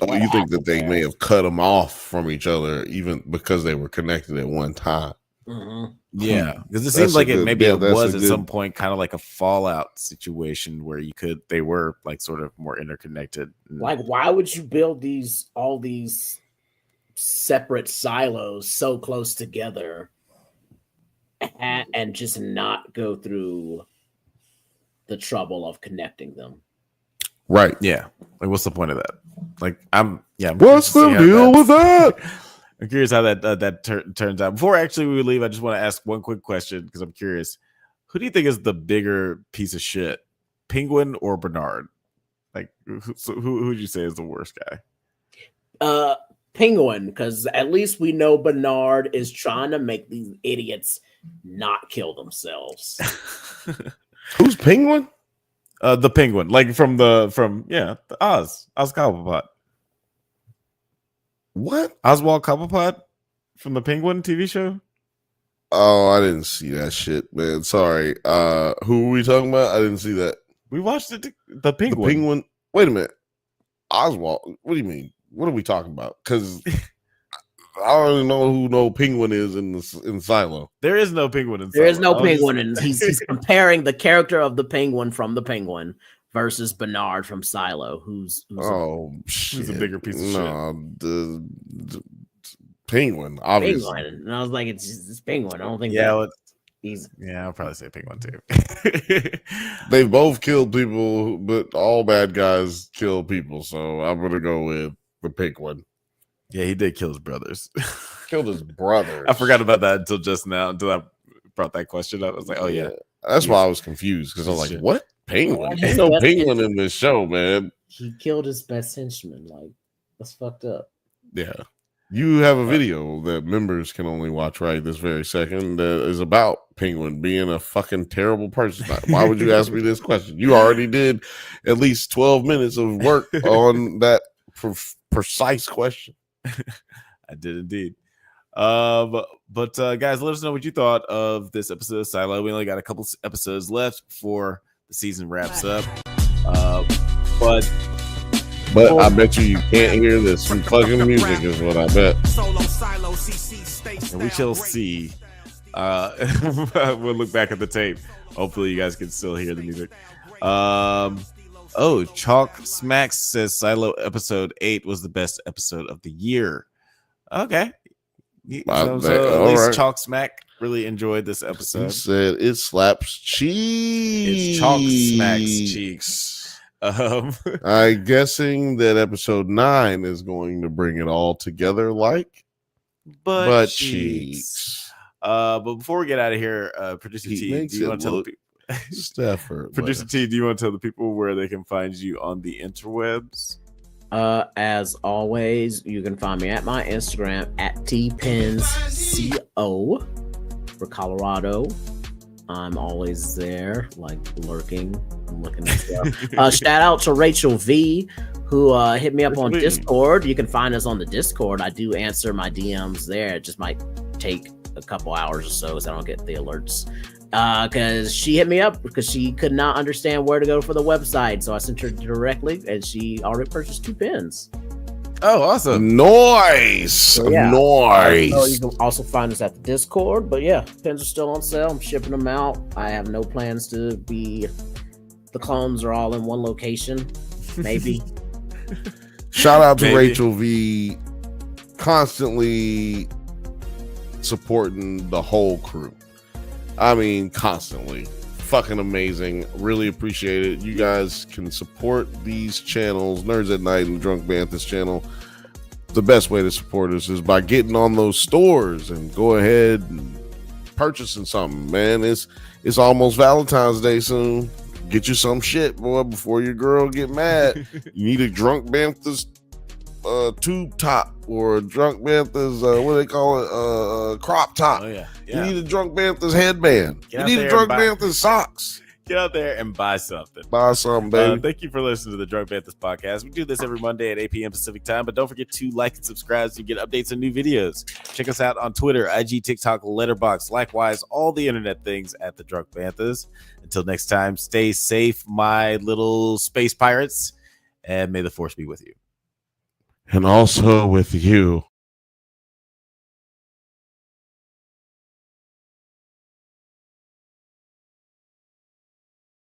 [SPEAKER 2] Oh, you think that they may have cut them off from each other, even because they were connected at one time?
[SPEAKER 9] Mm-hmm.
[SPEAKER 3] Yeah, because it seems like it was at some point kind of like a Fallout situation where they were like sort of more interconnected.
[SPEAKER 9] Like, why would you build all these separate silos so close together and just not go through the trouble of connecting them?
[SPEAKER 2] Right.
[SPEAKER 3] Yeah. Like, what's the point of that? Like,
[SPEAKER 2] what's the deal with that?
[SPEAKER 3] I'm curious how that turns out. Before actually we leave, I just want to ask one quick question because I'm curious. Who do you think is the bigger piece of shit, Penguin or Bernard? Like, who would you say is the worst guy?
[SPEAKER 9] Penguin, because at least we know Bernard is trying to make these idiots not kill themselves.
[SPEAKER 2] Who's Penguin?
[SPEAKER 3] The Penguin, like from the Oz Cobblepot.
[SPEAKER 2] What?
[SPEAKER 3] Oswald Cobblepot from the Penguin TV show?
[SPEAKER 2] Oh, I didn't see that shit, man. Sorry. Who were we talking about? I didn't see that.
[SPEAKER 3] We watched it. The Penguin.
[SPEAKER 2] The Penguin. Wait a minute. Oswald. What do you mean? What are we talking about? Because I don't even know who no Penguin is in Silo.
[SPEAKER 3] There is no Penguin in Silo.
[SPEAKER 9] There is no Penguin, and he's comparing the character of the Penguin from the Penguin versus Bernard from Silo, who's
[SPEAKER 2] a
[SPEAKER 3] bigger piece of shit.
[SPEAKER 2] The Penguin, obviously.
[SPEAKER 9] Penguin. And I was like, it's Penguin. I don't think
[SPEAKER 3] I'll probably say Penguin too.
[SPEAKER 2] They both killed people, but all bad guys kill people, so I'm gonna go with the Penguin.
[SPEAKER 3] Yeah, he did kill his brothers.
[SPEAKER 2] Killed his brothers.
[SPEAKER 3] I forgot about that until just now, until I brought that question up. I was like, oh yeah.
[SPEAKER 2] That's why I was confused, because I was like, what? Penguin? Ain't no Penguin in this show, man.
[SPEAKER 9] He killed his best henchman. Like, that's fucked up.
[SPEAKER 2] Yeah. You have a video that members can only watch right this very second that is about Penguin being a fucking terrible person. Why would you ask me this question? You already did at least 12 minutes of work on that precise question.
[SPEAKER 3] I did indeed. But guys, let us know what you thought of this episode of Silo. We only got a couple episodes left before the season wraps up. But
[SPEAKER 2] I bet you can't hear this fucking music is what I bet.
[SPEAKER 3] And we shall see. We'll look back at the tape. Hopefully you guys can still hear the music. Chalk Smacks says Silo episode 8 was the best episode of the year. Okay. So at least Chalk Smack really enjoyed this episode.
[SPEAKER 2] He said it slaps cheeks.
[SPEAKER 3] It's Chalk Smacks cheeks.
[SPEAKER 2] I'm guessing that episode 9 is going to bring it all together like butt cheeks.
[SPEAKER 3] But before we get out of here, Producer T, do you want to tell the people?
[SPEAKER 2] Stafford.
[SPEAKER 3] Producer T, do you want to tell the people where they can find you on the interwebs?
[SPEAKER 9] As always, you can find me at my Instagram at tpensco for Colorado. I'm always there, like lurking, looking at stuff. Shout out to Rachel V, who hit me up on Discord. You can find us on the Discord. I do answer my DMs there. It just might take a couple hours or so, so I don't get the alerts. Because she hit me up because she could not understand where to go for the website, so I sent her directly, and she already purchased 2 pens.
[SPEAKER 3] Oh, awesome!
[SPEAKER 2] Nice,
[SPEAKER 9] So, yeah.
[SPEAKER 2] nice.
[SPEAKER 9] So you can also find us at the Discord, but yeah, pens are still on sale. I'm shipping them out. I have no plans to be. The clones are all in one location, maybe.
[SPEAKER 2] Shout out to Rachel V, constantly supporting the whole crew. I mean, constantly. Fucking amazing. Really appreciate it. You guys can support these channels, Nerds at Night and Drunk Banthas channel. The best way to support us is by getting on those stores and go ahead and purchasing something, man. It's almost Valentine's Day soon. Get you some shit, boy, before your girl get mad. You need a Drunk Banthas tube top or a Drunk Banthas what do they call it, crop top.
[SPEAKER 3] Oh yeah.
[SPEAKER 2] You need a Drunk Banthas headband. You need a Drunk Banthas socks.
[SPEAKER 3] Get out there and buy something.
[SPEAKER 2] Buy something, baby.
[SPEAKER 3] Thank you for listening to the Drunk Banthas podcast. We do this every Monday at 8 p.m. Pacific time, but don't forget to like and subscribe so you get updates on new videos. Check us out on Twitter, IG, TikTok, Letterboxd, likewise, all the internet things at the Drunk Banthas. Until next time, stay safe, my little space pirates, and may the force be with you.
[SPEAKER 2] And also with you.